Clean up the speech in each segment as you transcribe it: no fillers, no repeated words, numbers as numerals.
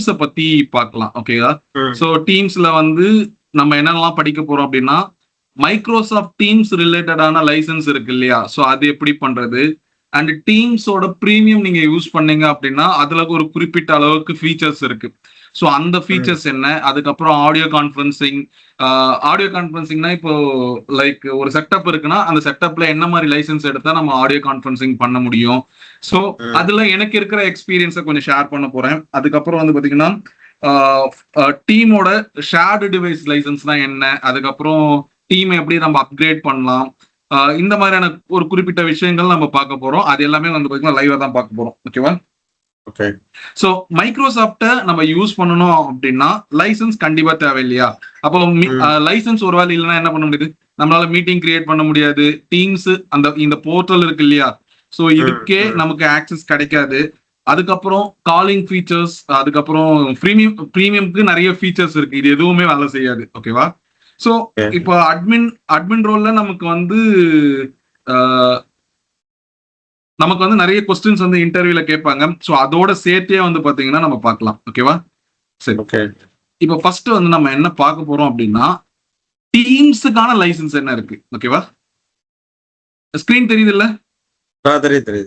டீம்ஸை பத்தி பார்க்கலாம். ஓகேவா? ஸோ டீம்ஸ்ல வந்து நம்ம என்னென்னலாம் படிக்க போறோம் அப்படின்னா, மைக்ரோசாஃப்ட் டீம்ஸ் ரிலேட்டடான லைசன்ஸ் இருக்கு இல்லையா? ஸோ அது எப்படி பண்றது, அண்ட் டீம்ஸோட ப்ரீமியம் நீங்க யூஸ் பண்ணீங்க அப்படின்னா அதுல ஒரு குறிப்பிட்ட அளவுக்கு ஃபீச்சர்ஸ் இருக்கு. ஸோ அந்த ஃபீச்சர்ஸ் என்ன, அதுக்கப்புறம் ஆடியோ கான்ஃபரன்சிங்னா இப்போ லைக் ஒரு செட்டப் இருக்குன்னா அந்த செட்டப்ல என்ன மாதிரி லைசன்ஸ் எடுத்தா நம்ம ஆடியோ கான்ஃபரன்சிங் பண்ண முடியும். ஸோ அதுல எனக்கு இருக்கிற எக்ஸ்பீரியன்ஸை கொஞ்சம் ஷேர் பண்ண போறேன். அதுக்கப்புறம் வந்து பாத்தீங்கன்னா டீமோட ஷேர்டு டிவைஸ் லைசன்ஸ்னா என்ன, அதுக்கப்புறம் டீமை எப்படி நம்ம அப்கிரேட் பண்ணலாம், இந்த மாதிரியான ஒரு குறிப்பிட்ட விஷயங்கள் நம்ம பார்க்க போறோம். அது எல்லாமே வந்து பாத்தீங்கன்னா லைவா தான் பார்க்க போறோம். ஓகேவா? ஓகே. சோ மைக்ரோசாஃப்ட நம்ம யூஸ் பண்ணணும் அப்படின்னா லைசன்ஸ் கண்டிப்பா தேவை இல்லையா? அப்போ லைசன்ஸ் ஒரு வேலை இல்லைன்னா என்ன பண்ண முடியுது, நம்மளால மீட்டிங் கிரியேட் பண்ண முடியாது. டீம்ஸ் இந்த போர்ட்டல் இருக்கு இல்லையா? சோ இதுக்கே நமக்கு ஆக்சஸ் கிடைக்காது. அதுக்கப்புறம் காலிங் ஃபீச்சர்ஸ், அதுக்கப்புறம் ப்ரீமியம்க்கு நிறைய ஃபீச்சர்ஸ் இருக்கு. இது எதுவுமே வேலை செய்யாது. ஓகேவா? சோ இப்போ அட்மின் ரோல்ல நமக்கு வந்து நிறைய கொஸ்டின்ஸ் வந்து இன்டர்வியூல கேட்பாங்க. ஸோ அதோட சேர்த்தே வந்து பாத்தீங்கன்னா நம்ம பார்க்கலாம். ஓகேவா? சரி. ஓகே. இப்போ ஃபர்ஸ்ட் வந்து நம்ம என்ன பார்க்க போறோம் அப்படின்னா, டீம்ஸுக்கான லைசன்ஸ் என்ன இருக்கு. ஓகேவா? ஸ்கிரீன் தெரியுது இல்ல? தெரியுது.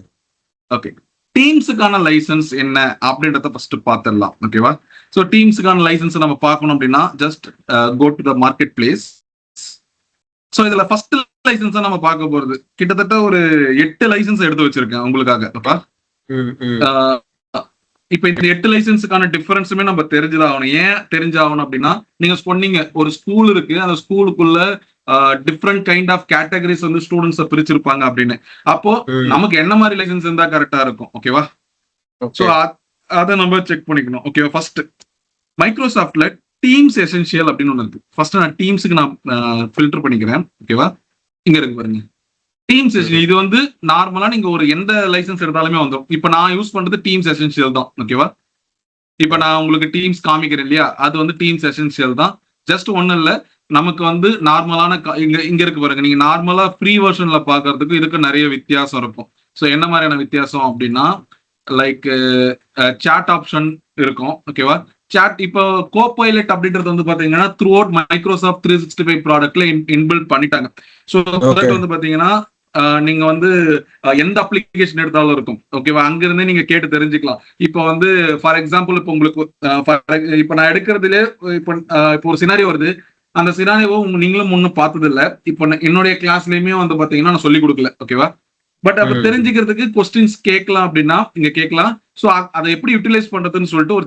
ஓகே. டீம்ஸுக்கான லைசன்ஸ் என்ன அப்படின்றத ஃபர்ஸ்ட் பார்த்துடலாம். ஓகேவா? ஸோ டீம்ஸுக்கான லைசன்ஸ் நம்ம பார்க்கணும் அப்படின்னா just go to the market place. So இதுல ஃபர்ஸ்ட் லைசன்ஸா நம்ம பார்க்க போறது கிட்டத்தட்ட ஒரு 8 லைசன்ஸ் எடுத்து வச்சிருக்கேன் உங்களுக்காக. இப்ப இந்த 8 லைசன்ஸுக்கான டிஃபரன்ஸுமே நம்ம தெரிஞ்சாகணும். ஏன் தெரிஞ்சாகணும் அப்படின்னா, நீங்க சொன்னீங்க ஒரு ஸ்கூல் இருக்கு, அந்த ஸ்கூலுக்குள்ள டிஃப்ரெண்ட் கைண்ட் ஆஃப் கேட்டகரிஸ் வந்து ஸ்டூடெண்ட்ஸை பிரிச்சிருப்பாங்க அப்படின்னு. அப்போ நமக்கு என்ன மாதிரி லைசன்ஸ் இருந்தா கரெக்டா இருக்கும். ஓகேவா? ஸோ அதை நம்ம செக் பண்ணிக்கணும். ஓகேவா? ஃபர்ஸ்ட் மைக்ரோசாஃப்ட்ல டீம்ஸ் எசென்ஷியல் அப்படின்னு ஒன்று இருக்கு. ஃபர்ஸ்ட் நான் டீம்ஸுக்கு நான் ஃபில்டர் பண்ணிக்கிறேன். ஓகேவா? இங்க இருக்கு பாருங்க, டீம்ஸ் எசென்ஷியல். இது வந்து நார்மலா நீங்க ஒரு எந்த லைசன்ஸ் எடுத்தாலுமே வந்துடும். இப்ப நான் யூஸ் பண்றது டீம்ஸ் எசென்ஷியல் தான். ஓகேவா? இப்ப நான் உங்களுக்கு டீம்ஸ் காமிக்கிறேன் இல்லையா, அது வந்து டீம்ஸ் எசென்ஷியல் தான். ஜஸ்ட் ஒன்னும் இல்ல, நமக்கு வந்து நார்மலான இங்க இருக்கு பாருங்க, நீங்க நார்மலா ஃப்ரீ வெர்ஷன்ல பாக்குறதுக்கு இதுக்கு நிறைய வித்தியாசம் இருக்கும். ஸோ என்ன மாதிரியான வித்தியாசம் அப்படின்னா, லைக் சாட் ஆப்ஷன் இருக்கும். ஓகேவா? சாட் இப்போ கோபைலட் அப்படின்றது வந்து பாத்தீங்கன்னா த்ரூ அவுட் மைக்ரோசாஃப்ட் 365 ப்ராடக்ட்ல இன்பில்ட் பண்ணிட்டாங்க. ஸோ வந்து பாத்தீங்கன்னா நீங்க வந்து எந்த அப்ளிகேஷன் எடுத்தாலும் இருக்கும். ஓகேவா? அங்கிருந்தே நீங்க கேட்டு தெரிஞ்சுக்கலாம். இப்போ வந்து ஃபார் எக்ஸாம்பிள் இப்போ உங்களுக்கு இப்போ நான் எடுக்கிறதுல இப்போ ஒரு சினாரியோ வருது. அந்த சினாரியோவை நீங்களும் முன்னும் பார்த்தது இல்லை. இப்போ என்னுடைய கிளாஸ்லயுமே வந்து பாத்தீங்கன்னா நான் சொல்லி கொடுக்கல. ஓகேவா? பட் அப்ப தெரிஞ்சுக்கிறதுக்கு கொஸ்டின்ஸ் கேட்கலாம் அப்படின்னா இங்க கேட்கலாம். ஸோ அதை எப்படி யூட்டிலைஸ் பண்றதுன்னு சொல்லிட்டு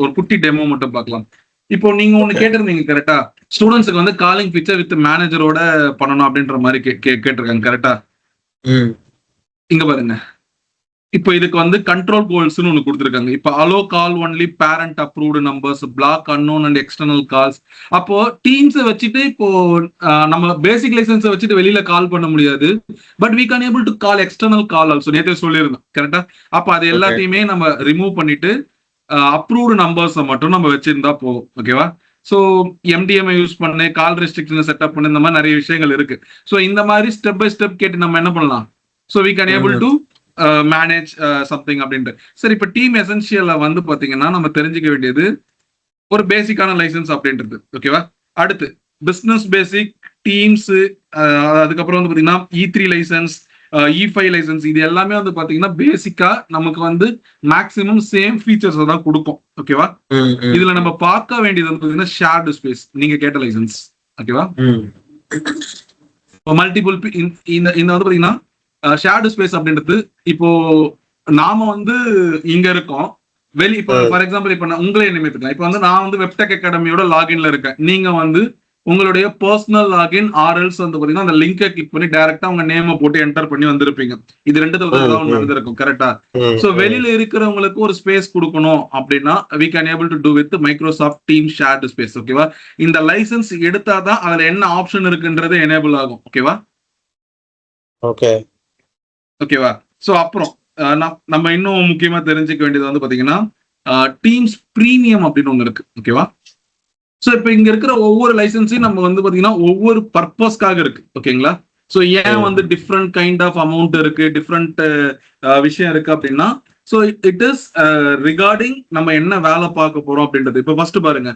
ஒரு குட்டி டெமோ மட்டும் பார்க்கலாம். இப்போ நீங்க ஒண்ணு கேட்டிருந்தீங்க கரெக்டா, ஸ்டூடெண்ட்ஸுக்கு வந்து காலிங் ஃபீச்சர் வித் மேனேஜரோட பண்ணணும் அப்படின்ற மாதிரி கேட்டிருக்காங்க கரெக்டா? இங்க பாருங்க, இப்போ இதுக்கு வந்து கண்ட்ரோல் கோல்ஸ்னு ஒன்று கொடுத்துருக்காங்க. இப்போ allow call only parent approved numbers, block unknown and external calls. அப்போ டீம்ஸை வச்சுட்டு இப்போ நம்ம பேசிக் லைசன்ஸை வச்சுட்டு வெளியில கால் பண்ண முடியாது. But we can able to call external call also. நேற்றே சொல்லியிருந்தோம் கரெக்டா? அப்போ அது எல்லாத்தையுமே நம்ம ரிமூவ் பண்ணிட்டு அப்ரூவ்டு நம்பர்ஸை மட்டும் நம்ம வச்சிருந்தா போகும். ஓகேவா? ஸோ எம்டிஎம்ஐ யூஸ் பண்ணு, கால் ரெஸ்ட்ரிக்ஷன் செட்டப் பண்ணு, இந்த மாதிரி நிறைய விஷயங்கள் இருக்கு. ஸோ இந்த மாதிரி ஸ்டெப் பை ஸ்டெப் கேட்டு நம்ம என்ன பண்ணலாம், so we can able to manage something அப்படின்ட்டு. சரி, இப்போ டீம் எசென்ஷியல்ல வந்து பாத்தீங்கன்னா நம்ம தெரிஞ்சுக்க வேண்டியது ஒரு பேசிக்கான லைசன்ஸ் அப்படின்றது. ஓகேவா? அடுத்து பிசினஸ் பேசிக், டீம்ஸ், அதுக்கப்புறம் வந்து பாத்தீங்கன்னா E3 லைசன்ஸ், E5 லைசன்ஸ். இது எல்லாமே வந்து பாத்தீங்கன்னா பேசிக்கா நமக்கு வந்து மேக்ஸிமம் சேம் ஃபீச்சர்ஸ் தான் கொடுக்கும். ஓகேவா? இதுல நம்ம பார்க்க வேண்டியது வந்து பாத்தீங்கன்னா ஷேர்டு ஸ்பேஸ், நீங்க கேட்ட லைசன்ஸ். ஓகேவா? மல்டிபிள் இந்த வந்து பாத்தீங்கன்னா ஷேர்டு ஸ்பேஸ் அப்படின்றது இப்போ நாம வந்து இங்க இருக்கோம் வெளி. இப்போ ஃபார் எக்ஸாம்பிள் இப்போ உங்களே நியமித்துக்கலாம். இப்போ வந்து நான் வந்து வெப்டெக் அகாடமியோட லாகின்ல இருக்கேன். நீங்க வந்து உங்களுடைய பர்சனல் லாகின் ஆர்எல்ஸ் வந்து பாத்தீங்கன்னா அந்த லிங்கை கிளிக் பண்ணி டைரக்டா உங்க நேமை போட்டு என்டர் பண்ணி வந்திருப்பீங்க. இது ரெண்டுத்துல தான் நடந்திருக்கும் கரெக்டா? சோ வெளியில இருக்கிறவங்களுக்கு ஒரு ஸ்பேஸ் கொடுக்கணும் அப்படின்னா we can able to do with Microsoft Teams shared space. ஓகேவா? இந்த லைசன்ஸ் எடுத்தாதான் அதுல என்ன ஆப்ஷன் இருக்குன்றது எனேபிள் ஆகும். ஓகேவா? ஓகேவா? சோ அப்புறம் நம்ம இன்னும் முக்கியமா தெரிஞ்சுக்க வேண்டியது வந்து பாத்தீங்கன்னா டீம்ஸ் பிரீமியம் அப்படின்னு ஒண்ணு இருக்கு. ஓகேவா? சோ இப்ப இங்க இருக்கிற ஒவ்வொரு லைசன்ஸையும் நம்ம வந்து பாத்தீங்கன்னா ஒவ்வொரு பர்பஸ்க்காக இருக்கு. ஓகேங்களா? சோ ஏன் வந்து டிஃப்ரெண்ட் கைண்ட் ஆஃப் அமௌண்ட் இருக்கு, டிஃப்ரெண்ட் விஷயம் இருக்கு அப்படின்னா ஸோ இட் இஸ் ரிகார்டிங் நம்ம என்ன வேலை பார்க்க போறோம் அப்படின்றது. இப்போ ஃபர்ஸ்ட் பாருங்க,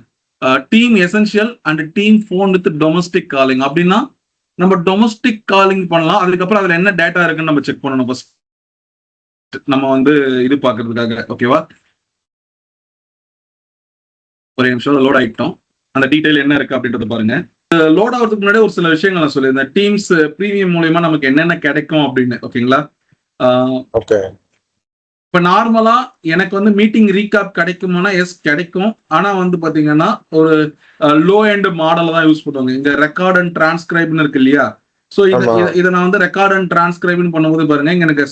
team essential and team phone with domestic calling அப்படின்னா நம்ம டொமஸ்டிக் காலிங் பண்ணலாம். அதுக்கப்புறம் அதுல என்ன டேட்டா இருக்குன்னு நம்ம செக் பண்ணணும் ஃபர்ஸ்ட், நம்ம வந்து இது பாக்குறதுக்காக. ஓகேவா, ஒரு நிமிஷம் லோட் ஆகிட்டோம். அந்த டீடைல் என்ன இருக்கு அப்படின்றத பாருங்க. லோட் ஆகிறதுக்கு முன்னாடி ஒரு சில விஷயங்கள் நான் சொல்லியிருந்தேன். டீம்ஸ் ப்ரீமியம் மூலியமா நமக்கு என்னென்ன கிடைக்கும் அப்படின்னு. ஓகேங்களா, இப்ப நார்மலா எனக்கு வந்து மீட்டிங் ரீகாப் கிடைக்குமானா எஸ் கிடைக்கும். ஆனா வந்து பாத்தீங்கன்னா ஒரு லோ எண்ட் மாடல் தான் யூஸ் பண்ணுவாங்க. இந்த ரெக்கார்ட் அண்ட் டிரான்ஸ்கிரைப்னு இருக்கு இல்லையா? சோ இதை நான் வந்து ரெக்கார்ட் அண்ட் டிரான்ஸ்கிரைப்னு பண்ணும்போது பாருங்க, இங்க எனக்கு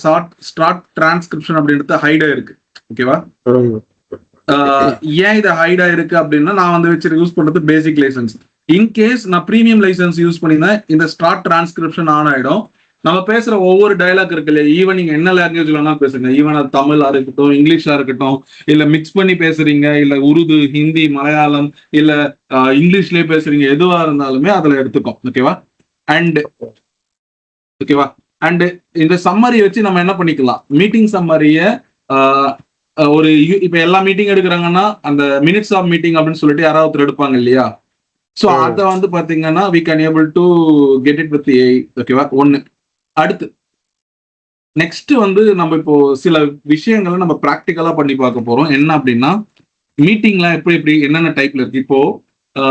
ஸ்டார்ட் டிரான்ஸ்கிரிப்ஷன் அப்படின்றது ஹைடா இருக்கு. ஓகேவா, ஏன் இது ஹைடா இருக்கு அப்படின்னா நான் வந்து வச்சு யூஸ் பண்றது பேசிக் லைசன்ஸ். இன்கேஸ் நான் பிரீமியம் லைசன்ஸ் யூஸ் பண்ணியிருந்தேன் இந்த ஸ்டார்ட் டிரான்ஸ்கிரிப்ஷன் ஆன் ஆயிடும். நம்ம பேசுற ஒவ்வொரு டைலாக் இருக்கு இல்லையா, ஈவன் நீங்க என்ன லாங்குவேஜ்ல வேணா பேசுங்க, ஈவன் அது தமிழா இருக்கட்டும், இங்கிலீஷா இருக்கட்டும், இல்ல மிக்ஸ் பண்ணி பேசுறீங்க, இல்ல உருது, ஹிந்தி, மலையாளம், இல்ல இங்கிலீஷ்லயே பேசுறீங்க, எதுவா இருந்தாலுமே அதுல எடுத்துக்கும். ஓகேவா, அண்ட் இந்த சம்மரி வச்சு நம்ம என்ன பண்ணிக்கலாம், மீட்டிங் சம்மரிய ஒரு இப்ப எல்லா மீட்டிங் எடுக்கிறாங்கன்னா அந்த மினிட்ஸ் ஆஃப் மீட்டிங் அப்படின்னு சொல்லிட்டு யாராவது ஒருத்தர் எடுப்பாங்க இல்லையா? சோ அத வந்து பாத்தீங்கன்னா we can able to get it with AI. ஓகேவா, ஒண்ணு. அடுத்து நெக்ஸ்ட் வந்து நம்ம இப்போ சில விஷயங்களை நம்ம பிராக்டிக்கலா பண்ணி பார்க்க போறோம். என்ன அப்படின்னா மீட்டிங்லாம் எப்படி என்னென்ன டைப்ல இருக்கு. இப்போ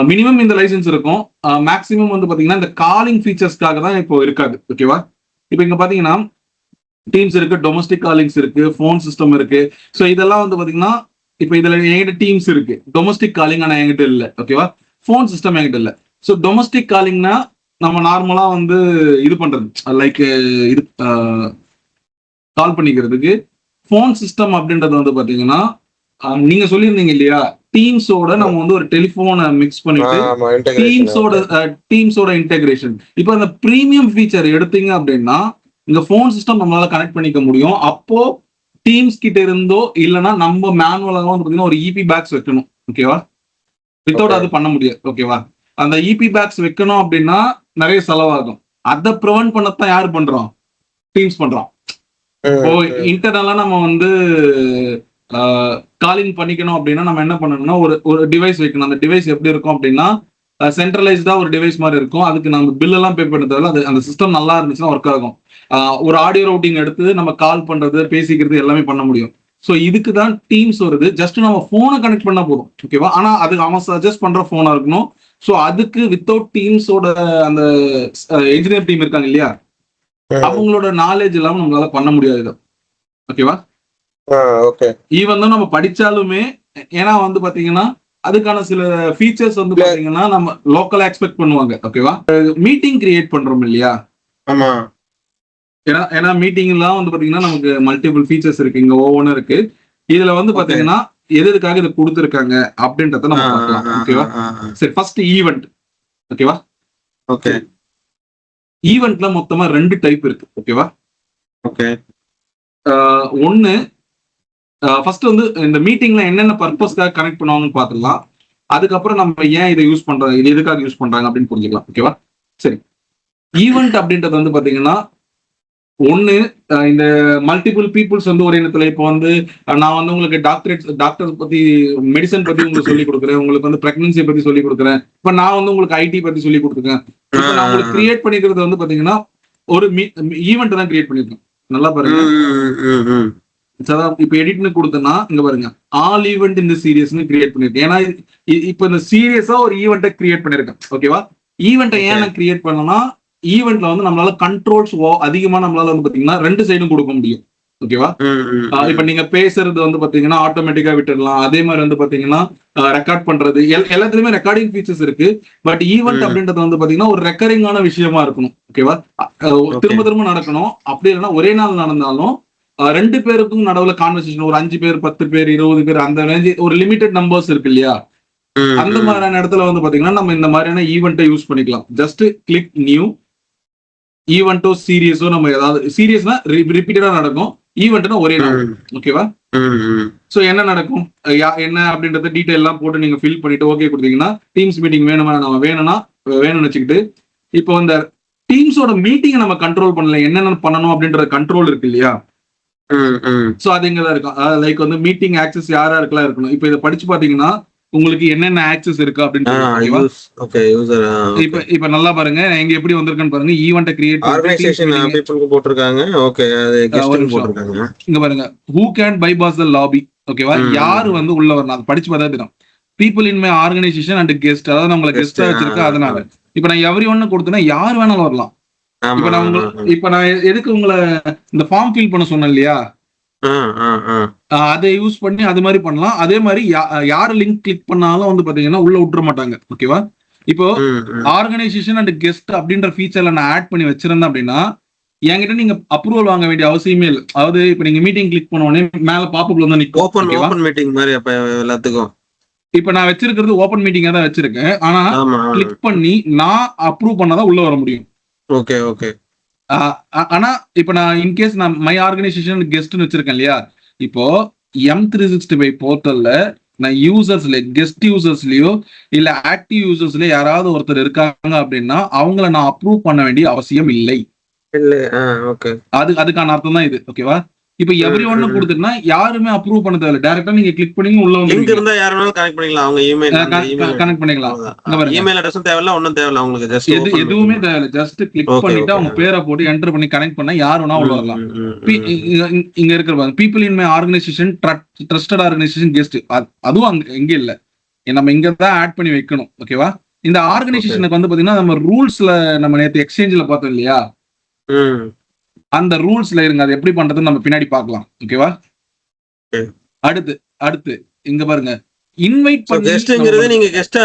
மினிமம் இந்த லைசன்ஸ் இருக்கும், மேக்ஸிமம் வந்து பாத்தீங்கன்னா இந்த காலிங் ஃபீச்சர்ஸ்க்காக தான் இப்போ இருக்காது. ஓகேவா, இப்போ இங்க பாத்தீங்கன்னா டீம்ஸ் இருக்கு, டொமஸ்டிக் காலிங்ஸ் இருக்கு, ஃபோன் சிஸ்டம் இருக்கு. ஸோ இதெல்லாம் வந்து பாத்தீங்கன்னா இப்போ இதுல என்கிட்ட டீம்ஸ் இருக்கு, டொமஸ்டிக் காலிங் ஆனா என்கிட்ட இல்லை. ஓகேவா, ஃபோன் சிஸ்டம் என்கிட்ட இல்லை. ஸோ டொமஸ்டிக் காலிங்னா நம்ம நார்மலா வந்து இது பண்றது லைக் இது கால் பண்ணிக்கிறதுக்கு. ஃபோன் சிஸ்டம் அப்படின்றது வந்து பாத்தீங்கன்னா நீங்க சொல்லியிருந்தீங்க இல்லையா, டீம்ஸோட நம்ம வந்து ஒரு டெலிபோனை மிக்ஸ் பண்ணிட்டு டீம்ஸோட இன்டெகிரேஷன். இப்போ அந்த பிரீமியம் ஃபீச்சர் எடுத்தீங்க அப்படின்னா இந்த ஃபோன் சிஸ்டம் நம்மளால கனெக்ட் பண்ணிக்க முடியும். அப்போ டீம்ஸ் கிட்ட இருந்தோ இல்லைன்னா நம்ம மேனுவலாக வந்து பாத்தீங்கன்னா ஒரு இபி பேக்ஸ் வைக்கணும். ஓகேவா, வித்தவுட் அது பண்ண முடியாது. ஓகேவா, அந்த இபி பேக்ஸ் வைக்கணும் அப்படின்னா நிறைய செலவாகும். அதை ப்ரிவென்ட் பண்ணத்தான் யாரு பண்றோம், டீம்ஸ் பண்றோம். இப்போ இன்டர்னலா நம்ம வந்து காலிங் பண்ணிக்கணும் அப்படின்னா நம்ம என்ன பண்ணணும்னா ஒரு டிவைஸ் வைக்கணும். அந்த டிவைஸ் எப்படி இருக்கும் அப்படின்னா சென்ட்ரலைஸ்டா ஒரு டிவைஸ் மாதிரி இருக்கும். அதுக்கு நம்ம பில் எல்லாம் பே பண்ண தேவை. அது அந்த சிஸ்டம் நல்லா இருந்துச்சுன்னா ஒர்க் ஆகும். ஒரு ஆடியோ ரவுட்டிங் எடுத்து நம்ம கால் பண்றது, பேசிக்கிறது எல்லாமே பண்ண முடியும். ஸோ இதுக்கு தான் டீம்ஸ் வருது. ஜஸ்ட் நம்ம போனை கனெக்ட் பண்ணா போதும். ஓகேவா, ஆனா அது அவன் சஜஸ்ட் பண்ற போனா இருக்கணும். ஸோ அதுக்கு வித்தவுட் டீம்ஸோட அந்த என்ஜினியர் டீம் இருக்காங்க இல்லையா, அவங்களோட நாலேஜ் இல்லாம நம்மளால பண்ண முடியாது. ஓகேவா, ஈவன் தான் நம்ம படிச்சாலுமே, ஏன்னா வந்து பாத்தீங்கன்னா அதுக்கான சில ஃபீச்சர்ஸ் வந்து பாத்தீங்கன்னா நம்ம லோக்கலா எக்ஸ்பெக்ட் பண்ணுவாங்க. ஓகேவா, மீட்டிங் கிரியேட் பண்றோம் இல்லையா, ஏன்னா மீட்டிங் எல்லாம் வந்து பாத்தீங்கன்னா நமக்கு மல்டிபிள் ஃபீச்சர்ஸ் இருக்கு, இங்க ஒவ்வொன்றும் இருக்கு. இதுல வந்து பாத்தீங்கன்னா எதுக்காக இதை கொடுத்துருக்காங்க அப்படின்றத நம்ம பார்க்கலாம். ஓகேவா, சரி, ஃபர்ஸ்ட் ஈவெண்ட். ஓகேவா, ஈவெண்ட்ல மொத்தமா 2 டைப் இருக்கு. ஓகேவா, ஒன்னு ஃபர்ஸ்ட் வந்து இந்த மீட்டிங்ல என்னென்ன பர்பஸ்க்காக கனெக்ட் பண்ணுவாங்கன்னு பார்த்துக்கலாம். அதுக்கப்புறம் நம்ம ஏன் இதை யூஸ் பண்றோம், இது எதுக்காக யூஸ் பண்றாங்க அப்படின்னு புரிஞ்சுக்கலாம். ஓகேவா, சரி. ஈவெண்ட் அப்படின்றது வந்து பாத்தீங்கன்னா ஒண்ணு இந்த மல்டிபிள் பீப்புள்ஸ் வந்து ஒரு இனத்துல. இப்போ வந்து நான் வந்து உங்களுக்கு டாக்டர் பத்தி, மெடிசன் பத்தி உங்களுக்கு சொல்லி கொடுக்குறேன், உங்களுக்கு வந்து பிரெக்னன்சி பத்தி சொல்லி கொடுக்குறேன். இப்ப நான் வந்து உங்களுக்கு ஐடி பத்தி சொல்லி கொடுத்துருக்கேன். இப்ப நான் உங்களுக்கு கிரியேட் பண்ணிக்கிறது வந்து பாத்தீங்கன்னா ஒரு ஈவெண்ட் தான் கிரியேட் பண்ணிருக்கேன். நல்லா பாருங்க, இப்ப எடிட்னு கொடுத்தேன்னா இங்க பாருங்க, ஆல் ஈவெண்ட் இந்த சீரியஸ்னு கிரியேட் பண்ணிருக்கேன். ஏன்னா இப்ப இந்த சீரியஸா ஒரு ஈவெண்ட்டை கிரியேட் பண்ணிருக்கேன். ஓகேவா, ஈவெண்ட்டை ஏன் நான் கிரியேட் பண்ணனா, ஈவெண்ட்ல வந்து நம்மளால கண்ட்ரோல்ஸ் அதிகமா நம்மளால வந்து பாத்தீங்கன்னா 2 சைடும் கொடுக்க முடியும். ஓகேவா, இப்ப நீங்க பேசுறது வந்து பாத்தீங்கன்னா ஆட்டோமேட்டிக்கா விட்டுடலாம். அதே மாதிரி வந்து பாத்தீங்கன்னா ரெக்கார்ட் பண்றது எல்லாத்துலயுமே ரெக்கார்டிங் ஃபீச்சர்ஸ் இருக்கு. பட் ஈவெண்ட் அப்படின்றது வந்து பாத்தீங்கன்னா ஒரு ரெக்கரிங்கான விஷயமா இருக்கணும். ஓகேவா, திரும்ப திரும்ப நடக்கணும். அப்படி இல்லைன்னா ஒரே நாள் நடந்தாலும் 2 பேருக்கும் நடுவுல கான்வர்சேஷன், ஒரு 5 பேர் 10 பேர் 20 பேர் அந்த ரேஞ்ச், ஒரு லிமிடெட் நம்பர்ஸ் இருக்கு இல்லையா, அந்த மாதிரியான இடத்துல வந்து பாத்தீங்கன்னா நம்ம இந்த மாதிரியான ஈவெண்ட்டை யூஸ் பண்ணிக்கலாம். ஜஸ்ட் கிளிக் நியூ ஈவெண்ட்டோ சீரியஸோ, நம்ம ஏதாவது சீரியஸ்னா ரிப்பீட்டடா நடக்கும், ஈவெண்ட்னா ஒரே நாள். ஓகேவா, சோ என்ன நடக்கும் என்ன அப்படின்றத டீடைல் எல்லாம் போட்டு நீங்க ஃபில் பண்ணிட்டு ஓகே கொடுத்தீங்கன்னா டீம்ஸ் மீட்டிங் வேணுமா, நம்ம வேணும்னு வச்சுக்கிட்டு இப்போ இந்த டீம்ஸோட மீட்டிங்கை நம்ம கண்ட்ரோல் பண்ணல, என்னென்ன பண்ணணும் அப்படின்ற கண்ட்ரோல் இருக்கு இல்லையா, சோ அது இங்கதான் இருக்கும். லைக் வந்து மீட்டிங் ஆக்சஸ் யாரா இருக்கலாம் இருக்கணும். இப்ப இதை படிச்சு பாத்தீங்கன்னா உங்களுக்கு என்னென்ன ஆக்சஸ் இருக்கு அப்படின்னு. இப்ப நல்லா பாருங்க எங்க எப்படி வந்திருக்குன்னு பாருங்க. ஈவென்ட் கிரியேட் போட்டிருக்காங்க. ஓகே, இங்க பாருங்க, who can bypass the lobby. ஓகேவா, யாரு வந்து உள்ள வரணும் அது படிச்சு பார்த்தா தெரியும். People in my organisation and guest, அதாவது நான் உங்களை கெஸ்டா வச்சிருக்கேன். அதனால இப்ப நான் எவ்ரி ஒன்னு கொடுத்தேன்னா யார் வேணாலும் வரலாம். இப்ப நான் எதுக்கு உங்களை இந்த ஃபார்ம் ஃபில் பண்ண சொன்னேன் இல்லையா, அதை யூஸ் பண்ணி அது மாதிரி பண்ணலாம். அதே மாதிரி யாரு லிங்க் கிளிக் பண்ணாலும் வந்து பாத்தீங்கன்னா உள்ள விட்டுற மாட்டாங்க. ஓகேவா, இப்போ ஆர்கனைசேஷன் அண்ட் கெஸ்ட் அப்படின்ற ஃபீச்சர்ல நான் ஆட் பண்ணி வச்சிருந்தேன் அப்படின்னா என்கிட்ட நீங்க அப்ரூவல் வாங்க வேண்டிய அவசியமே இல்லை. அதாவது இப்ப நீங்க மீட்டிங் கிளிக் பண்ண உடனே மேல பாப்அப்ல வந்து நிக்கும். ஓபன் மீட்டிங் மாதிரி அப்ப எல்லாத்துக்கும். இப்ப நான் வச்சிருக்கிறது ஓபன் மீட்டிங்கா தான் வச்சிருக்கேன். ஆனா கிளிக் பண்ணி நான் அப்ரூவ் பண்ணாதான் உள்ள வர முடியும். Okay okay. ஆனா இப்ப நான் இன்கேஸ் நான் மை ஆர்கனைசேஷன் கெஸ்ட்னு வச்சிருக்கேன் இல்லையா, இப்போ M365 போர்ட்டல்ல நான் யூசர்ஸ்ல கெஸ்ட் யூசர்ஸ்லயோ இல்ல ஆக்டிவ் யூசர்ஸ்லயோ யாராவது ஒருத்தர் இருக்காங்க அப்படின்னா அவங்கள நான் அப்ரூவ் பண்ண வேண்டிய அவசியம் இல்லை. அதுக்கான அர்த்தம் தான் இது. ஓகேவா, இப்ப எவ்ரி ஒன்னு கொடுத்துட்டுனா யாருமே அப்ரூவ் பண்ண தேவையில்ல. டைரக்டா நீங்க கிளிக் பண்ணி உள்ள வந்து லிங்க் இருந்தா யார் வேணாலும் கனெக்ட் பண்ணிக்கலாம். அவங்க இமெயில் கனெக்ட் பண்ணிக்கலாம். இமெயில் அட்ரஸும் தேவையில்ல, ஒண்ணும் தேவையில்ல. உங்களுக்கு ஜஸ்ட் எதுவுமே தேவையில்ல. ஜஸ்ட் கிளிக் பண்ணிட்டு அவங்க பேரை போட்டு என்டர் பண்ணி கனெக்ட் பண்ணா யார் வேணா உள்ள வரலாம். இங்க இருக்கிற people in my organisation trusted organisation guest, அதுவும் அங்க எங்க இல்ல, நம்ம இங்க தான் ஆட் பண்ணி வைக்கணும். ஓகேவா, இந்த ஆர்கனைசேஷனுக்கு வந்து பாத்தீங்கன்னா நம்ம ரூல்ஸ்ல நம்ம நேத்து எக்ஸ்சேஞ்சில பார்த்தோம் இல்லையா, அந்த ரூல்ஸ்ல இருங்க. அது எப்படி பண்றதுன்னு நம்ம பின்னாடி பார்க்கலாம். ஓகேவா, அடுத்து இங்க பாருங்க, இன்வைட் பண்ணி கெஸ்ட்ங்கிறது நீங்க கெஸ்ட்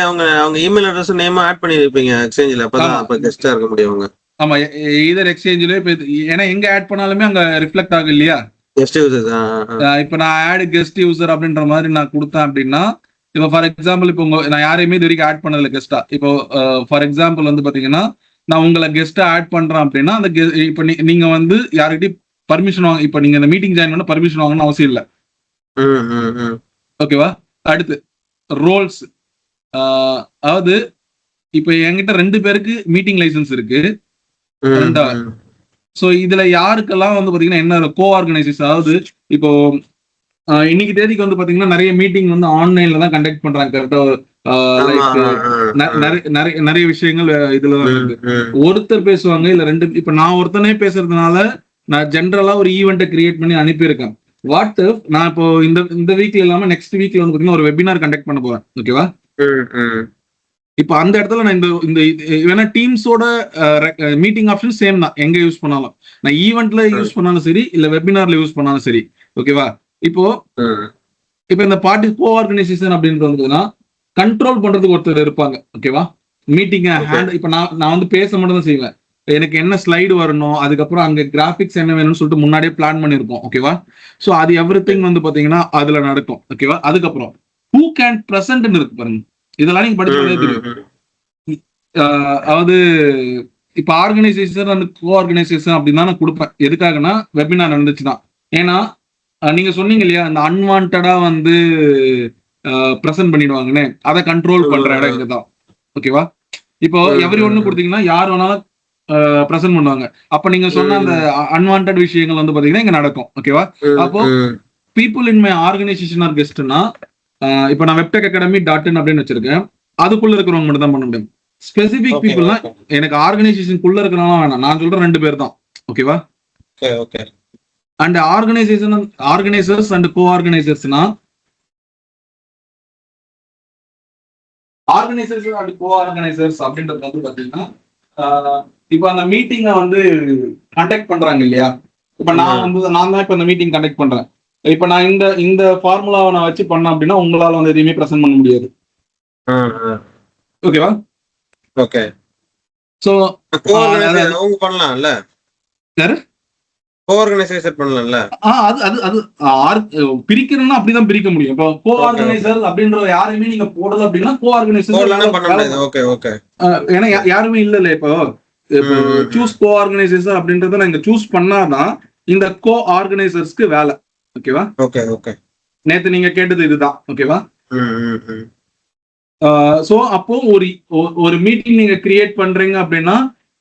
அவங்க இமெயில் அட்ரஸ் நேம் ஆட் பண்ணி வைப்பீங்க எக்ஸ்சேஞ்சில. அப்ப கெஸ்டா இருக்க முடியும். ஆமா, ஈதர் எக்ஸ்சேஞ்சில இப்ப ஏன்னா எங்க ஆட் பண்ணாலுமே அங்க ரிஃப்ளெக்ட் ஆகும் இல்லையா கெஸ்ட் யூசர்ஸ். இப்ப நான் ஆட் கெஸ்ட் யூசர் அப்படின்ற மாதிரி நான் கொடுத்தேன் அப்படின்னா, இப்போ ஃபார் எக்ஸாம்பிள் இப்போ நான் யாரையுமே இது வரைக்கும் ஆட் பண்ணதில்ல கெஸ்டா. இப்போ ஃபார் எக்ஸாம்பிள் வந்து பாத்தீங்கன்னா நான் உங்களை கெஸ்டா ஆட் பண்றேன் அப்படின்னா அந்த இப்ப நீங்க வந்து யாருக்கிட்டையும் பர்மிஷன் வாங்க. இப்ப நீங்க இந்த மீட்டிங் ஜாயின் பண்ண பர்மிஷன் வாங்கணும்னு அவசியம் இல்லை. ஓகேவா, அடுத்து ரோல்ஸ். அதாவது இப்ப என்கிட்ட 2 பேருக்கு மீட்டிங் லைசன்ஸ் இருக்கு. சோ இதுல யாருக்கெல்லாம் வந்து பாத்தீங்கன்னா என்ன கோ ஆர்கனைசேஷன், அதாவது இப்போ இன்னைக்கு தேதிக்கு வந்து பாத்தீங்கன்னா நிறைய மீட்டிங் வந்து ஆன்லைன்ல தான் கண்டக்ட் பண்றாங்க. கரெக்டா, நிறைய விஷயங்கள் இதுலதான் இருக்கு. ஒருத்தர் பேசுவாங்க இல்ல 2. இப்ப நான் ஒருத்தனே பேசுறதுனால நான் ஜென்ரலா ஒரு ஈவெண்ட்டை கிரியேட் பண்ணி அனுப்பியிருக்கேன். வாட் இஃப் நான் இப்போ இந்த வீக்ல இல்லாம நெக்ஸ்ட் வீக்ல வந்து பாத்தீங்கன்னா ஒரு வெபினார் கண்டக்ட் பண்ண போறேன். ஓகேவா, இப்ப அந்த இடத்துல நான் இந்த வேணா டீம்ஸோட மீட்டிங் ஆப்ஷன் சேம் தான் எங்க யூஸ் பண்ணாலும். நான் ஈவெண்ட்ல யூஸ் பண்ணாலும் சரி இல்ல வெபினார்ல யூஸ் பண்ணாலும் சரி. ஓகேவா, இப்போ இந்த பார்ட்டி கோ ஆர்கனைசேஷன் அப்படின்னு வந்ததுன்னா கண்ட்ரோல் பண்றதுக்கு ஒருத்தர் இருப்பாங்க. ஓகேவா, மீட்டிங் ஹேண்ட் இப்ப நான் வந்து பேச மட்டும் தான் செய்வேன். எனக்கு என்ன ஸ்லைடு வரணும், அதுக்கப்புறம் அங்க கிராபிக்ஸ் என்ன வேணும்னு சொல்லிட்டு முன்னாடியே பிளான் பண்ணிருப்போம். ஓகேவா, சோ அது எவ்ரிதிங் வந்து பாத்தீங்கன்னா அதுல நடக்கும். ஓகேவா, அதுக்கப்புறம் ஹூ கேன் பிரசன்ட்னு இருக்கு பாருங்க. இதெல்லாம் நீங்க படிச்சதே தெரியும். அதாவது இப்ப ஆர்கனைசேஷன் அண்ட் கோ ஆர்கனைசேஷன் அப்படின்னு தான் நான் கொடுப்பேன். எதுக்காகனா வெபினார் நடந்துச்சுன்னா. ஏன்னா நீங்க சொன்னீங்க இல்லையா இந்த அன்வான்டா வந்து பிரசன்ட் பண்ணிடுவாங்கன்னு, அதை கண்ட்ரோல் பண்ற இடம் இங்கதான். ஓகேவா, இப்போ எவ்ரி ஒன்னு கொடுத்தீங்கன்னா யார் வேணாலும் பிரசன்ட் பண்ணுவாங்க. அப்ப நீங்க சொன்ன அந்த அன்வான்ட் விஷயங்கள் வந்து பாத்தீங்கன்னா இங்க நடக்கும். ஓகேவா, அப்போ people in my organization are கெஸ்ட்னா இப்ப நான் வெப்டெக் அகாடமி .in அப்படின்னு வச்சிருக்கேன். அதுக்குள்ள இருக்கிறவங்க மட்டும் தான் பண்ண முடியும். ஸ்பெசிபிக் பீப்புள்னா எனக்கு ஆர்கனைசேஷனுக்குள்ள இருக்கிறவங்க வேணாம். நான் சொல்ற 2 பேர் தான். ஓகேவா, அண்ட் ஆர்கனைசர்ஸ் அண்ட் கோ ஆர்கனைசர்ஸ்னா ஆர்கனைசர்ஸ் அண்ட் கோ ஆர்கனைசர்ஸ் அப்படின்றது வந்து பாத்தீங்கன்னா இப்ப அந்த மீட்டிங்கை வந்து கண்டக்ட் பண்றாங்க இல்லையா. இப்ப நான் தான் இப்ப இந்த மீட்டிங் கண்டக்ட் பண்றேன். இப்ப நான் இந்த ஃபார்முலாவை நான் வச்சு பண்ணேன் அப்படின்னா உங்களால வந்து எதையுமே பிரசன்ட் பண்ண முடியாது. ஓகேவா, ஓகே. சோ அவங்க பண்ணலாம்ல, யாரு கோஆர்கனைசேஷன் பண்ணலாம்ல. பிரிக்கணும்னா அப்படிதான் பிரிக்க முடியும். இப்போ கோ ஆர்கனைசர் அப்படின்ற யாருமே நீங்க போடல அப்படின்னா கோ ஆர்கனைசர் ஏன்னா யாருமே இல்ல. இப்போ சூஸ் கோ ஆர்கனைசேஷன் அப்படின்றத நான் இங்க சூஸ் பண்ணாதான் இந்த கோ ஆர்கனைசர்ஸ்க்கு வேலை. ஓகேவா, நேத்து நீங்க கேட்டது இதுதான். ஓகேவா, சோ அப்போ ஒரு மீட்டிங் நீங்க கிரியேட் பண்றீங்க அப்படின்னா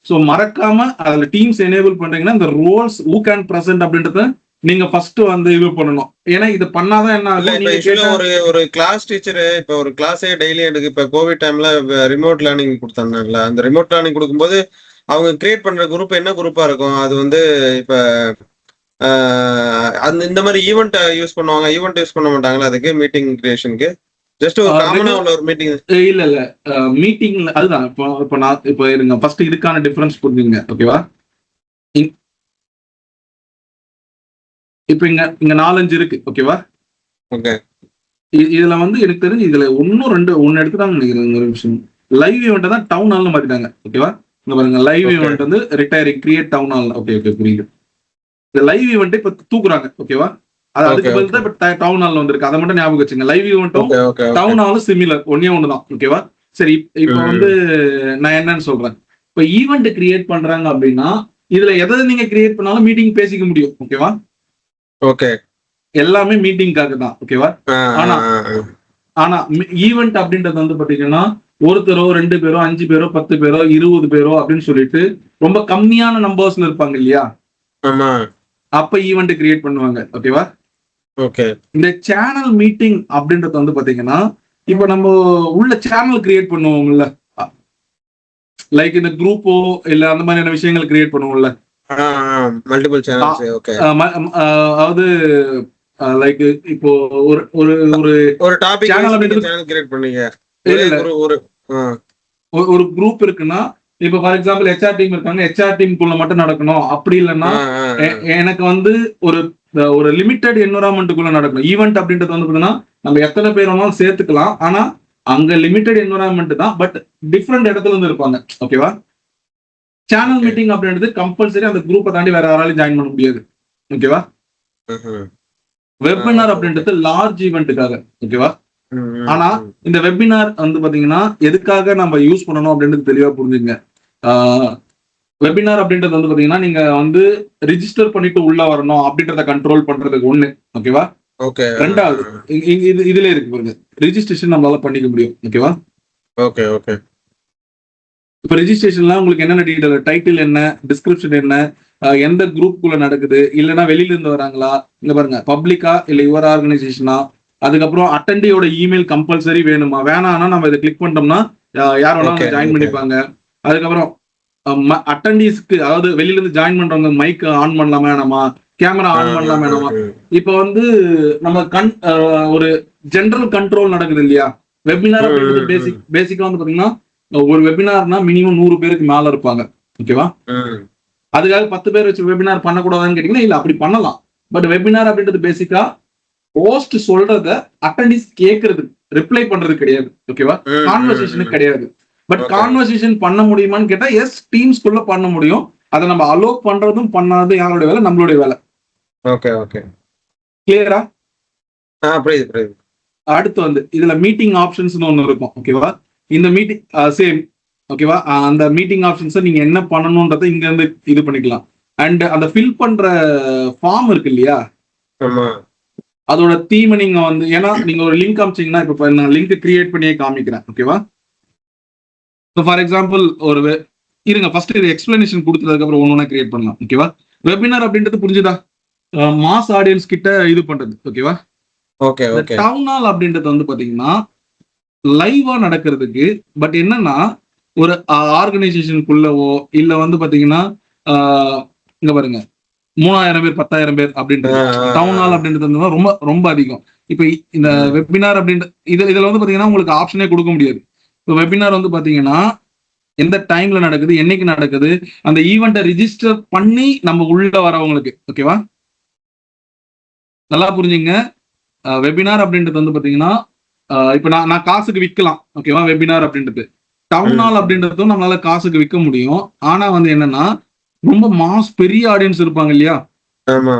சோ மறக்காம அதுல டீம்ஸ் எனேபிள் பண்றீங்கன்னா இந்த ரோல்ஸ் ஹூ கேன் பிரசன்ட் அப்படின்றத நீங்க ஃபர்ஸ்ட் வந்து இது பண்ணணும். ஏன்னா இது பண்ணாதான் என்ன இல்ல ஆகும், இப்ப நீங்க யூஸ்வலா கேட்ட ஒரு கிளாஸ் டீச்சர் இப்ப ஒரு கிளாஸே டெய்லி எனக்கு இப்ப கோவிட் டைம்ல ரிமோட் லேர்னிங் கொடுத்தாங்கல்ல, அந்த ரிமோட் லேர்னிங் கொடுக்கும்போது அவங்க கிரியேட் பண்ற குரூப் என்ன குரூப்பா இருக்கும்? அது வந்து இப்ப அந்த இந்த மாதிரி ஈவெண்ட் யூஸ் பண்ணுவாங்க, ஈவெண்ட் யூஸ் பண்ண மாட்டாங்களா அதுக்கு மீட்டிங் கிரியேஷனுக்கு? ஜஸ்ட் ஒரு காமனா ரெகுலர் உள்ள ஒரு மீட்டிங். இல்ல இல்ல மீட்டிங்ல அதுதான். இப்போ நான் இப்போ இருங்க ஃபர்ஸ்ட் இதுக்கான டிஃபரன்ஸ் புரிஞ்சுங்க. ஓகேவா? இ- இப்போ இங்க 4-5 இருக்கு. ஓகேவா? ஓகே இதுல வந்து எனக்கு தெரிஞ்சு இதுல ஒன்னு எடுத்துட்டாங்க நினைக்கிறேன். ஒரு விஷயம், லைவ் ஈவெண்ட் தான் டவுன் ஹால்னு மாத்திட்டாங்க. ஓகேவா? இங்க பாருங்க, லைவ் ஓகே ஈவெண்ட் வந்து retiring create town hall. Okay okay புரியுது. இந்த லைவ் ஈவெண்ட் இப்ப தூக்குறாங்க. ஓகேவா? அதுக்கு ஓகே பதில் ஓகே தான் இப்ப டவுன் ஹால் வந்திருக்கு. அதை மட்டும் ஞாபகம் வச்சுங்க. லைவ் ஈவெண்ட்டும் ஓகே ஓகே ஓகே. டவுன் ஹாலும் சிமிலர், ஒன்னே ஒண்ணுதான். ஓகேவா? சரி, இப்ப வந்து நான் என்னன்னு சொல்றேன். இப்ப ஈவெண்ட் கிரியேட் பண்றாங்க அப்படின்னா இதுல எதை நீங்க கிரியேட் பண்ணாலும் மீட்டிங் பேசிக்க முடியும். ஓகேவா? ஓகே எல்லாமே மீட்டிங்காக தான். ஓகேவா? ஆனா ஆனா ஈவெண்ட் அப்படின்றது வந்து பாத்தீங்கன்னா ஒருத்தரோ 2 பேரோ 5 பேரோ 10 பேரோ 20 பேரோ அப்படின்னு சொல்லிட்டு ரொம்ப கம்மியான நம்பர்ஸ்ல இருப்பாங்க இல்லையா? ஆமா அப்ப ஈவெண்ட் கிரியேட் பண்ணுவாங்க. ஓகேவா? ஓகே இந்த சேனல் மீட்டிங் அப்படின்றது வந்து பாத்தீங்கன்னா இப்ப நம்ம உள்ள சேனல் கிரியேட் பண்ணுவோம்ல, லைக் இந்த குரூப்போ இல்ல அந்த மாதிரியான விஷயங்கள் கிரியேட் பண்ணுவோம்ல. Multiple channels. ஓகே அதாவது லைக் இப்போ ஒரு ஒரு ஒரு ஒரு டாபிக் சேனல் வைஸ் நீங்க அப்படின்றது சேனல் கிரியேட் பண்ணீங்க. இல்ல ஒரே இல்ல ஒரு ஆ, ஒரு குரூப் இருக்குன்னா, இப்ப ஃபார் எக்ஸாம்பிள் ஹெச்ஆர் டீம் இருக்காங்க, ஹெச்ஆர் டீமுக்குள்ள மட்டும் நடக்கணும். அப்படி இல்லைன்னா ஆ, ஆ, ஆ. எனக்கு வந்து ஒரு ஒரு லிமிட்டட் என்வரான்மெண்ட்டுக்குள்ள நடக்கணும். ஈவெண்ட் அப்படின்றது வந்து பாத்தீங்கன்னா நம்ம எத்தனை பேர் வேணாலும் சேர்த்துக்கலாம். ஆனா அங்க லிமிட்டட் என்வரான்மெண்ட் தான், பட் டிஃப்ரெண்ட் இடத்துல இருந்து இருப்பாங்க. ஓகேவா? சேனல் ஓகே மீட்டிங் அப்படின்றது கம்பல்சரி அந்த குரூப்பை தாண்டி வேற யாராலையும் ஜாயின் பண்ண முடியாது. ஓகேவா? Webinar okay okay. அப்படின்றது லார்ஜ் ஈவெண்ட்டுக்காக. ஓகேவா? ம், ம், ஆனா ம். இந்த வெபினார் வந்து பாத்தீங்கன்னா எதுக்காக நம்ம யூஸ் பண்ணணும் அப்படின்றது தெளிவா புரிஞ்சுங்க. வெபினார் அப்படின்றது வந்து பாத்தீங்கன்னா நீங்க வந்து ரிஜிஸ்டர் பண்ணிட்டு உள்ள வரணும் அப்படின்றத கண்ட்ரோல் பண்றதுக்கு ஒண்ணு. ஓகேவா? ஓகே ரெண்டாவது இதுல இருக்கு பாருங்க, ரிஜிஸ்ட்ரேஷன் நம்மளால பண்ணிக்க முடியும். ஓகேவா? ஓகே ஓகே இப்ப ரிஜிஸ்ட்ரேஷன்ல உங்களுக்கு என்னென்ன டீடைல், டைட்டில் என்ன, டிஸ்கிரிப்ஷன் என்ன, எந்த குரூப்புக்குள்ள நடக்குது, இல்லைன்னா வெளியில இருந்து வராங்களா, இங்க பாருங்க பப்ளிக்கா இல்ல யுவர் ஆர்கனைசேஷனா, அதுக்கப்புறம் அட்டண்டியோட இமெயில் கம்பல்சரி வேணுமா, வேணாம்னா நம்ம இதை கிளிக் பண்ணிட்டோம்னா யார் ஓகே வேணாலும் ஜாயின் ஓகே பண்ணிப்பாங்க. அதுக்கப்புறம் அட்டண்டிஸ்க்கு, அதாவது வெளியில இருந்து ஜாயின் பண்றவங்க மைக் ஆன் பண்ணலாமா வேணாமா, கேமரா ஆன் பண்ணலாமா வேணாமா. இப்ப வந்து நம்ம ஒரு ஜெனரல் கண்ட்ரோல் நடக்குது இல்லையா? வெபினார் அப்படின்றது பேசிக்கா வந்து பாத்தீங்கன்னா ஒரு வெபினார்னா மினிமம் 100 பேருக்கு மேல இருப்பாங்க. ஓகேவா? அதுக்காக 10 பேர் வச்சு வெபினார் பண்ணக்கூடாதுன்னு கேட்டீங்கன்னா இல்ல, அப்படி பண்ணலாம். பட் வெபினார் அப்படின்றது பேசிக்கா ஹோஸ்ட் சொல்றத அட்டெண்டிஸ் கேட்கறது, ரிப்ளை பண்றது கிடையாது. ஓகேவா? கான்வர்சேஷனுக்கு கிடையாது. பட் ஓகே கான்வர்சேஷன் பண்ண முடியுமான்னு கேட்டா எஸ், டீம்ஸ்குள்ள பண்ண முடியும். அதை நம்ம அலோ பண்றதும் பண்ணாததும் யாருடைய வேலை? நம்மளுடைய வேலை. Okay okay. கிளியரா? புரியுது புரியுது. அடுத்து வந்து இதுல மீட்டிங் ஆப்ஷன்ஸ் ஒன்னு இருக்கும். ஓகேவா? இந்த மீட்டிங் சேம். ஓகேவா? அந்த மீட்டிங் ஆப்ஷன்ஸ் நீங்க என்ன பண்ணணும்ன்றத இங்க இருந்து இது பண்ணிக்கலாம். அண்ட் அந்த ஃபில் பண்ற ஃபார்ம் இருக்கு இல்லையா, ஆமா அதோட தீமை நீங்க வந்து, ஏன்னா நீங்க ஒரு லிங்க் காமிச்சீங்கன்னா, இப்ப நான் லிங்க் கிரியேட் பண்ணியே காமிக்கிறேன். ஓகேவா? ஃபார் எக்ஸாம்பிள் இருங்க ஃபர்ஸ்ட் இது எக்ஸ்பிளனேஷன் கொடுத்ததுக்கு அப்புறம் ஒன்னொன்னா கிரியேட் பண்ணலாம். ஓகேவா? வெபினார் அப்படின்றது புரிஞ்சுதா? மாஸ் ஆடியன்ஸ் கிட்ட இது பண்றது. ஓகேவா? ஓகே இந்த ஓகே டவுன் ஹால் அப்படின்றது வந்து பாத்தீங்கன்னா லைவா நடக்கிறதுக்கு. பட் என்னன்னா ஒரு ஆர்கனைசேஷனுக்குள்ளவோ இல்ல வந்து பாத்தீங்கன்னா இங்க பாருங்க 3000 பேர் 10,000 பேர் அப்படின்றது டவுன் ஹால் அப்படின்றது வந்து ரொம்ப ரொம்ப அதிகம். இப்ப இந்த வெபினார் அப்படின்ற இதுல வந்து பாத்தீங்கன்னா உங்களுக்கு ஆப்ஷனே கொடுக்க முடியாது. இப்போ வெபினார் வந்து பாத்தீங்கன்னா எந்த டைம்ல நடக்குது, என்னைக்கு நடக்குது, அந்த ஈவெண்ட்டை ரிஜிஸ்டர் பண்ணி நம்ம உள்ள வரவங்களுக்கு. ஓகேவா? நல்லா புரிஞ்சுங்க. வெபினார் அப்படின்றது வந்து பாத்தீங்கன்னா இப்ப நான் காசுக்கு விற்கலாம். ஓகேவா? வெபினார் அப்படின்றது. டவுன் ஹால் அப்படின்றதும் நம்மளால காசுக்கு விற்க முடியும். ஆனா வந்து என்னன்னா ரொம்ப மாஸ் பெரிய ஆடியன்ஸ் இருப்பாங்க இல்லையா, ஆமா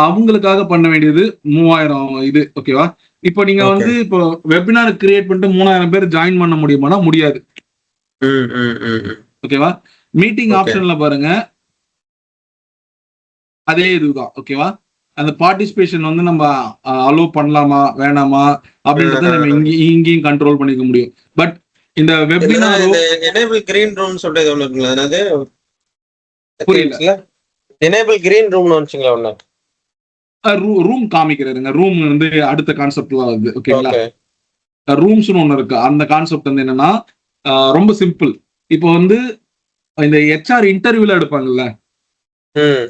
அவங்களுக்காக பண்ண வேண்டியது 3000 இது. ஓகேவா? இப்போ நீங்க ஓகே. வந்து இப்போ வெபினார் கிரியேட் பண்ணிட்டு 3000 பேர் ஜாயின் பண்ண முடியுமானா முடியாது. ஓகேவா? மீட்டிங் ஓகே ஆப்ஷன்ல பாருங்க, அதே இதுதான். ஓகேவா? அந்த பார்ட்டிசிபேஷன் வந்து நம்ம அலோ பண்ணலாமா வேணாமா அப்படின்றத நம்ம இங்கேயும் கண்ட்ரோல் பண்ணிக்க முடியும். பட் இந்த வெபினாரோ இந்த எனேபிள் கிரீன் ரூம் சொல்லிட்டு ஒண்ணு இருக்குங்களா? என்னது புரியல. எனேபிள் கிரீன் ரூம்னு வந்துச்சுங்களா ஒண்ணு? ரூம் காமிக்கிறதுங்க. ரூம் வந்து அடுத்த கான்செப்ட்ல வருது. ஓகேங்களா? ஓகே. ரூம்ஸ்னு ஒண்ணு இருக்கு. அந்த கான்செப்ட் வந்து என்னன்னா ரொம்ப சிம்பிள். இப்போ வந்து இந்த ஹெச்ஆர் இன்டர்வியூல எடுப்பாங்கல்ல, ம்.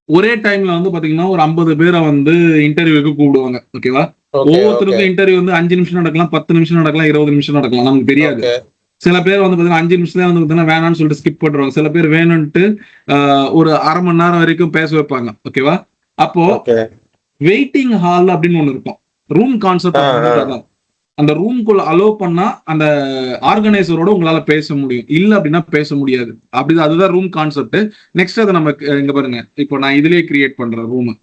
ஒரே டைம்ல வந்து பாத்தீங்கன்னா ஒரு 50 பேரை வந்து இன்டர்வியூக்கு கூப்பிடுவாங்க. ஓகேவா? ஓகே, ஓகே, ஒவ்வொருத்தருக்கும் இன்டர்வியூ வந்து 5 நிமிஷம் நடக்கலாம், 10 நிமிஷம் நடக்கலாம், 20 நிமிஷம் நடக்கலாம். நமக்கு தெரியாது. ஓகே. சில பேர் வந்து பாத்தீங்கன்னா 5 நிமிஷத்துல வந்து பாத்தீங்கன்னா வேணாம்னு சொல்லிட்டு ஸ்கிப் பண்றாங்க. சில பேர் வேணும்ட்டு ஒரு 1/2 மணி நேரம் வரைக்கும் பேச வைப்பாங்க. ஓகேவா? அப்போ ஓகே. வெயிட்டிங் ஹால் அப்படின்னு ஒண்ணு இருக்கும். ரூம் கான்செப்ட் அதான். அந்த ரூம்குள்ள அலோவ் பண்ணா அந்த ஆர்கனைசரோட உங்களால பேச முடியும். இல்ல அப்படின்னா பேச முடியாது. அப்படிதான், அதுதான் ரூம் கான்செப்ட். நெக்ஸ்ட் அதை நம்ம இங்க பாருங்க. இப்போ நான் இதுலயே கிரியேட் பண்றேன் ரூம்.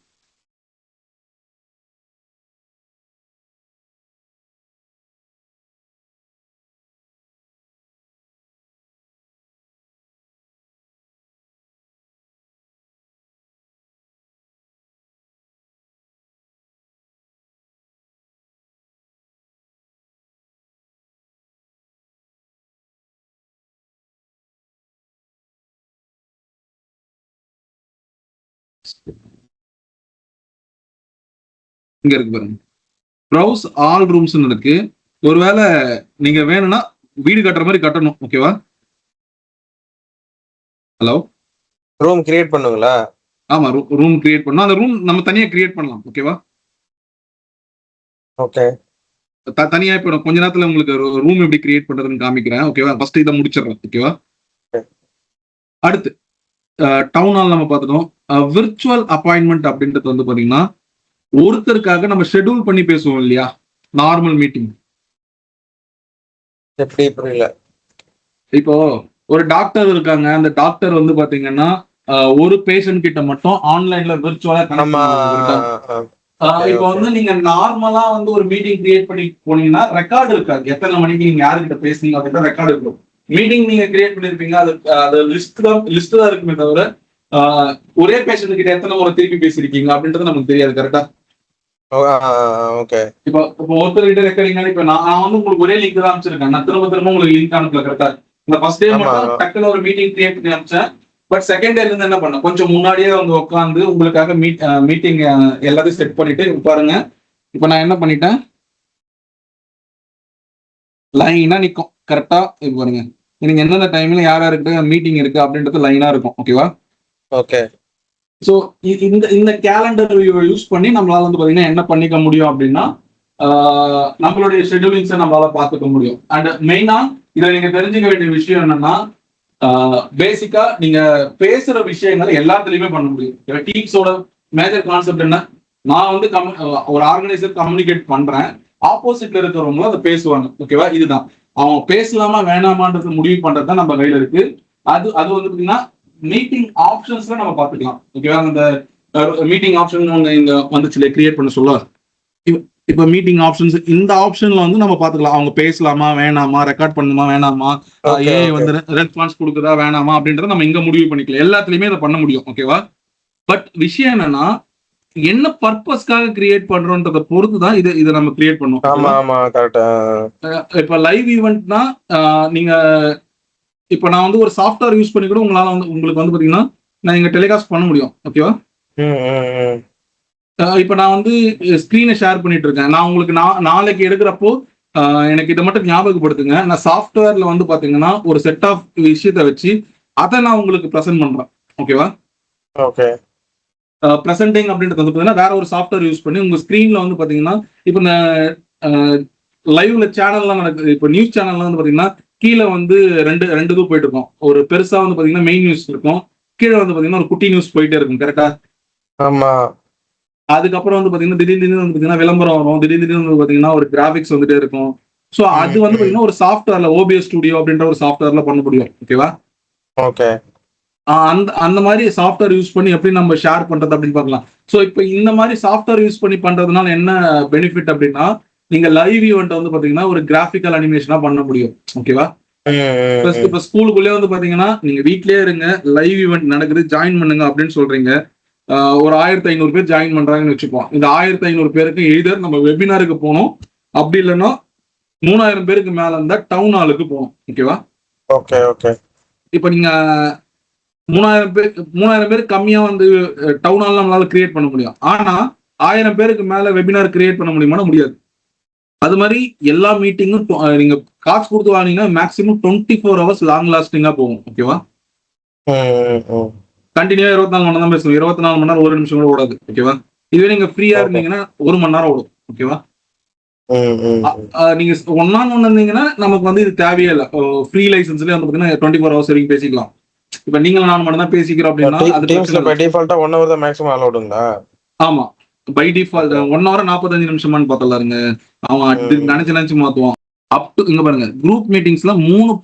இங்க இருக்கு பாருங்க. ப்ரௌஸ் ஆல் ரூம்ஸ் இருக்கு. ஒருவேளை நீங்க வேணும்னா வீடு கட்டுற மாதிரி கட்டணும். ஓகேவா? ஹலோ. ரூம் கிரியேட் பண்ணுங்களா? ஆமா, ரூம் கிரியேட் பண்ணணும். அந்த ரூம் நம்ம தனியா கிரியேட் பண்ணலாம். ஓகேவா? ஓகே. தனியா இப்போ கொஞ்ச நேரத்துல உங்களுக்கு ரூம் எப்படி கிரியேட் பண்றதுன்னு காமிக்கிறேன். ஓகேவா? ஃபர்ஸ்ட் இதை முடிச்சிடறேன். ஓகேவா? அடுத்து டவுன் ஹால் நம்ம பார்த்துட்டோம். விர்ச்சுவல் அப்பாயின்மெண்ட் அப்படின்றது வந்து பாத்தீங்கன்னா ஒருத்தருக்காக நம்ம ஷெட்யூல் பண்ணி பேசுவோம் இல்லையா, நார்மல் மீட்டிங். எப்படி? புரியல. இப்போ ஒரு டாக்டர் இருக்காங்க. அந்த டாக்டர் வந்து பாத்தீங்கன்னா ஒரு பேஷண்ட் கிட்ட மட்டும் ஆன்லைன்ல விர்ச்சுவலா கனெக்ட் பண்ணுவாங்க. இப்போ வந்து நீங்க நார்மலா வந்து ஒரு மீட்டிங் கிரியேட் பண்ணி போனீங்கன்னா ரெக்கார்டு இருக்காது. எத்தனை மணிக்கு நீங்க யாருக்கிட்ட பேசுனீங்க அப்படின்ற ரெக்கார்டு இருக்கும். மீட்டிங் நீங்க கிரியேட் பண்ணிருப்பீங்க, அது லிஸ்ட் தான் இருக்குமே தவிர ஒரே பேஷண்ட் கிட்ட எத்தனை முறை திருப்பி பேசிருக்கீங்க அப்படின்றது நமக்கு தெரியாது. கரெக்டா? ஓகே. இப்போ ஒருத்தர் கிட்ட ரெக்கார்டிங் இப்ப நான் வந்து உங்களுக்கு ஒரே லிங்க் தான் அமைச்சிருக்கேன். நான் திரும்ப உங்களுக்கு லிங்க் அனுப்பல. கரெக்டா? இந்த ஃபர்ஸ்ட் டே மட்டும் டக்குனு ஒரு மீட்டிங் கிரியேட் பண்ணி அனுப்பிச்சேன். பட் செகண்ட் டேல இருந்து என்ன பண்ண, கொஞ்சம் முன்னாடியே வந்து உட்காந்து உங்களுக்காக மீட்டிங் எல்லாத்தையும் செட் பண்ணிட்டு பாருங்க. இப்ப நான் என்ன பண்ணிட்டேன், லைனா நிக்கும். கரெக்டா? இப்ப பாருங்க, நீங்க எந்தெந்த டைம்ல யார் யாருக்கிட்ட மீட்டிங் இருக்கு அப்படின்றது லைனா இருக்கும். ஓகேவா? ஓகே. ஸோ இந்த கேலண்டர் யூஸ் பண்ணி நம்மளால வந்து பாத்தீங்கன்னா என்ன பண்ணிக்க முடியும் அப்படின்னா நம்மளுடைய ஷெட்யூலிங்ஸை நம்மளால பார்த்துக்க முடியும். அண்ட் மெயினா இதை நீங்க தெரிஞ்சுக்க வேண்டிய விஷயம் என்னன்னா, பேசிக்கா நீங்க பேசுற விஷயங்களை எல்லாத்துலயுமே பண்ண முடியும். டீம்ஸோட மேஜர் கான்செப்ட் என்ன, நான் வந்து ஒரு ஆர்கனைசர் கம்யூனிகேட் பண்றேன், ஆப்போசிட்ல இருக்கிறவங்களும் அதை பேசுவாங்க. ஓகேவா? இதுதான் அவங்க பேசலாமா வேணாமான்றது முடிவு பண்றது நம்ம கையில இருக்கு. அது வந்து பாத்தீங்கன்னா மீட்டிங் ஆப்ஷன்ஸ்ல நம்ம பாத்துக்கலாம். ஓகேவா? அந்த மீட்டிங் ஆப்ஷன் இங்க வந்துச்சுல கிரியேட் பண்ண சொல்ல, இப்ப மீட்டிங் ஆப்ஷன்ஸ் இந்த ஆப்ஷன்ல வந்து நம்ம பாத்துக்கலாம். அவங்க பேசலாமா வேணாமா, ரெக்கார்ட் பண்ணுமா வேணாமா, வந்து ரெஸ்பான்ஸ் கொடுக்குதா வேணாமா அப்படின்றத நம்ம இங்க முடிவு பண்ணிக்கலாம். எல்லாத்துலயுமே இதை பண்ண முடியும். ஓகேவா? பட் விஷயம் என்னன்னா, என்ன பர்பஸ்க்காக கிரியேட் பண்றோன்றத பொறுத்து தான் இதை நம்ம கிரியேட் பண்ணுவோம். இப்ப லைவ் ஈவெண்ட்னா நீங்க இப்ப நான் வந்து ஒரு சாஃப்ட்வேர் யூஸ் பண்ணி கூட உங்களால வந்து உங்களுக்கு வந்து பாத்தீங்கன்னா நான் இங்க டெலிகாஸ்ட் பண்ண முடியும். ஓகேவா? இப்ப நான் வந்து ஸ்கிரீனை ஷேர் பண்ணிட்டு இருக்கேன். நான் உங்களுக்கு நாளைக்கு எடுக்கிறப்போ எனக்கு இதை மட்டும் ஞாபகப்படுத்துங்க. நான் சாஃப்ட்வேர்ல வந்து பாத்தீங்கன்னா ஒரு செட் ஆஃப் விஷயத்தை வச்சு அதை நான் உங்களுக்கு ப்ரெசென்ட் பண்றேன். ஓகேவா? ஓகே. ப்ரெசென்டிங் அப்படின்றது வந்து பாத்தீங்கன்னா வேற ஒரு சாஃப்ட்வேர் யூஸ் பண்ணி உங்க ஸ்கிரீன்ல வந்து பாத்தீங்கன்னா இப்ப இந்த லைவ்ல சேனல்லாம் நடக்குது. இப்போ நியூஸ் சேனல்ல வந்து பாத்தீங்கன்னா கீழே வந்து ரெண்டு இது போயிட்டு இருக்கும். ஒரு பெருசா வந்து பாத்தீங்கன்னா மெயின் நியூஸ் இருக்கும், கீழே வந்து பாத்தீங்கன்னா ஒரு குட்டி நியூஸ் போயிட்டே இருக்கும். கரெக்டா? ஆமா. அதுக்கப்புறம் வந்து பாத்தீங்கன்னா திடீர்னு வந்து பாத்தீங்கன்னா விளம்பரம் வரும், திடீர்னு வந்து பாத்தீங்கன்னா ஒரு கிராபிக்ஸ் வந்துட்டே இருக்கும். ஸோ அது வந்து பாத்தீங்கன்னா ஒரு சாஃப்ட்வேர்ல OBS ஸ்டுடியோ அப்படின்ற ஒரு சாஃப்ட்வேர்ல பண்ண முடியும். ஓகேவா? ஓகே. அந்த மாதிரி சாஃப்ட்வேர் யூஸ் பண்ணி எப்படி நம்ம ஷேர் பண்றது அப்படின்னு பார்க்கலாம். ஸோ இப்போ இந்த மாதிரி சாஃப்ட்வேர் யூஸ் பண்ணி பண்றதுனால என்ன பெனிஃபிட் அப்படின்னா, நீங்க லைவ் ஈவெண்ட் வந்து பாத்தீங்கன்னா ஒரு கிராஃபிக்கல் அனிமேஷனா பண்ண முடியும். ஓகேவா? இப்ப ஸ்கூலுக்குள்ளே வந்து பாத்தீங்கன்னா நீங்க வீட்லயே இருங்க, லைவ் ஈவெண்ட் நடக்குது, ஜாயின் பண்ணுங்க அப்படின்னு சொல்றீங்க. ஒரு 1500 பேர் ஜாயின் பண்றாங்கன்னு வச்சுப்போம். இந்த 1500 பேருக்கு எய்தர் நம்ம வெபினாருக்கு போகணும், அப்படி இல்லைன்னா 3000 பேருக்கு மேல இருந்தா டவுன் ஹாலுக்கு போகணும். ஓகேவா? ஓகே. ஓகே. இப்ப நீங்க 3000 பேர் கம்மியா வந்து டவுன் ஹால் நம்மளால கிரியேட் பண்ண முடியும். ஆனா 1000 பேருக்கு மேல வெபினார் கிரியேட் பண்ண முடியுமானா முடியாது. அது மாதிரி எல்லா மீட்டிங்கும் நீங்க காசு கொடுத்து வாங்கினீங்கன்னா மேக்ஸிமம் 24 ஹவர்ஸ் லாங் லாஸ்டிங்கா போகும். ஓகேவா? கண்டினியூவா 24 மணி நேரம் தான் பேசுவோம். 24 மணி நேரம் ஒரு நிமிஷம் கூட ஓடாது. ஓகேவா? இதுவே நீங்க ஃப்ரீயா இருந்தீங்கன்னா 1 மணி நேரம் ஓடும். ஓகேவா? நீங்க 1-on-1 இருந்தீங்கன்னா நமக்கு வந்து இது தேவையே இல்லை. ஃப்ரீ லைசன்ஸ்ல வந்து பாத்தீங்கன்னா 24 ஹவர்ஸ் வரைக்கும் பேசிக்கலாம். இப்ப நீங்களும் நான் மட்டும் தான் பேசிக்கிறோம் அப்படின்னா அது டிஃபால்ட்டா 1 hour தான் மேக்ஸிமம் அலௌடுங்களா? ஆமா, பை டிஃபால்ட் 1 hour 45 நிமிஷமான்னு பார்த்தலாருங்க. அவன் நினைச்சு மாத்துவான். அப் டு இங்க பாருங்க, குரூப் மீட்டிங்ஸ்ல 3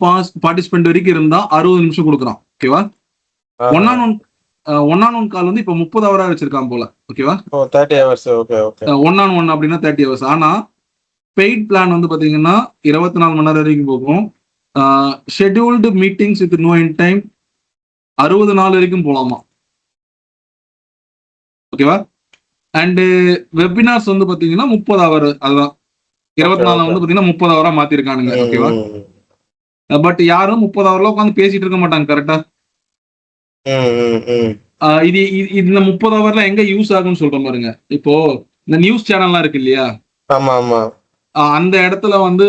பார்ட்டிசிபென்ட் வரைக்கும் இருந்தா 60 நிமிஷம் கொடுக்குறான். ஓகேவா? ஒன் கால் வந்து இப்ப 30 ஹவரா வச்சிருக்கான் போல. ஓகேவா? 30 hours. Okay okay. 1-on-1 அப்படின்னா 30 ஹவர்ஸ். ஆனா பெய்ட் பிளான் வந்து பாத்தீங்கன்னா 24 மணி நேரம் வரைக்கும் போகும். Scheduled meetings with no end time 60 நாள் வரைக்கும் போலாமா. ஓகேவா? அண்ட் வெபினார்ஸ் வந்து பாத்தீங்கன்னா 30 ஹவர். அதுதான் 24 வந்து பாத்தீங்கன்னா 30 ஹவரா மாத்திருக்கானுங்க. ஓகேவா? பட் யாரும் 30 ஹவர்ல உட்காந்து பேசிட்டு இருக்க மாட்டாங்க. கரெக்டா? இது இந்த 30 ஹவர்ல எங்க யூஸ் ஆகும்னு சொல்ற பாருங்க. இப்போ இந்த நியூஸ் சேனல்லாம் இருக்கு இல்லையா? ஆமா ஆமா. அந்த இடத்துல வந்து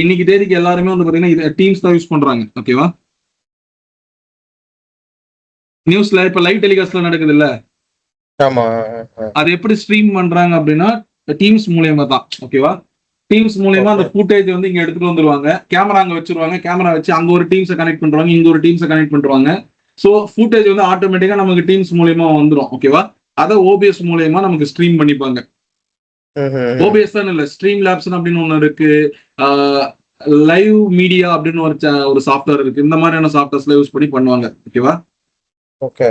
இன்னைக்கு தேதிக்கு எல்லாருமே வந்து பாத்தீங்கன்னா டீம்ஸ் தான் யூஸ் பண்றாங்க. ஓகேவா? நியூஸ்ல இப்ப லைவ் டெலிகாஸ்ட்ல நடக்குது இல்ல, அது எப்படி ஸ்ட்ரீம் பண்றாங்க அப்படின்னா டீம்ஸ் மூலியமா தான். ஓகேவா? டீம்ஸ் மூலியமா அந்த ஃபுட்டேஜ் வந்து இங்க எடுத்துட்டு வந்துருவாங்க. கேமரா அங்க வச்சிருவாங்க. கேமரா வச்சு அங்க ஒரு டீம்ஸை கனெக்ட் பண்றாங்க, இங்க ஒரு டீம்ஸை கனெக்ட் பண்றாங்க. ஸோ ஃபுட்டேஜ் வந்து ஆட்டோமேட்டிக்கா நமக்கு டீம்ஸ் மூலியமா வந்துடும். ஓகேவா? அதை ஓபிஎஸ் மூலியமா நமக்கு ஸ்ட்ரீம் பண்ணிப்பாங்க. ஓபிஎஸ் தான் இல்ல, ஸ்ட்ரீம் லேப்ஸ் அப்படின்னு ஒண்ணு இருக்கு, லைவ் மீடியா அப்படின்னு ஒரு சாஃப்ட்வேர் இருக்கு. இந்த மாதிரியான சாஃப்ட்வேர்ஸ்ல யூஸ் பண்ணி பண்ணுவாங்க. ஓகேவா? ஓகே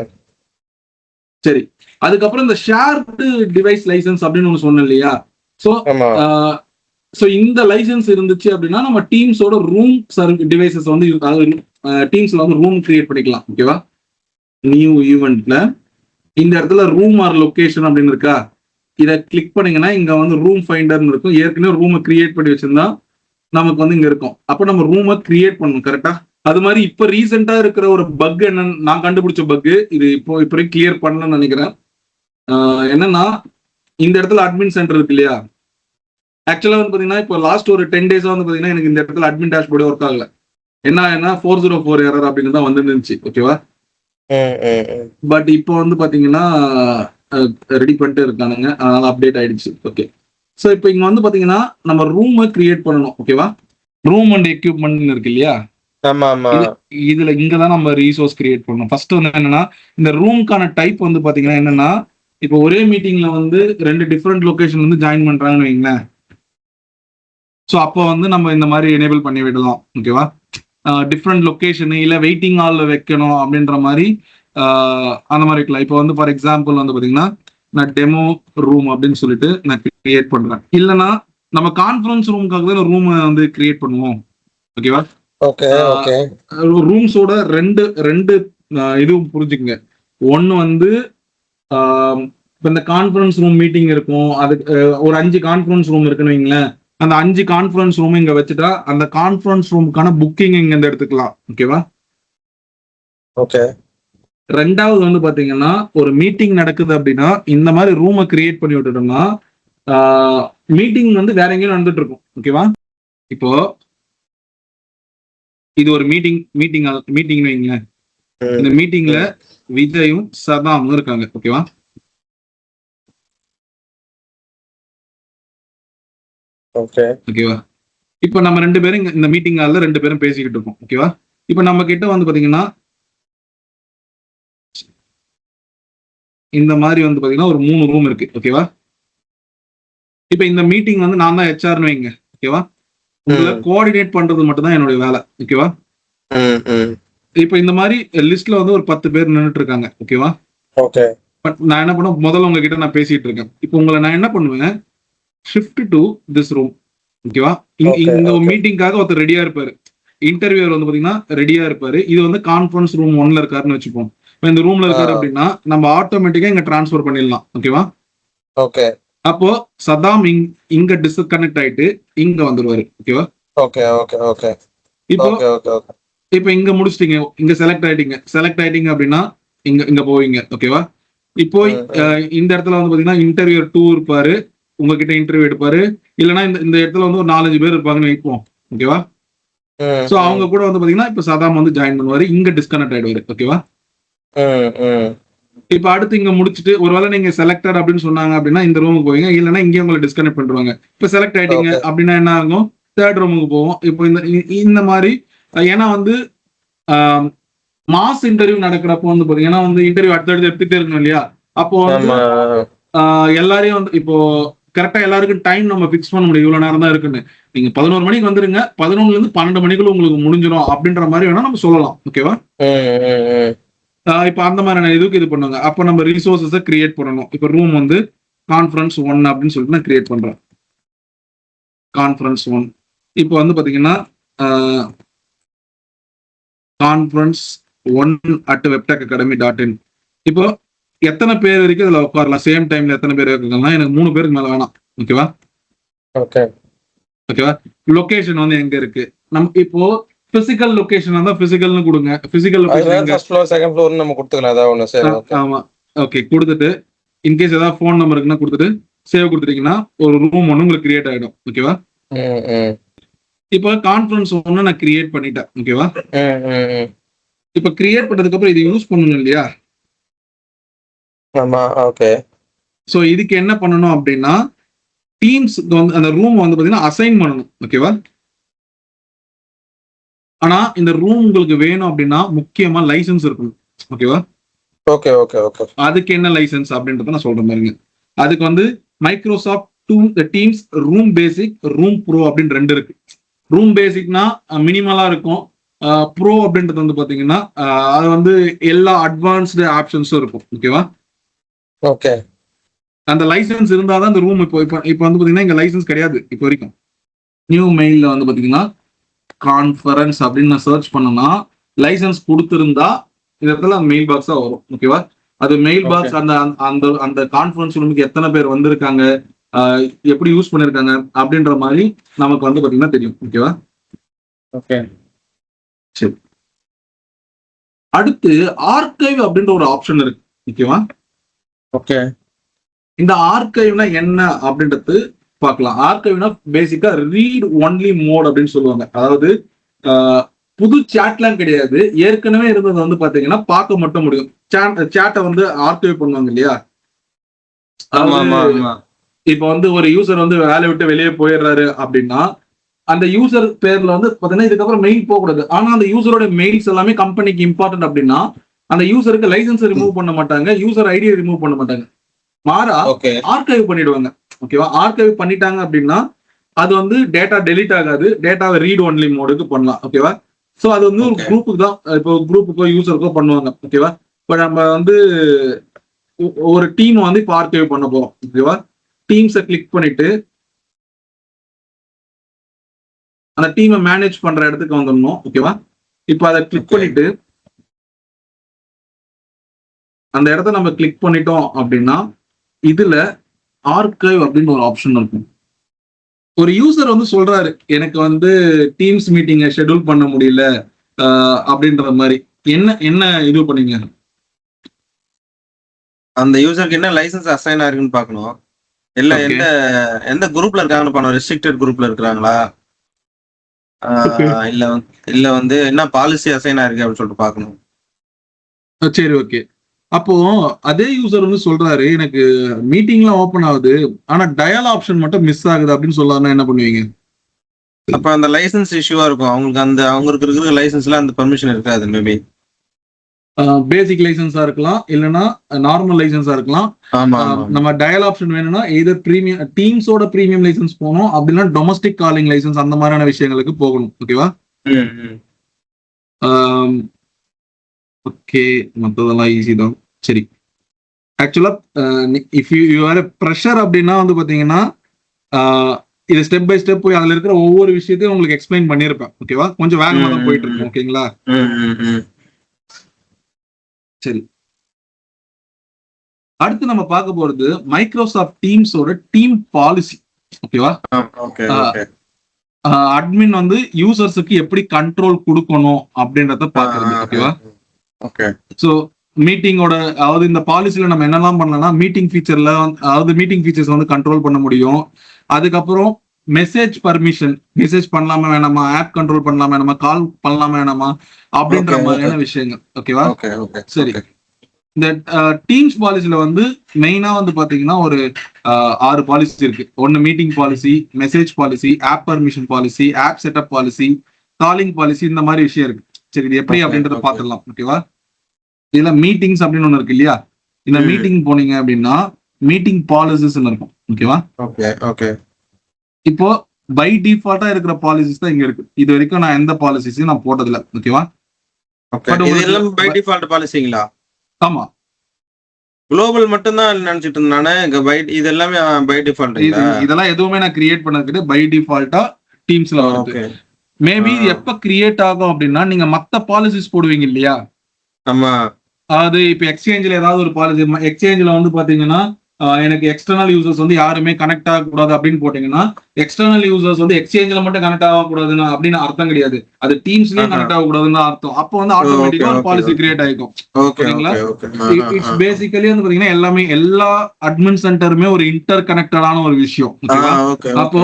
சரி. அதுக்கப்புறம் இந்த ஷேர்டு டிவைஸ் லைசன்ஸ் அப்படின்னு ஒண்ணு சொன்னேன் இல்லையா? ஸோ இந்த லைசன்ஸ் இருந்துச்சு அப்படின்னா நம்ம டீம்ஸோட ரூம் டிவைசஸ் வந்து டீம்ஸ்ல வந்து ரூம் கிரியேட் பண்ணிக்கலாம். ஓகேவா? நியூ ஈவெண்ட்ல இந்த இடத்துல ரூம் ஆர் லொகேஷன் அப்படின்னு இருக்கா, இதை கிளிக் பண்ணீங்கன்னா இங்க வந்து ரூம் ஃபைண்டர்னு இருக்கும். ஏற்கனவே ரூமை கிரியேட் பண்ணி வச்சிருந்தா நமக்கு வந்து இங்க இருக்கும். அப்போ நம்ம ரூமை கிரியேட் பண்ணணும். கரெக்டா? அது மாதிரி இப்ப ரீசெண்டா இருக்கிற ஒரு பக் என்னன்னு நான் கண்டுபிடிச்ச பக் இது இப்போ கிளியர் பண்ணணும்னு நினைக்கிறேன். என்னன்னா இந்த இடத்துல அட்மின் சென்டர் இருக்கு இல்லையா? ஆக்சுவலா வந்து பாத்தீங்கன்னா இப்போ லாஸ்ட் ஒரு 10 days வந்து பாத்தீங்கன்னா எனக்கு இந்த இடத்துல அட்மின் டேஷ்போர்டே ஒர்க் ஆகல. என்ன 404 எரர் அப்படின்னு தான் வந்துருந்துச்சு. ஓகேவா? பட் இப்போ வந்து பாத்தீங்கன்னா ரெடி பண்ணிட்டு இருக்கானுங்க, அதனால அப்டேட் ஆயிடுச்சு. ஓகே. ஸோ இப்போ இங்க வந்து பாத்தீங்கன்னா நம்ம ரூமை கிரியேட் பண்ணணும். ஓகேவா? ரூம் அண்ட் எக்யூப்மெண்ட் இருக்கு இல்லையா? இதுல இங்கதான் நம்ம ரீசோர்ஸ் கிரியேட் பண்ணணும். ஃபர்ஸ்ட் வந்து என்னன்னா இந்த ரூம்க்கான டைப் வந்து பாத்தீங்கன்னா என்னன்னா இப்போ ஒரே மீட்டிங்ல வந்து 2 டிஃப்ரெண்ட் லொகேஷன் வந்து ஜாயின் பண்றாங்கன்னு வைங்களேன். ஸோ அப்போ வந்து நம்ம இந்த மாதிரி எனேபிள் பண்ணி விடலாம். ஓகேவா? டிஃப்ரெண்ட் லொகேஷன் இல்ல வெயிட்டிங் ஹால்ல வைக்கணும் அப்படின்ற மாதிரி அந்த மாதிரி இருக்கலாம். இப்போ வந்து ஃபார் எக்ஸாம்பிள் வந்து பாத்தீங்கன்னா நான் டெமோ ரூம் அப்படின்னு சொல்லிட்டு நான் கிரியேட் பண்றேன். இல்லைன்னா நம்ம கான்ஃபரன்ஸ் ரூமுக்காக தான் ரூம் வந்து கிரியேட் பண்ணுவோம். ஓகேவா? ரூம்ஸோட ரெண்டு இதுவும் புரிஞ்சுக்குங்க. ஒன்னு வந்து இந்த கான்ஃபரன்ஸ் ரூம் மீட்டிங் இருக்கும், அதுக்கு ஒரு 5 கான்ஃபரன்ஸ் ரூம் இருக்குன்னு வைங்களேன். அந்த 5 கான்ஃபரன்ஸ் ரூம் இங்க வச்சுட்டா அந்த கான்ஃபரன்ஸ் ரூமுக்கான புக்கிங் இங்க இருந்து எடுத்துக்கலாம். ஓகேவா? ஓகே. ரெண்டாவது வந்து பாத்தீங்கன்னா ஒரு மீட்டிங் நடக்குது அப்படின்னா இந்த மாதிரி ரூமை கிரியேட் பண்ணி விட்டுட்டோம்னா மீட்டிங் வந்து வேற எங்கேயும் நடந்துட்டு இருக்கும். ஓகேவா? இப்போ இது ஒரு மீட்டிங் வைங்களேன். இந்த மீட்டிங்ல விஜயும் சதாமும் இருக்காங்க. ஓகேவா? ஓகேவா? இப்ப நம்ம 2 பேரும் இந்த மீட்டிங் ஹால்ல 2 பேரும் பேசிக்கிட்டு இருக்கோம். ஓகேவா? இப்ப நம்ம கிட்ட வந்து பாத்தீங்கன்னா இந்த மாதிரி வந்து பாத்தீங்கன்னா ஒரு 3 ரூம் இருக்கு. ஓகேவா? இப்ப இந்த மீட்டிங் வந்து நான் தான் ஹெச்ஆர்னு வைங்க. ஓகேவா? உங்களை கோஆர்டினேட் பண்றது மட்டும் தான் என்னுடைய வேலை. ஓகேவா? இப்ப இந்த மாதிரி லிஸ்ட்ல வந்து ஒரு 10 பேர் நின்றுட்டு இருக்காங்க. ஓகேவா? பட் நான் என்ன பண்ண முதல்ல உங்ககிட்ட நான் பேசிட்டு இருக்கேன். இப்போ உங்களை நான் என்ன பண்ணுவேன், ஷிஃப்ட் டு திஸ் ரூம். ஓகேவா? இந்த மீட்டிங்காக ஒருத்தர் ரெடியா இருப்பாரு. இன்டர்வியூர் வந்து பாத்தீங்கன்னா ரெடியா இருப்பாரு. இது வந்து கான்ஃபரன்ஸ் ரூம் 1ல இருக்காருன்னு வச்சுப்போம். இந்த ரூம்ல இருக்காரு அப்படின்னா நம்ம ஆட்டோமேட்டிக்கா இங்க டிரான்ஸ்பர் பண்ணிடலாம். ஓகேவா? அப்போ சதாம் இங்க டிஸ்கனெக்ட் ஆயிட்டு இங்க வந்துருவாரு. ஓகேவா? இப்போ இங்க முடிச்சிட்டீங்க, இங்க செலக்ட் ஆயிட்டீங்க அப்படின்னா இங்க போவீங்க. ஓகேவா? இப்போ இந்த இடத்துல வந்து பாத்தீங்கன்னா இன்டர்வியூ 2 இருப்பாரு, உங்ககிட்ட இன்டர்வியூ எடுப்பாரு. இல்லைன்னா இந்த இடத்துல வந்து ஒரு 4-5 பேர் இருப்பாங்கன்னு வைப்போம். ஓகேவா? சோ அவங்க கூட வந்து பாத்தீங்கன்னா இப்ப சதாம் வந்து ஜாயின் பண்ணுவாரு, இங்க டிஸ்கனெக்ட் ஆயிடுவாரு. ஓகேவா? இப்ப அடுத்து இங்க முடிச்சுட்டு ஒருவேளை நீங்க செலக்டட் அப்படின்னு சொன்னாங்க அப்படின்னா இந்த ரூமுக்கு போவீங்க, இல்லைன்னா இங்கே உங்களை டிஸ்கனெக்ட் பண்ணிடுவாங்க. இப்ப செலக்ட் ஆயிட்டீங்க அப்படின்னா என்ன ஆகும், தேர்ட் ரூமுக்கு போவோம். இப்போ இந்த மாதிரி ஏன்னா வந்து மாஸ் இன்டர்வியூ நடக்கிறப்போ வந்து பாத்தீங்கன்னா வந்து இன்டர்வியூ அடுத்தடுத்து எடுத்துட்டே இருக்கணும் இல்லையா? அப்போ வந்து எல்லாரையும் வந்து இப்போ கரெக்டா எல்லாருக்கும் டைம் நம்ம பிக்ஸ் பண்ண முடியும், இவ்வளவு நேரம் தான் இருக்குன்னு. நீங்க 11 மணிக்கு வந்துருங்க, 11ல இருந்து 12 மணிக்குள்ள உங்களுக்கு முடிஞ்சிடும் அப்படின்ற மாதிரி வேணா நம்ம சொல்லலாம். ஓகேவா? இப்ப அந்த மாதிரியான இதுக்கு இது பண்ணுவாங்க. அப்ப நம்ம ரிசோர்ஸஸை கிரியேட் பண்ணணும். இப்ப ரூம் வந்து கான்ஃபரன்ஸ் 1 அப்படின்னு சொல்லிட்டு நான் கிரியேட் பண்றேன். கான்ஃபரன்ஸ் 1 இப்போ வந்து பாத்தீங்கன்னா கான்ஃபரன்ஸ் 1@webtechacademy.in. இப்போ எத்தனை பேர் வரைக்கும் இதுல உட்காரலாம், சேம் டைம்ல எத்தனை பேர் இருக்காங்கன்னா எனக்கு 3 பேருக்கு மேல வேணாம். ஓகேவா? ஓகேவா? லொகேஷன் வந்து எங்க இருக்கு, நம்ம இப்போ பிசிக்கல் லொகேஷன் இருந்தா பிசிக்கல்னு கொடுங்க. Physical location first floor second floor நம்ம கொடுத்துக்கலாம் ஏதாவது ஒண்ணு. சரி, ஆமா, ஓகே. கொடுத்துட்டு இன்கேஸ் ஏதாவது ஃபோன் நம்பர் இருக்குன்னா கொடுத்துட்டு சேவ் கொடுத்துட்டீங்கன்னா ஒரு ரூம் ஒன்று உங்களுக்கு கிரியேட் ஆயிடும். ஓகேவா? இப்போ கான்ஃபரன்ஸ் 1 நான் கிரியேட் பண்ணிட்டேன். ஓகேவா? இப்போ கிரியேட் பண்ணதுக்கு அப்புறம் இது யூஸ் பண்ணணும் இல்லையா? ஆமா, ஓகே. சோ இதுக்கு என்ன பண்ணணும் அப்படின்னா டீம்ஸ் வந்து அந்த ரூம் வந்து பாத்தீங்கன்னா அசைன் பண்ணணும். ஓகேவா? ஆனா இந்த ரூம் உங்களுக்கு வேணும் அப்படின்னா முக்கியமா லைசன்ஸ் இருக்கணும். ஓகேவா? Okay okay okay. அதுக்கு என்ன லைசன்ஸ் அப்படின்றத நான் சொல்றேன் பாருங்க. அதுக்கு வந்து மைக்ரோசாஃப்ட் டீம்ஸ் ரூம் பேசிக், ரூம் ப்ரோ அப்படின்னு 2 இருக்கு. ரூம் பேசிக்னா மினிமலா இருக்கும். ப்ரோ அப்படின்றது வந்து பாத்தீங்கன்னா அது வந்து எல்லா அட்வான்ஸ்டு ஆப்ஷன்ஸும் இருக்கும். ஓகேவா? ஓகே. அந்த லைசன்ஸ் இருந்தாதான் இந்த ரூம் இப்போ வந்து பாத்தீங்கன்னா இங்க லைசன்ஸ் கிடையாது இப்போ வரைக்கும். நியூ மெயில்ல வந்து பாத்தீங்கன்னா கான்ஃபரன்ஸ் அப்படின்னு நான் சர்ச் பண்ணனா லைசன்ஸ் கொடுத்திருந்தா இந்த இடத்துல மெயில் பாக்ஸா வரும். ஓகேவா? அது மெயில் பாக்ஸ் அந்த அந்த அந்த கான்ஃபரன்ஸ் ரூமுக்கு எத்தனை பேர் வந்திருக்காங்க, எப்படி யூஸ் பண்ணிருக்காங்க அப்படின்ற மாதிரி நமக்கு வந்து பாத்தீங்கன்னா தெரியும். ஓகேவா? ஓகே, சரி. அடுத்து ஆர்கைவ் அப்படின்ற ஒரு ஆப்ஷன் இருக்கு. ஓகேவா? ஓகே. இந்த ஆர்கைவ்னா என்ன அப்படின்றது பார்க்கலாம். ஆர்கைவ்னா பேசிக்கா ரீட் ஒன்லி மோட் அப்படின்னு சொல்லுவாங்க. அதாவது புது சாட்லாம் கிடையாது, ஏற்கனவே இருந்தது வந்து பாத்தீங்கன்னா பார்க்க மட்டும் முடியும். சாட்டை வந்து ஆர்கைவ் பண்ணுவாங்க இல்லையா? இப்ப வந்து ஒரு யூசர் வந்து வேலையை விட்டு வெளியே போயிடுறாரு அப்படின்னா அந்த யூசர் பேர்ல வந்து பாத்தீங்கன்னா இதுக்கப்புறம் மெயில் போகக்கூடாது. ஆனா அந்த யூசரோட மெயில்ஸ் எல்லாமே கம்பெனிக்கு இம்பார்ட்டன்ட் அப்படின்னா அந்த யூசருக்கு லைசன்ஸ் ரிமூவ் பண்ண மாட்டாங்க, யூசர் ஐடியை ரிமூவ் பண்ண மாட்டாங்க, மாறா ஆர்கைவ் பண்ணிடுவாங்க. ஓகேவா? ஆர்கைவ் பண்ணிட்டாங்க அப்படின்னா அது வந்து டேட்டா டெலிட் ஆகாது, டேட்டாவை ரீட் ஒன்லி மோடுக்கு பண்ணலாம். ஓகேவா? ஸோ அது வந்து ஒரு குரூப்புக்கு தான், இப்போ குரூப்புக்கோ யூசருக்கோ பண்ணுவாங்க. ஓகேவா? இப்போ நம்ம வந்து ஒரு டீம் வந்து இப்போ ஆர்கைவ் பண்ண போறோம். ஓகேவா? டீம்ஸை கிளிக் பண்ணிட்டு அந்த டீமை மேனேஜ் பண்ற இடத்துக்கு வந்துடணும். ஓகேவா? இப்போ அதை கிளிக் பண்ணிட்டு அந்த இடத்த நம்ம கிளிக் பண்ணிட்டோம் அப்படின்னா இதுல ஆர்கைவ் அப்படின்னு ஒரு ஆப்ஷன் இருக்கும். ஒரு யூசர் வந்து சொல்றாரு எனக்கு வந்து டீம்ஸ் மீட்டிங்கை ஷெட்யூல் பண்ண முடியல அப்படின்ற மாதிரி. என்ன இது பண்ணீங்க? அந்த யூசருக்கு என்ன லைசன்ஸ் அசைன் ஆயிருக்குன்னு பார்க்கணும். இல்ல எந்த குரூப்ல இருக்காங்கன்னு பண்ணணும். ரெஸ்ட்ரிக்டட் குரூப்ல இருக்கிறாங்களா, இல்ல வந்து என்ன பாலிசி அசைன் ஆயிருக்கு அப்படின்னு சொல்லிட்டு பார்க்கணும். சரி, ஓகே. அப்போ அதே யூசர் வந்து சொல்றாரு எனக்கு மீட்டிங்லாம் ஓபன் ஆகுது ஆனா டயல் ஆப்ஷன் மட்டும் மிஸ் ஆகுது அப்படின்னு சொல்லாருன்னா என்ன பண்ணுவீங்க? அப்ப அந்த லைசன்ஸ் இஷ்யூவா இருக்கும். அவங்களுக்கு இருக்கிற லைசன்ஸ்ல அந்த பெர்மிஷன் இருக்காது. மேபி பேசிக் லைசன்ஸா இருக்கலாம், இல்லைன்னா நார்மல் லைசன்ஸா இருக்கலாம். நம்ம டயல் ஆப்ஷன் வேணும்னா எதர் பிரீமியம் டீம்ஸோட பிரீமியம் லைசன்ஸ் போகணும், அப்படின்னா டொமஸ்டிக் காலிங் லைசன்ஸ் அந்த மாதிரியான விஷயங்களுக்கு போகணும். ஓகேவா? ஓகே, மற்றதெல்லாம் ஈஸி தான். சரி, ஆக்சுவலா இஃப் யூ ஆர் ப்ரெஷர் அப்படின்னா வந்து பாத்தீங்கன்னா இது ஸ்டெப் பை ஸ்டெப் போய் அதுல இருக்கிற ஒவ்வொரு விஷயத்தையும் உங்களுக்கு எக்ஸ்பிளைன் பண்ணிருப்பேன். ஓகேவா? கொஞ்சம் வேகமா தான் போயிட்டு இருக்கும். ஓகேங்களா? சரி, அடுத்து நம்ம பார்க்க போறது மைக்ரோசாஃப்ட் டீம்ஸோட டீம் பாலிசி. ஓகேவா? அட்மின் வந்து யூசர்ஸுக்கு எப்படி கண்ட்ரோல் கொடுக்கணும் அப்படின்றத பாக்குறது. ஓகேவா? ஓகே. சோ மீட்டிங்கோட அதாவது இந்த பாலிசில நம்ம என்னெல்லாம் பண்ணலாம்னா மீட்டிங் ஃபீச்சர்ல அதாவது மீட்டிங் ஃபீச்சர்ஸ் வந்து கண்ட்ரோல் பண்ண முடியும். அதுக்கப்புறம் மெசேஜ் பர்மிஷன், மெசேஜ் பண்ணலாமா வேணாமா, ஆப் கண்ட்ரோல் பண்ணலாமா வேணாமா, கால் பண்ணலாமா வேணாமா அப்படின்ற மாதிரியான விஷயங்கள். ஓகேவா? சரி. இந்த டீம்ஸ் பாலிசில வந்து மெயினா வந்து பாத்தீங்கன்னா ஒரு 6 பாலிசி இருக்கு. ஒன்னு meeting policy, message policy, app permission policy, app setup policy, calling policy, இந்த மாதிரி விஷயம் இருக்கு. சரி, இது எப்படி அப்படின்றத பாத்துடலாம். ஓகேவா? இதுல மீட்டிங்ஸ் அப்படின்னு ஒண்ணு இருக்கு இல்லையா? இந்த மீட்டிங் போனீங்க அப்படின்னா மீட்டிங் பாலிசிஸ் இருக்கும். ஓகேவா? இப்போ பை டிஃபால்ட்டா இருக்கிற பாலிசிஸ் தான் இங்க இருக்கு. இது வரைக்கும் நான் எந்த பாலிசிஸையும் நான் போட்டதில்ல. ஓகேவா? பை டிஃபால்ட் பாலிசிங்களா? ஆமா, குளோபல் மட்டும் தான் நினைச்சிட்டு இருந்தேன் நானு. இது எல்லாமே பை டிஃபால்ட். இதெல்லாம் எதுவுமே நான் கிரியேட் பண்ணது பை டிஃபால்ட்டா டீம்ஸ்ல வருது. மேபி இது எப்ப கிரியேட் ஆகும் அப்படின்னா நீங்க மத்த பாலிசிஸ் போடுவீங்க இல்லையா? ஆமா. அது இப்ப எக்ஸ்சேஞ்சில் ஏதாவது ஒரு பாலிசி, எக்ஸ்சேஞ்சில் வந்து பாத்தீங்கன்னா எனக்கு எக்ஸ்டர்னல் யூசர்ஸ் வந்து யாருமே கனெக்ட் ஆகக்கூடாது அப்படின்னு போட்டீங்கன்னா எக்ஸ்டர்னல் யூசர்ஸ் வந்து எக்ஸ்சேஞ்சில் மட்டும் கனெக்ட் ஆகக்கூடாதுன்னு அப்படின்னு அர்த்தம் கிடையாது. அது டீம்ஸ்லயும் கனெக்ட் ஆகக்கூடாதுன்னு அர்த்தம். அப்போ வந்து ஆட்டோமேட்டிக்கா ஒரு பாலிசி கிரியேட் ஆகிக்கும். ஓகேங்களா? இட்ஸ் பேசிக்கலி வந்து பாத்தீங்கன்னா எல்லாமே எல்லா அட்மின் சென்டருமே ஒரு இன்டர் கனெக்டடான ஒரு விஷயம். அப்போ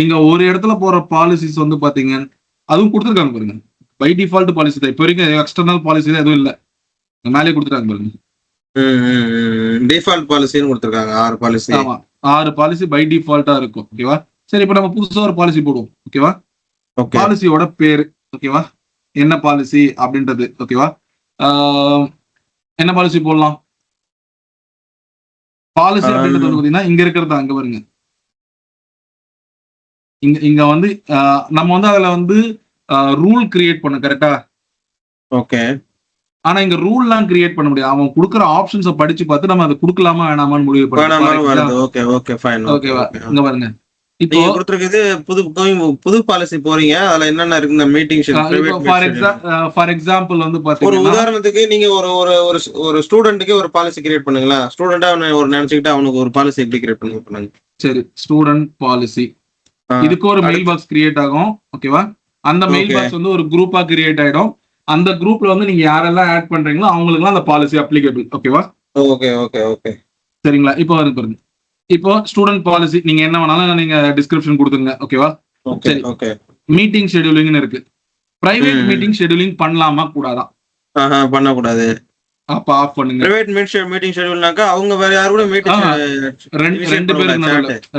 நீங்க ஒரு இடத்துல போற பாலிசிஸ் வந்து பாத்தீங்க, அதுவும் கொடுத்துருக்காங்க பாருங்க. பை டிஃபால்ட் பாலிசி தான். இப்போ வரைக்கும் எக்ஸ்டர்னல் பாலிசி தான் எதுவும் இல்லை, மேலே கொடுத்துருக்காங்க பாருங்க. டிஃபால்ட் பாலிசின்னு கொடுத்திருக்காங்க 6 பாலிசி. ஆமா, 6 பாலிசி பை டிஃபால்ட்டா இருக்கும். ஓகேவா? சரி, இப்போ நம்ம புதுசா ஒரு பாலிசி போடுவோம். ஓகேவா? பாலிசியோட பேரு. ஓகேவா? என்ன பாலிசி அப்படின்றது. ஓகேவா? என்ன பாலிசி போடலாம்? பாலிசி அப்படின்றது வந்து பாத்தீங்கன்னா இங்க இருக்கிறது அங்க பாருங்க. இங்க வந்து நம்ம வந்து அதுல வந்து ரூல் கிரியேட் பண்ண கரெக்டா? ஓகே. ஆனா இங்க ரூல் எல்லாம் கிரியேட் பண்ண முடியாது. அவன் கொடுக்குற ஆப்ஷன்ஸை படிச்சு பார்த்து நம்ம அதை கொடுக்கலாமா வேணாமான்னு முடிவு பண்ணலாம். ஓகேவா? இங்க பாருங்க, இப்போ கொடுத்துருக்குது புது பாலிசி போறீங்க. அதுல என்னென்ன இருக்கு? மீட்டிங் ஃபார் எக்ஸாம்பிள் வந்து பாத்தீங்கன்னா ஒரு உதாரணத்துக்கு நீங்க ஒரு ஸ்டூடெண்ட்டுக்கு ஒரு பாலிசி கிரியேட் பண்ணுங்களா? ஸ்டூடெண்டா ஒரு நினைச்சுக்கிட்டு அவனுக்கு ஒரு பாலிசி எப்படி கிரியேட் பண்ணுங்க? சரி, ஸ்டூடெண்ட் பாலிசி. இதுக்கு ஒரு மெயில் பாக்ஸ் கிரியேட் ஆகும். ஓகேவா? அந்த மெயில் பாக்ஸ் வந்து ஒரு குரூப்பா கிரியேட் ஆயிடும். அந்த குரூப்ல வந்து நீங்க யாரெல்லாம் ஆட் பண்றீங்களோ அவங்களுக்கு அந்த பாலிசி அப்ளிகபிள். ஓகேவா? ஓகே. சரிங்களா? இப்போ வந்து பாருங்க, இப்போ ஸ்டூடெண்ட் பாலிசி நீங்க என்ன வேணாலும் நீங்க டிஸ்கிரிப்ஷன் கொடுத்துங்க. ஓகேவா? சரி, மீட்டிங் ஷெட்யூலிங் இருக்கு. பிரைவேட் மீட்டிங் ஷெட்யூலிங் பண்ணலாமா கூடாதா? பண்ணக்கூடாது. அப்ப ஆஃப் பண்ணுங்க. பிரைவேட் மீட்டிங் ஷெட்யூல்னாக்கா அவங்க வேற யாரு கூட மீட்டிங்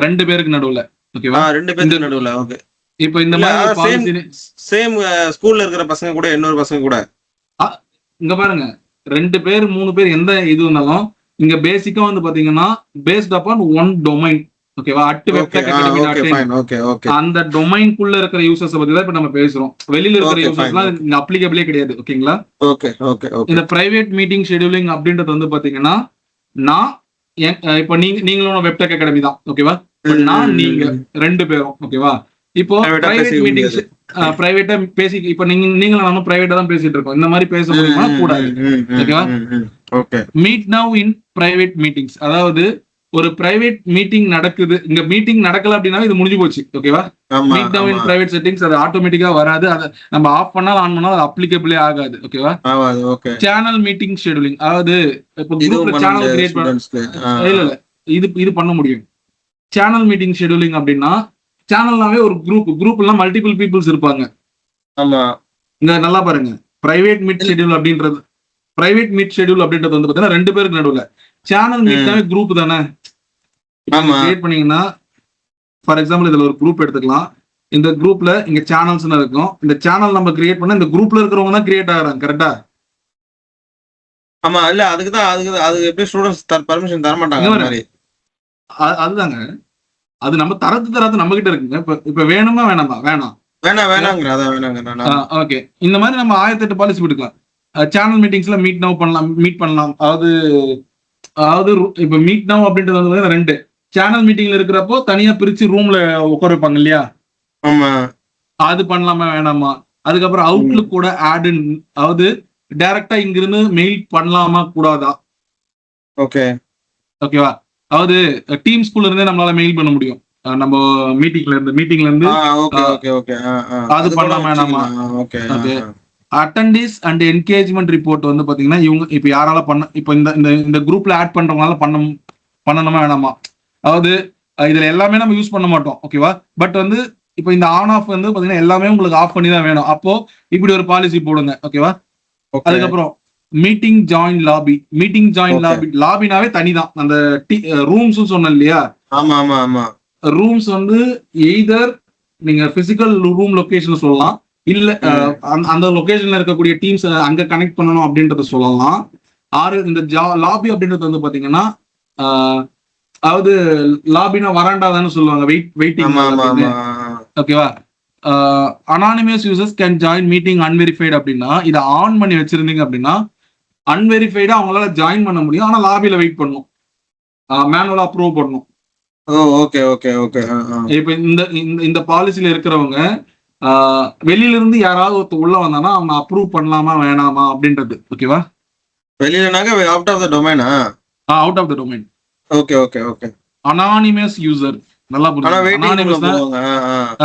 ரெண்டு பேருக்கு நடுவுல. ஓகேவா? 2 பேருக்கு நடுவுல. ஓகே. இப்போ இந்த மாதிரி சேம் ஸ்கூல்ல இருக்கிற பசங்க கூட இன்னொரு பசங்க கூட இங்க பாருங்க, 2 பேர் 3 பேர் எந்த இது இருந்தாலும் இங்க பேசிக்கா வந்து பாத்தீங்கன்னா பேஸ்ட் அப்பான் ஒன் டொமைன். ஓகேவா? அந்த டொமைன்குள்ள இருக்கிற யூசர்ஸ் பத்தி தான் இப்ப நம்ம பேசுறோம். வெளியில இருக்கிற யூசர்ஸ்லாம் இங்க அப்ளிகபிளே கிடையாது. ஓகேங்களா? இந்த பிரைவேட் மீட்டிங் ஷெட்யூலிங் அப்படின்றது வந்து பாத்தீங்கன்னா நான் இப்ப நீங்களும் வெப்டெக் அகாடமி தான். ஓகேவா? நான் நீங்க 2 பேரும். ஓகேவா? இப்போ பிரைவேட் மீட்டிங்ஸ் பிரைவேட்டா பேசி இப்ப நீங்களும் நானும் பிரைவேட்டா தான் பேசிட்டு இருக்கோம். இந்த மாதிரி பேச முடியுமா? கூடாது. ஓகேவா? Meet now in private meetings, அதாவது ஒரு பிரைவேட் மீட்டிங் நடக்குது, இங்க மீட்டிங் நடக்கல அப்படின்னா இது முடிஞ்சு போச்சு. ஓகேவா? Meet now in private settings அது ஆட்டோமேட்டிக்கா வராது. அதை நம்ம ஆஃப் பண்ணாலும் ஆன் பண்ணாலும் அது அப்ளிகபிளே ஆகாது. ஓகேவா? சேனல் மீட்டிங் ஷெட்யூலிங், அதாவது இப்போ குரூப்ல சேனல் கிரியேட் பண்ண இல்ல இது பண்ண முடியும். சேனல் மீட்டிங் ஷெட்யூலிங் அப்படின்னா சேனல்னாவே ஒரு குரூப்லாம் மல்டிபிள் பீப்புள்ஸ் இருப்பாங்க. ஆமா, இங்க நல்லா பாருங்க, பிரைவேட் மீட் ஷெட்யூல் அப்படின்றது வந்து பாத்தீங்கன்னா 2 பேருக்கு நடுவுல. சேனல் மீட்னாவே குரூப் தானே. கிரியேட் பண்ணீங்கன்னா ஃபார் எக்ஸாம்பிள் இதுல ஒரு குரூப் எடுத்துக்கலாம். இந்த குரூப்ல இங்க சேனல்ஸ் இருக்கும். இந்த சேனல் நம்ம கிரியேட் பண்ண இந்த குரூப்ல இருக்கிறவங்க தான் கிரியேட் ஆகுறாங்க. கரெக்டா? ஆமா. இல்ல அதுக்கு எப்படி ஸ்டூடண்ட்ஸ் பர்மிஷன் தர மாட்டாங்க. அதுதாங்க, அது நம்ம தரத்து நம்ம கிட்ட இருக்குங்க. இப்ப வேணுமா வேணாமா? வேணாங்க. ஓகே, இந்த மாதிரி நம்ம 1008 பாலிசி விட்டுக்கலாம். சேனல் மீட்டிங்ஸ்ல மீட் பண்ணலாம். அதாவது இப்ப மீட் நவ் அப்படின்றது வந்து 2 சேனல் மீட்டிங்ல இருக்கிறப்போ தனியா பிரிச்சு ரூம்ல உட்கார வைப்பாங்க இல்லையா? அது பண்ணலாமா வேணாமா? அதுக்கப்புறம் அவுட்லுக் கூட ஆட், அதாவது டைரக்டா இங்கிருந்து மெயில் பண்ணலாமா கூடாதா? ஓகேவா? அதாவது டீம் ஸ்கூல்ல இருந்தே நம்மளால மெயில் பண்ண முடியும். நம்ம மீட்டிங்ல இருந்து அது பண்ணலாமா வேணாமா? Okay. Attendance and engagement report வந்து பாத்தீங்கன்னா இவங்க இப்ப யாரால பண்ண இப்ப இந்த குரூப்ல ஆட் பண்றவங்களால பண்ணணுமா வேணாமா, அதாவது இதுல எல்லாமே நம்ம யூஸ் பண்ண மாட்டோம். ஓகேவா? பட் வந்து இப்போ இந்த ஆன் ஆஃப் வந்து பாத்தீங்கன்னா எல்லாமே உங்களுக்கு ஆஃப் பண்ணி தான் வேணும். அப்போ இப்படி ஒரு பாலிசி போடுங்க. ஓகேவா? அதுக்கப்புறம் meeting join lobby. Meeting join lobby, லாபினாவே தனிதான். அந்த ரூம்ஸ் சொன்னேன் இல்லையா? ஆமா ஆமா ஆமா. ரூம்ஸ் வந்து எய்தர் நீங்க பிசிக்கல் ரூம் லொகேஷன் சொல்லலாம், இல்ல அந்த லொகேஷன்ல இருக்கக்கூடிய டீம்ஸ் அங்க கனெக்ட் பண்ணணும் அப்படின்றத சொல்லலாம். இந்த லாபி அப்படின்றது வந்து பாத்தீங்கன்னா அதாவது லாபினா வராண்டா தானே சொல்லுவாங்க, வெயிட்டிங். ஓகேவா? Anonymous users can join meeting unverified அப்படின்னா இதை ஆன் பண்ணி வச்சிருந்தீங்க அப்படின்னா அன்வெரிஃபைடா அவங்களால ஜாயின் பண்ண முடியும். ஆனா லாபியில வெயிட் பண்ணணும், மேனுவலா அப்ரூவ் பண்ணணும். Okay okay okay. இப்ப இந்த பாலிசில இருக்கிறவங்க வெளியில இருந்து யாராவது ஒருத்தர் உள்ள வந்தானா அவங்க அப்ரூவ் பண்ணலாமா வேணாமா அப்படின்றது. ஓகேவா? வெளியிலனாக்க அவுட் ஆஃப் த டொமைனா? Out of the domain. Okay okay okay. Anonymous user நல்லா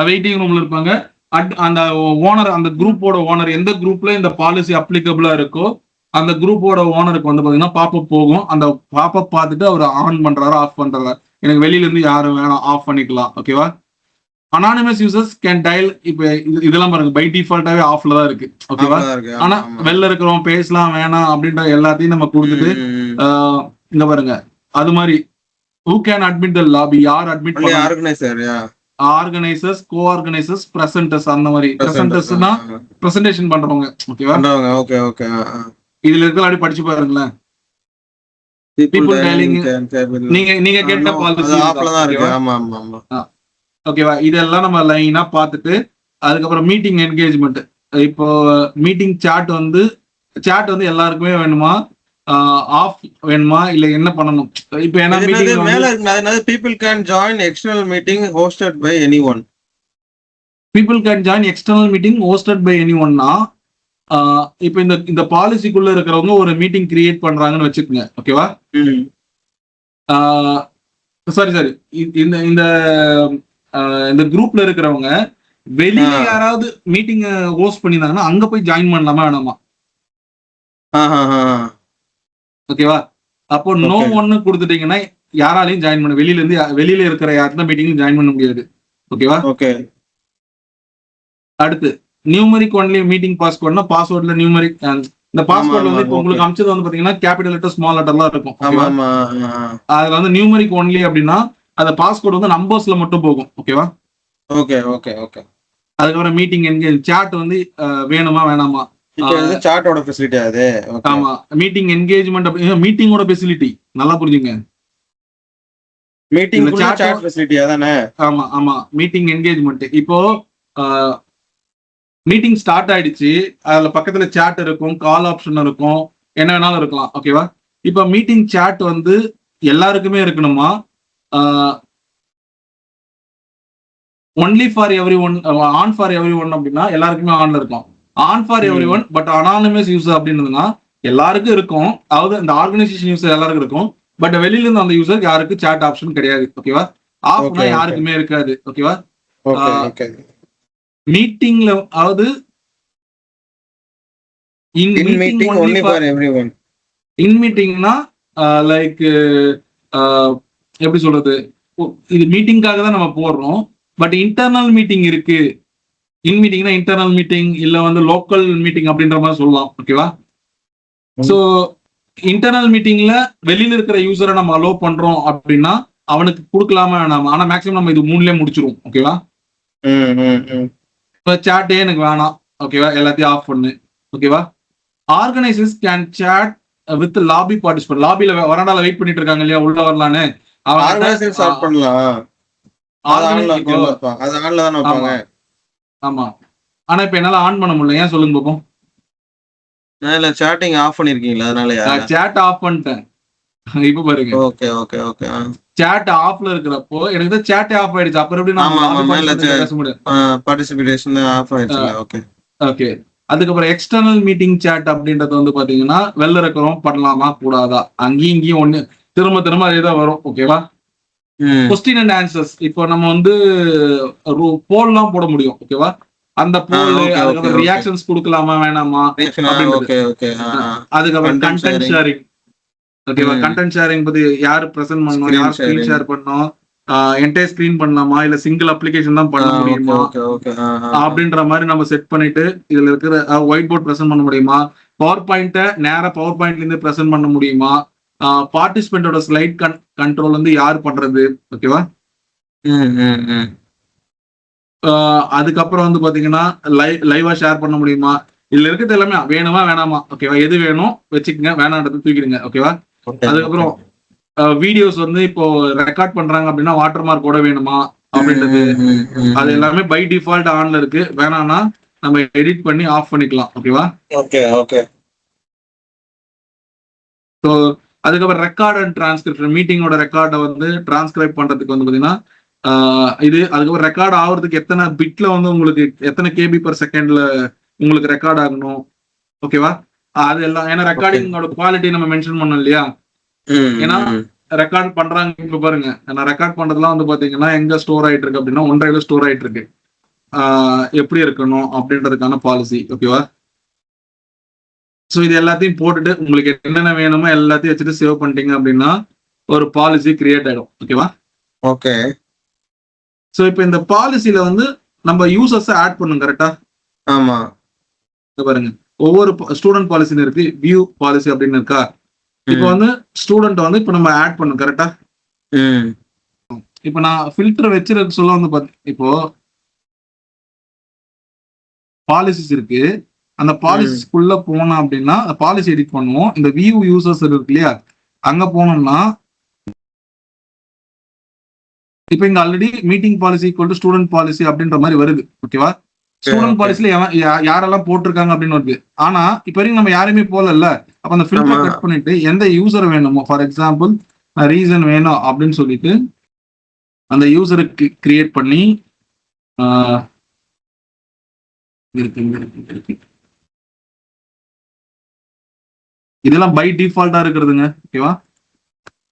வெயிட்டிங் ரூம்ல இருப்பாங்க. அந்த ஓனர், அந்த குரூப்போட ஓனர், எந்த குரூப்ல இந்த பாலிசி அப்ளிகபிளா இருக்கோ அந்த குரூப்போட ஓனருக்கு வந்து பாத்தீங்கன்னா பாப்பப் போகும். அந்த பாப்பப் பார்த்துட்டு அவர் ஆன் பண்றாரு ஆஃப் பண்றாரு, எனக்கு வெளியில இருந்து யாரும் வேணாம் ஆஃப் பண்ணிக்கலாம். ஓகேவா? Anonymous users can dial. இப்ப இதெல்லாம் பாருங்க பை டிஃபால்ட்டாவே ஆஃப்ல தான் இருக்கு. ஓகேவா? ஆனா வெளில இருக்கிறவங்க பேசலாம் வேணாம் அப்படின்ற எல்லாத்தையும் நம்ம கொடுத்துட்டு இங்க பாருங்க அது மாதிரி who can admit the lobby, யார் அட்மிட் பண்ணலாம்? Organizer, organizers, co-organizers, presenters. அந்த மாதிரி பிரசன்டர்ஸ்னா பிரசன்டேஷன் பண்றவங்க. ஓகேவா? Okay okay. இதுல இருக்க அப்படி படிச்சு பாருங்களேன். people dialing நீங்க கேட்ட பாலிசி ஆப்ல தான் இருக்கு. ஆமா ஆமா ஆமா. ஓகேவா? இதெல்லாம் நம்ம லைனா பார்த்துட்டு அதுக்கப்புறம் மீட்டிங் என்கேஜ்மெண்ட். இப்போ மீட்டிங் சாட் வந்து எல்லாருக்குமே வேணுமா, ஆஃப் வேணுமா, இல்ல என்ன பண்ணணும்? இப்போ என்ன மீட்டிங் மேல இருக்கு அதனால people can join external meeting hosted by anyone. people can join external meeting hosted by anyone னா இப்போ இந்த பாலிசிக்குள்ள இருக்கிறவங்க ஒரு மீட்டிங் கிரியேட் பண்றாங்கன்னு வச்சுக்கோங்க. ஓகேவா? சாரி இந்த குரூப்ல இருக்கிறவங்க வெளியில யாராவது மீட்டிங் ஹோஸ்ட் பண்ணிருந்தாங்கன்னா அங்க போய் ஜாயின் பண்ணலாமா வேணாமா? ஓகேவா? அப்போ நோ ஒன்னு கொடுத்துட்டீங்கன்னா யாராலையும் ஜாயின் பண்ண, வெளியில இருக்கிற யாருக்கும் மீட்டிங் ஜாயின் பண்ண முடியாது. ஓகேவா? ஓகே. அடுத்து நியூமரிக் ஒன்லி மீட்டிங் பாஸ்வேர்ட்னா பாஸ்வேர்ட்ல நியூமரிக். இந்த பாஸ்வேர்ட்ல வந்து இப்போ உங்களுக்கு அமிச்சது வந்து பாத்தீங்கன்னா கேபிட்டல் லெட்டர் ஸ்மால் லெட்டர்லாம் இருக்கும். அதுல வந்து நியூமரிக் ஒன்லி அப்படின்னா அந்த பாஸ்வேர்ட் வந்து நம்பர்ஸ்ல மட்டும் போகும். ஓகேவா? Okay okay okay. அதுக்கப்புறம் மீட்டிங் என்கேஜ் சாட் வந்து வேணுமா வேணாமா? சாட்டோட ஃபெசிலிட்டி அது. ஆமா, மீட்டிங் என்கேஜ்மெண்ட் மீட்டிங்கோட ஃபெசிலிட்டி நல்லா புரிஞ்சுங்க. மீட்டிங் சாட் ஃபெசிலிட்டி அதானே? ஆமா ஆமா. மீட்டிங் என்கேஜ்மெண்ட் இப்போ மீட்டிங் ஸ்டார்ட் ஆயிடுச்சு, அதுல பக்கத்துல சாட் இருக்கும், கால் ஆப்ஷன் இருக்கும், என்ன வேணாலும் இருக்கலாம். ஓகேவா? இப்போ மீட்டிங் சாட் வந்து எல்லாருக்குமே இருக்கணுமா, only for everyone, on for everyone அப்படின்னா எல்லாருக்குமே ஆன்ல இருக்கும். On for everyone but anonymous user அப்படின்றதுன்னா எல்லாருக்கும் இருக்கும், அதாவது இந்த ஆர்கனைசேஷன் யூசர் எல்லாருக்கும் இருக்கும். பட் வெளியில இருந்து அந்த யூசர் யாருக்கு சாட் ஆப்ஷன் கிடையாது. ஓகேவா? ஆஃப்னா யாருக்குமே இருக்காது. ஓகேவா? மீட்டிங்ல அதாவது இன் மீட்டிங்னா லைக் எப்படி சொல்றது, இது மீட்டிங்காக தான் நம்ம போடுறோம். பட் இன்டர்னல் மீட்டிங் இருக்கு. இன் மீட்டிங்னா இன்டர்னல் மீட்டிங் இல்ல வந்து லோக்கல் மீட்டிங் அப்படின்ற மாதிரி சொல்லலாம். ஓகேவா? சோ இன்டர்னல் மீட்டிங்ல வெளியில இருக்கிற யூசரை நம்ம அலோவ் பண்றோம் அப்படின்னா அவனுக்கு கொடுக்கலாமா வேணாமா? ஆனா மேக்ஸிமம் நம்ம இது 3லயே முடிச்சிருவோம். ஓகேவா? இப்போ சாட்டே எனக்கு வேணாம். ஓகேவா? எல்லாத்தையும் ஆஃப் பண்ணு. ஓகேவா? Organizers can chat with lobby participant. லாபில வராண்டால வெயிட் பண்ணிட்டு இருக்காங்க இல்லையா, உள்ள வரலான்னு. ஆமா, ஆனா இப்ப என்னால ஆன் பண்ண முடியல. ஏன் சொல்லுங்க பாப்போம். சாட்டிங் ஆஃப் பண்ணிருக்கீங்களா? அதனாலயா? சாட் ஆஃப் பண்ணிட்டேன். இப்ப பாருங்க. Okay okay okay. சாட் ஆஃப்ல இருக்கிறப்போ எனக்கு தான் சாட் ஆஃப் ஆயிடுச்சு. அப்புறம் எப்படி நான் பேச முடியும்? பார்ட்டிசிபேஷன் ஆஃப் ஆயிடுச்சு. Okay okay. அதுக்கப்புறம் எக்ஸ்டர்னல் மீட்டிங் சாட் அப்படின்றது வந்து பாத்தீங்கன்னா வெளில இருக்கிறோம் பண்ணலாமா கூடாதா, அங்கேயும் இங்கேயும் ஒண்ணு திரும்ப அதேதான் வரும். ஓகேவா? கொஸ்டின் அண்ட் ஆன்சர்ஸ் இப்போ நம்ம வந்து போல்லாம் போட முடியும். ஓகேவா? அந்த போல் okay, அதுக்கப்புறம் okay. ரியாக்ஷன்ஸ் கொடுக்கலாமா வேணாமா அப்படின்றது. Okay okay. அதுக்கப்புறம் Content கண்டென்ட் ஷேரிங். ஓகேவா, கண்டென்ட் ஷேரிங் பத்தி யாரு பிரசன்ட் பண்ணணும், Screen யார் ஸ்கிரீன் sharing. ஷேர் பண்ணணும், என்டையர் ஸ்கிரீன் பண்ணலாமா இல்ல சிங்கிள் அப்ளிகேஷன் தான் பண்ண முடியுமா ஓகே ஓகே. அப்படின்ற மாதிரி நம்ம செட் பண்ணிட்டு இதுல இருக்கிற ஒயிட் போர்ட் பிரசன்ட் பண்ண முடியுமா, பவர் பாயிண்ட்டை நேரா பவர் பாயிண்ட்ல இருந்து பிரசன்ட் பண்ண முடியுமா, பார்ட்டிசிபென்டோட ஸ்லைட் கண்ட்ரோல் வந்து யார் பண்றது, ஓகேவா. அதுக்கப்புறம் வந்து பாத்தீங்கன்னா லைவா ஷேர் பண்ண முடியுமா, இதுல இருக்கிறது எல்லாமே வேணுமா வேணாமா, ஓகேவா, எது வேணும் வச்சுக்கோங்க, வேணான்றது தூக்கிடுங்க, ஓகேவா. அதுக்கப்புறம் வீடியோஸ் வந்து இப்போ ரெக்கார்ட் பண்றாங்க அப்படின்னா வாட்டர் மார்க்கோட வேணுமா அப்படின்றது, அது எல்லாமே பை டிஃபால்ட் ஆன்ல இருக்கு. வேணாம்னா நம்ம எடிட் பண்ணி ஆஃப் பண்ணிக்கலாம், ஓகேவா. Okay okay. ஸோ அதுக்கப்புறம் ரெக்கார்ட் அண்ட் டிரான்ஸ்கிரிப்ஷன், மீட்டிங்கோட ரெக்கார்டை வந்து டிரான்ஸ்கிரைப் பண்றதுக்கு வந்து பாத்தீங்கன்னா இது அதுக்கப்புறம் ரெக்கார்ட் ஆகுறதுக்கு எத்தனை பிட்ல வந்து உங்களுக்கு எத்தனை கேபி பர் செகண்ட்ல உங்களுக்கு ரெக்கார்ட் ஆகணும், ஓகேவா. அது எல்லாம் ஏன்னா ரெக்கார்டிங்கோட குவாலிட்டி நம்ம மென்ஷன் பண்ணோம் இல்லையா. ஏன்னா ரெக்கார்ட் பண்றாங்க, இப்ப பாருங்க நான் ரெக்கார்ட் பண்றதுலாம் வந்து பாத்தீங்கன்னா எங்க ஸ்டோர் ஆயிட்டு இருக்கு அப்படின்னா OneDriveல ஸ்டோர் ஆயிட்டு இருக்கு. எப்படி இருக்கணும் அப்படின்றதுக்கான பாலிசி, ஓகேவா. ஸோ இது எல்லாத்தையும் போட்டுட்டு உங்களுக்கு என்னென்ன வேணுமோ எல்லாத்தையும் வச்சுட்டு சேவ் பண்ணிட்டீங்க அப்படின்னா ஒரு பாலிசி கிரியேட் ஆயிடும், ஓகேவா. ஓகே. ஸோ இப்போ இந்த பாலிசியில வந்து நம்ம யூசர்ஸை ஆட் பண்ணுங்க, கரெக்டா. ஆமா. பாருங்க ஒவ்வொரு ஸ்டூடெண்ட் பாலிசின்னு இருக்கு, வியூ பாலிசி அப்படின்னு இருக்கா. இப்போ வந்து ஸ்டூடெண்ட் வந்து இப்போ நம்ம ஆட் பண்ணும், கரெக்டா. இப்போ நான் ஃபில்டர் வச்சிருக்க சொல்ல வந்து இப்போ பாலிசிஸ் இருக்கு, அந்த பாலிசிஸ்க்குள்ள போனோம் அப்படின்னா பாலிசி எடிட் பண்ணுவோம். இந்த வியூ யூசர்ஸ் இருக்கு இல்லையா, அங்க போனோம்னா இப்போ இங்க already meeting policy equal to student policy அப்படின்ற மாதிரி வருது, ஓகேவா. ஸ்டூடெண்ட் பாலிசில யாரெல்லாம் போட்டிருக்காங்க அப்படின்னு வருது. ஆனா இப்ப வரைக்கும் நம்ம யாருமே போகல. அப்ப அந்த ஃபில்டர் கட் பண்ணிட்டு எந்த யூசர் வேணுமோ, ஃபார் எக்ஸாம்பிள் ரீசன் வேணும் அப்படின்னு சொல்லிட்டு அந்த யூசரை கிரியேட் பண்ணி இருக்கு. இதெல்லாம் பை டிஃபால்ட்டா இருக்கிறதுங்க, ஓகேவா.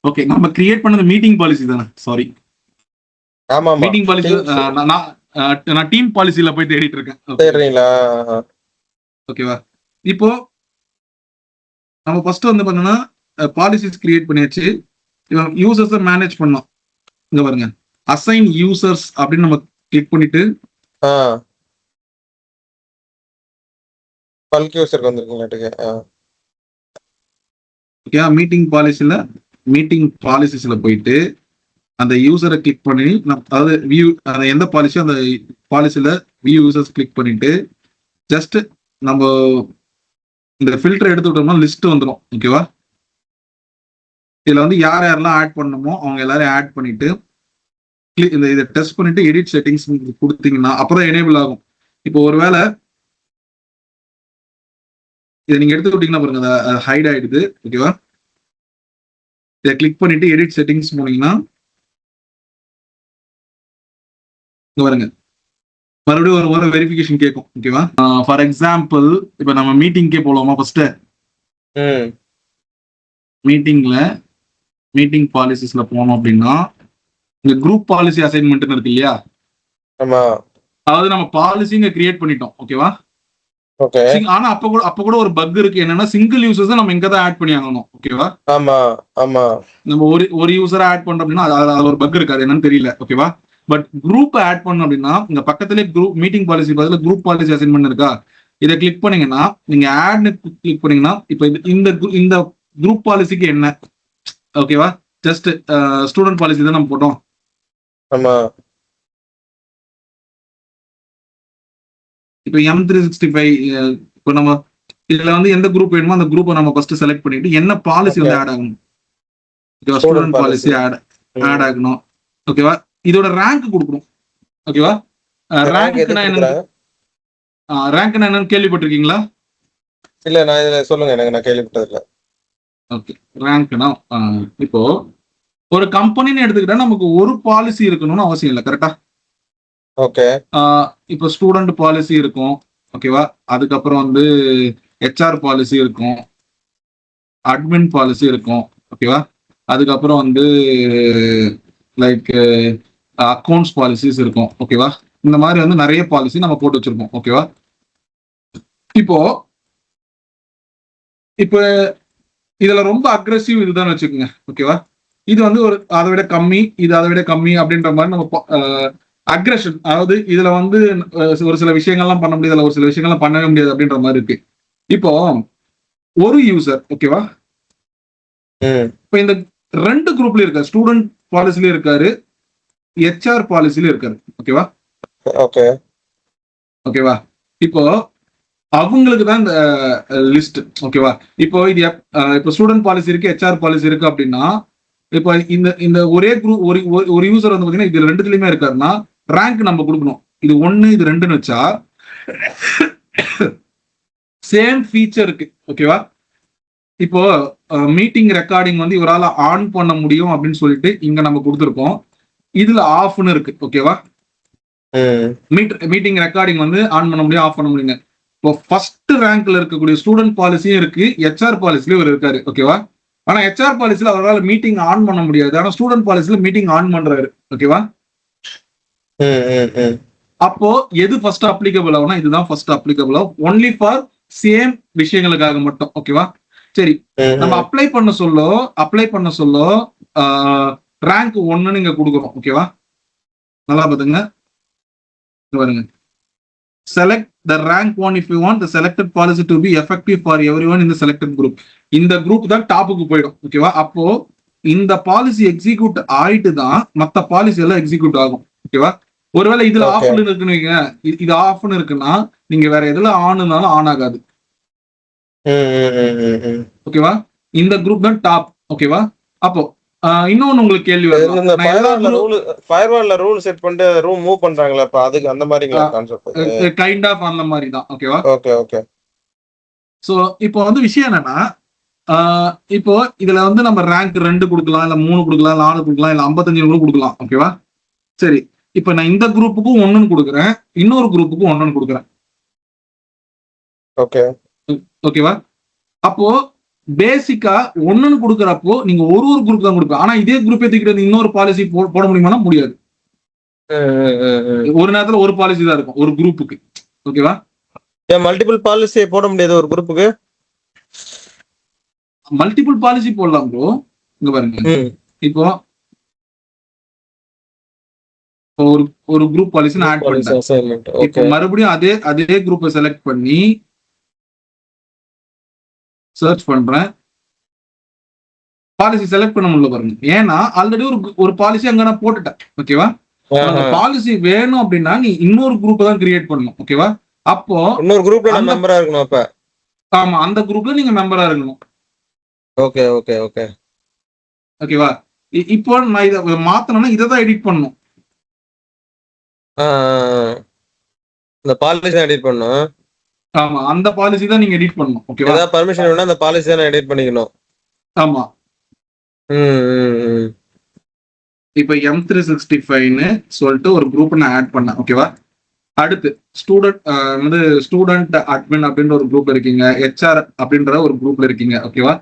ஓகே, நம்ம கிரியேட் பண்ணது மீட்டிங் பாலிசி தானே, சாரி. மீட்டிங் பாலிசி நான் டீம் பாலிசில போய் தேடிட்டு இருக்கேன், ஓகேவா. இப்போ நம்ம ஃபர்ஸ்ட் வந்து பாத்தீங்கன்னா பாலிசிஸ் கிரியேட் பண்ணியாச்சு. யூசர்ஸை மேனேஜ் பண்ணோம். இங்க பாருங்க அசைன் யூசர்ஸ் அப்படின்னு நம்ம கிளிக் பண்ணிட்டு பல்க் யூசருக்கு வந்திருக்கீங்க, ஓகே. மீட்டிங் பாலிசிஸ்ல போயிட்டு அந்த யூசரை கிளிக் பண்ணி அதாவது வியூ அந்த எந்த பாலிசியோ அந்த பாலிசியில வியூ யூசர்ஸ் கிளிக் பண்ணிட்டு ஜஸ்ட் நம்ம இந்த ஃபில்டர் எடுத்து விட்டோம்னா லிஸ்ட் வந்துடும், ஓகேவா. இதுல வந்து யார் யாரெல்லாம் ஆட் பண்ணணுமோ அவங்க எல்லாரையும் ஆட் பண்ணிட்டு இதை டெஸ்ட் பண்ணிட்டு எடிட் செட்டிங்ஸ் கொடுத்தீங்கன்னா அப்புறம் எனேபிள் ஆகும். இப்போ ஒருவேளை இதை நீங்க எடுத்து விட்டீங்கன்னா பாருங்க ஹைட் ஆயிடுது, ஓகேவா. இதை கிளிக் பண்ணிட்டு எடிட் செட்டிங்ஸ் போனீங்கன்னா பாருங்க மறுபடியும் ஒரு முறை வெரிஃபிகேஷன் கேட்கும், ஓகேவா. ஃபார் எக்ஸாம்பிள் இப்ப நம்ம மீட்டிங்கே போலாமா. ஃபர்ஸ்ட் மீட்டிங் பாலிசிஸ்ல போனோம் அப்படின்னா இந்த குரூப் பாலிசி அசைன்மெண்ட் இருக்கு இல்லையா. அதாவது நம்ம பாலிசிங்க கிரியேட் பண்ணிட்டோம், ஓகேவா. ஆனா அப்ப கூட ஒரு பக் இருக்கு, என்னன்னா சிங்கிள் யூசர்ஸ் நம்ம இங்க தான் ஆட் பண்ணி ஆகணும், ஓகேவா. நம்ம ஒரு யூசரை ஆட் பண்றோம் அப்படின்னா அது ஒரு பக் இருக்கு, அது என்னன்னு தெரியல, ஓகேவா. பட் குரூப் ஆட் பண்ணணும் அப்படின்னா இங்க பக்கத்திலே குரூப் மீட்டிங் பாலிசி பதில் குரூப் பாலிசி அசைன்மெண்ட் இருக்கா, இதை கிளிக் பண்ணீங்கன்னா நீங்க ஆட்னு கிளிக் பண்ணீங்கன்னா இப்ப இந்த குரூப் பாலிசிக்கு என்ன, ஓகேவா. ஜஸ்ட் ஸ்டூடெண்ட் பாலிசி தான் நம்ம போட்டோம். இப்போ M365 இப்போ நம்ம இதுல வந்து எந்த குரூப் வேணுமோ அந்த குரூப்பை நம்ம ஃபர்ஸ்ட் செலக்ட் பண்ணிட்டு என்ன பாலிசி வந்து ஆட் ஆகணும், ஓகேவா. ஸ்டூடெண்ட் பாலிசி ஆட் ஆகணும், ஓகேவா. இதோட ரேங்க் கொடுக்கணும், ஓகேவா. ரேங்க் என்னன்னு கேள்விப்பட்டிருக்கீங்களா? இல்ல நான் இதுல சொல்லுங்க, நான் கேள்விப்பட்டது இல்ல. ஓகே, ரேங்க்னா இப்போ ஒரு கம்பெனின்னு எடுத்துக்கிட்டா நமக்கு ஒரு பாலிசி இருக்கணும்னு அவசியம் இல்லை, கரெக்டா. ஓகே. இப்போ ஸ்டூடெண்ட் பாலிசி இருக்கும், ஓகேவா. அதுக்கப்புறம் வந்து HR பாலிசி இருக்கும், அட்மின் பாலிசி இருக்கும், ஓகேவா. அதுக்கப்புறம் வந்து லைக் அக்கௌண்ட்ஸ் பாலிசிஸ் இருக்கும், ஓகேவா. இந்த மாதிரி வந்து நிறைய பாலிசி நம்ம போட்டு வச்சிருப்போம். ஓகேவா? இப்போ இப்போ இதுல ரொம்ப அக்ரெசிவ் இதுதான் வச்சுக்கோங்க. ஓகேவா? இது வந்து ஒரு அதை விட கம்மி, இது அதை விட கம்மி அப்படின்ற மாதிரி நம்ம அக்ரெஷன், அதாவது இதுல வந்து ஒரு சில விஷயங்கள்லாம் பண்ண முடியாது, ஒரு சில விஷயங்கள்லாம் பண்ணவே முடியாது அப்படின்ற மாதிரி இருக்கு. இப்போ ஒரு யூசர், ஓகேவா, இப்போ இந்த 2 குரூப்ல இருக்காரு, ஸ்டூடெண்ட் பாலிசிலயும் இருக்காரு, HR பாலிசிலயும் இருக்காரு. ஓகேவா? ஓகேவா? இப்போ அவங்களுக்கு தான் இந்த லிஸ்ட். ஓகேவா? இப்போ இது இப்போ ஸ்டூடெண்ட் பாலிசி இருக்கு, HR பாலிசி இருக்கு அப்படின்னா, இப்போ இந்த ஒரே குரூப் ஒரு யூசர் வந்து பாத்தீங்கன்னா இது 2த்துலயுமே இருக்காருன்னா ரேங்க் நம்ம கொடுக்கணும். இது 1 இது 2ன்னு வச்சா சேம் ஃபீச்சர் இருக்கு. ஓகேவா? இப்போ மீட்டிங் ரெக்கார்டிங் வந்து இவரால் ஆன் பண்ண முடியும் அப்படின்னு சொல்லிட்டு இங்க நம்ம கொடுத்துருக்கோம். இதுல ஆஃப்னு இருக்கு. ஓகேவா? மீட்டிங் ரெக்கார்டிங் வந்து ஆன் பண்ண முடியும், ஆஃப் பண்ண முடியுங்க. இப்போ ஃபர்ஸ்ட் ரேங்க்ல இருக்கக்கூடிய ஸ்டூடெண்ட் பாலிசியும் இருக்கு, HR பாலிசிலயும் இவர் இருக்காரு. ஓகேவா? ஆனா HR பாலிசில அவரால் மீட்டிங் ஆன் பண்ண முடியாது, ஆனா ஸ்டூடெண்ட் பாலிசில மீட்டிங் ஆன் பண்றாரு. ஓகேவா? அப்போ எது ஃபர்ஸ்ட் அப்ளிகபிள் ஆகும்னா இதுதான் ஃபர்ஸ்ட் அப்ளிகபிள் ஆகும், ஒன்லி ஃபார் சேம் விஷயங்களுக்காக மட்டும். ஓகேவா? சரி, நம்ம அப்ளை பண்ண சொல்ல ரேங்க் 1 நீங்க கொடுக்கணும். ஓகேவா? நல்லா பாத்துங்க, பாருங்க. Select the rank 1 if you want the selected policy to be effective for everyone in the selected group. இந்த குரூப் தான் டாப்புக்கு போயிடும். ஓகேவா? அப்போ இந்த பாலிசி எக்ஸிக்யூட் ஆயிட்டு தான் மத்த பாலிசி எல்லாம் எக்ஸிக்யூட் ஆகும். ஓகேவா? ஒருவேளை இதுல ஆஃப்னு இருக்குன்னு, இது ஆஃப்னு இருக்குன்னா நீங்க வேற எதுல ஆன்னாலும் ஆன் ஆகாது. ஓகேவா? இந்த குரூப் தான் டாப். ஓகேவா? அப்போ இன்னொன்னு உங்களுக்கு கேள்வி வரும், ஃபயர்வால்ல ரூல் செட் பண்ணிட்டு ரூம் மூவ் பண்றாங்களா, அப்ப அதுக்கு அந்த மாதிரிங்களா கான்செப்ட்? கைண்ட் ஆஃப் அந்த மாதிரி தான். ஓகேவா? ஓகே. சோ இப்போ வந்து விஷயம் என்னன்னா, இப்போ இதுல வந்து நம்ம ரேங்க் 2 கொடுக்கலாம், இல்ல 3 கொடுக்கலாம், 4 கொடுக்கலாம், இல்ல 55 கூட கொடுக்கலாம். ஓகேவா? சரி, இப்போ நான் இந்த குரூப்புக்கும் 1 கொடுக்குறேன், இன்னொரு குரூப்புக்கும் 1 கொடுக்குறேன். ஓகேவா? அப்போ பேசிக்கா 1 கொடுக்குறப்போ நீங்க ஒரு குரூப் தான் கொடுப்பீங்க. ஆனா இதே குரூப் தூக்கிட்டு இன்னொரு பாலிசி போட முடியுமானா முடியாது. ஒரு நேரத்துல ஒரு பாலிசி தான் இருக்கும் ஒரு குரூப்புக்கு. ஓகேவா? மல்டிபிள் பாலிசி போட முடியாது ஒரு குரூப்புக்கு. மல்டிபிள் பாலிசி போடலாம் ப்ரோ. இங்க பாருங்க, இப்போ ஒரு குரூப் பாலிசி நான் ஆட் பண்ணிட்டேன். இப்போ மறுபடியும் அதே குரூப்பை செலக்ட் பண்ணி சர்ச் பண்றேன், பாலிசி செலக்ட் பண்ண முடியல பாருங்க. ஏன்னா ஆல்ரெடி ஒரு பாலிசி அங்க நான் போட்டுட்டேன். ஓகேவா? அந்த பாலிசி வேணும் அப்படின்னா நீ இன்னொரு குரூப் தான் கிரியேட் பண்ணணும். ஓகேவா? அப்போ இன்னொரு குரூப்ல மெம்பரா இருக்கணும். அப்ப ஆமா, அந்த குரூப்ல நீங்க மெம்பரா இருக்கணும். ஓகேவா? இப்போ நான் இதை மாத்தணும்னா இதை தான் எடிட் பண்ணணும். இந்த பாலிசி எடிட் பண்ணணும். ஆமா, அந்த பாலிசி தான் நீங்க எடிட் பண்ணணும். ஓகேவா? ஏதாவது பர்மிஷன் வேணா அந்த பாலிசி தான் எடிட் பண்ணிக்கணும். ஆமா. இப்போ M365ன்னு சொல்லிட்டு ஒரு குரூப் நான் ஆட் பண்ணேன். ஓகேவா? அடுத்து ஸ்டூடெண்ட் அட்மின் அப்படின்ற ஒரு குரூப் இருக்கீங்க, HR அப்படின்ற ஒரு குரூப்ல இருக்கீங்க. ஓகேவா?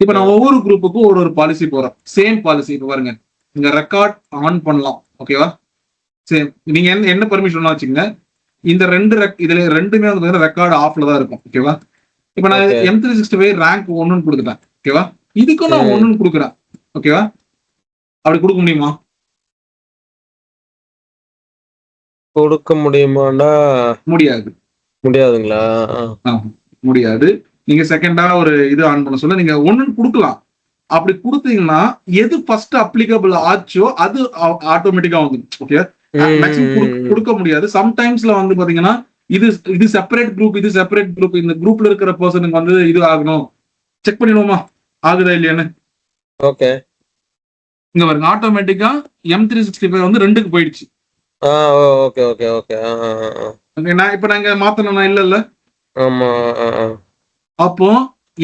இப்போ நான் ஒவ்வொரு குரூப்புக்கும் ஒரு பாலிசி போறேன், சேம் பாலிசி. இப்போ பாருங்க, இங்க ரெக்கார்ட் ஆன் பண்ணலாம். ஓகேவா? சேம், நீங்க என்ன பர்மிஷன் வச்சுங்க. இந்த இதுல ரெண்டுமே வந்து ரெக்கார்டு ஆஃப்ல தான் இருக்கும். ஓகேவா? இப்ப நான் M365 ரேங்க் 1 கொடுத்துட்டேன். ஓகேவா? இதுக்கும் நான் 1 கொடுக்குறேன். ஓகேவா? அப்படி கொடுக்க முடியுமா? கொடுக்க முடியுமாண்டா? முடியாதுங்களா? முடியாது. நீங்க செகண்டா ஒரு இது ஆன் பண்ண சொல்ல நீங்க 1 கொடுக்கலாம். அப்படி கொடுத்தீங்கன்னா எது ஃபர்ஸ்ட் அப்ளிகபிள் ஆச்சோ அது ஆட்டோமேட்டிக்கா வந்துடும். ஓகே, மேக்ஸிமம் கொடுக்க முடியாது. சம்டைம்ஸ்ல வந்து பாத்தீங்கன்னா இது செப்பரேட் குரூப், இது செப்பரேட் குரூப், இந்த குரூப்ல இருக்கிற பர்சனுக்கு வந்து இது ஆகணும், செக் பண்ணிடுவோமா ஆகுதா இல்லையான்னு. ஓகே, இங்க பாருங்க, ஆட்டோமேட்டிக்கா M365 வந்து 2க்கு போயிடுச்சு. Okay okay okay. நான் இப்ப நாங்க மாத்தணும்னா இல்ல. ஆமா. அப்போ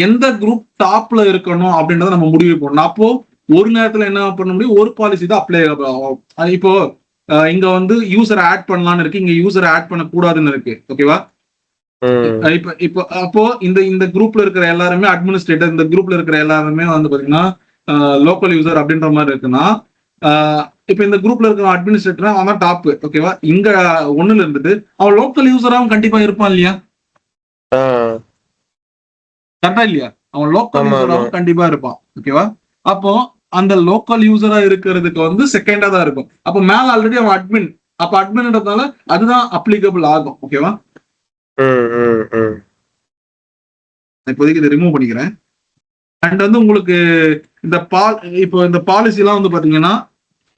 எந்த குரூப் டாப்ல இருக்கணும் அப்படின்றத நம்ம முடிவு பண்ணணும். அப்போ ஒரு நேரத்துல என்ன பண்ண முடியும், ஒரு பாலிசி தான் அப்ளை ஆகும். இப்போ இங்க வந்து யூசர் ஆட் பண்ணலாம்னு இருக்கு, இங்க யூசர் ஆட் பண்ண கூடாதுன்னு இருக்கு. ஓகேவா? இப்போ அப்போ இந்த குரூப்ல இருக்கிற எல்லாருமே அட்மினிஸ்ட்ரேட்டர், இந்த குரூப்ல இருக்கிற எல்லாருமே வந்து பாத்தீங்கன்னா லோக்கல் யூசர் அப்படின்ற மாதிரி இருக்குன்னா இப்ப இந்த குரூப்ல இருக்க அட்மினிஸ்ட்ரேட்டர் அவன் தான் டாப், ஓகேவா? இங்க ஒண்ணுல இருந்துட்டு அவன் லோக்கல் யூசராவும் கண்டிப்பா இருப்பான் இல்லையா? கரெக்டா இல்லையா? அவன் லோக்கல் ஆமா, யூசராவும் ஆமா. கண்டிப்பா இருப்பான், ஓகேவா? அப்போ அந்த லோக்கல் யூசரா இருக்கிறதுக்கு வந்து செகண்டா தான் இருக்கும். அப்போ மேல ஆல்ரெடி அவன் அட்மின், அப்ப அட்மின்றதால அதுதான் அப்ளிகபிள் ஆகும், ஓகேவா? இப்போதைக்கு இதை ரிமூவ் பண்ணிக்கிறேன். அண்ட் வந்து உங்களுக்கு இந்த இப்போ இந்த பாலிசி எல்லாம் வந்து பாத்தீங்கன்னா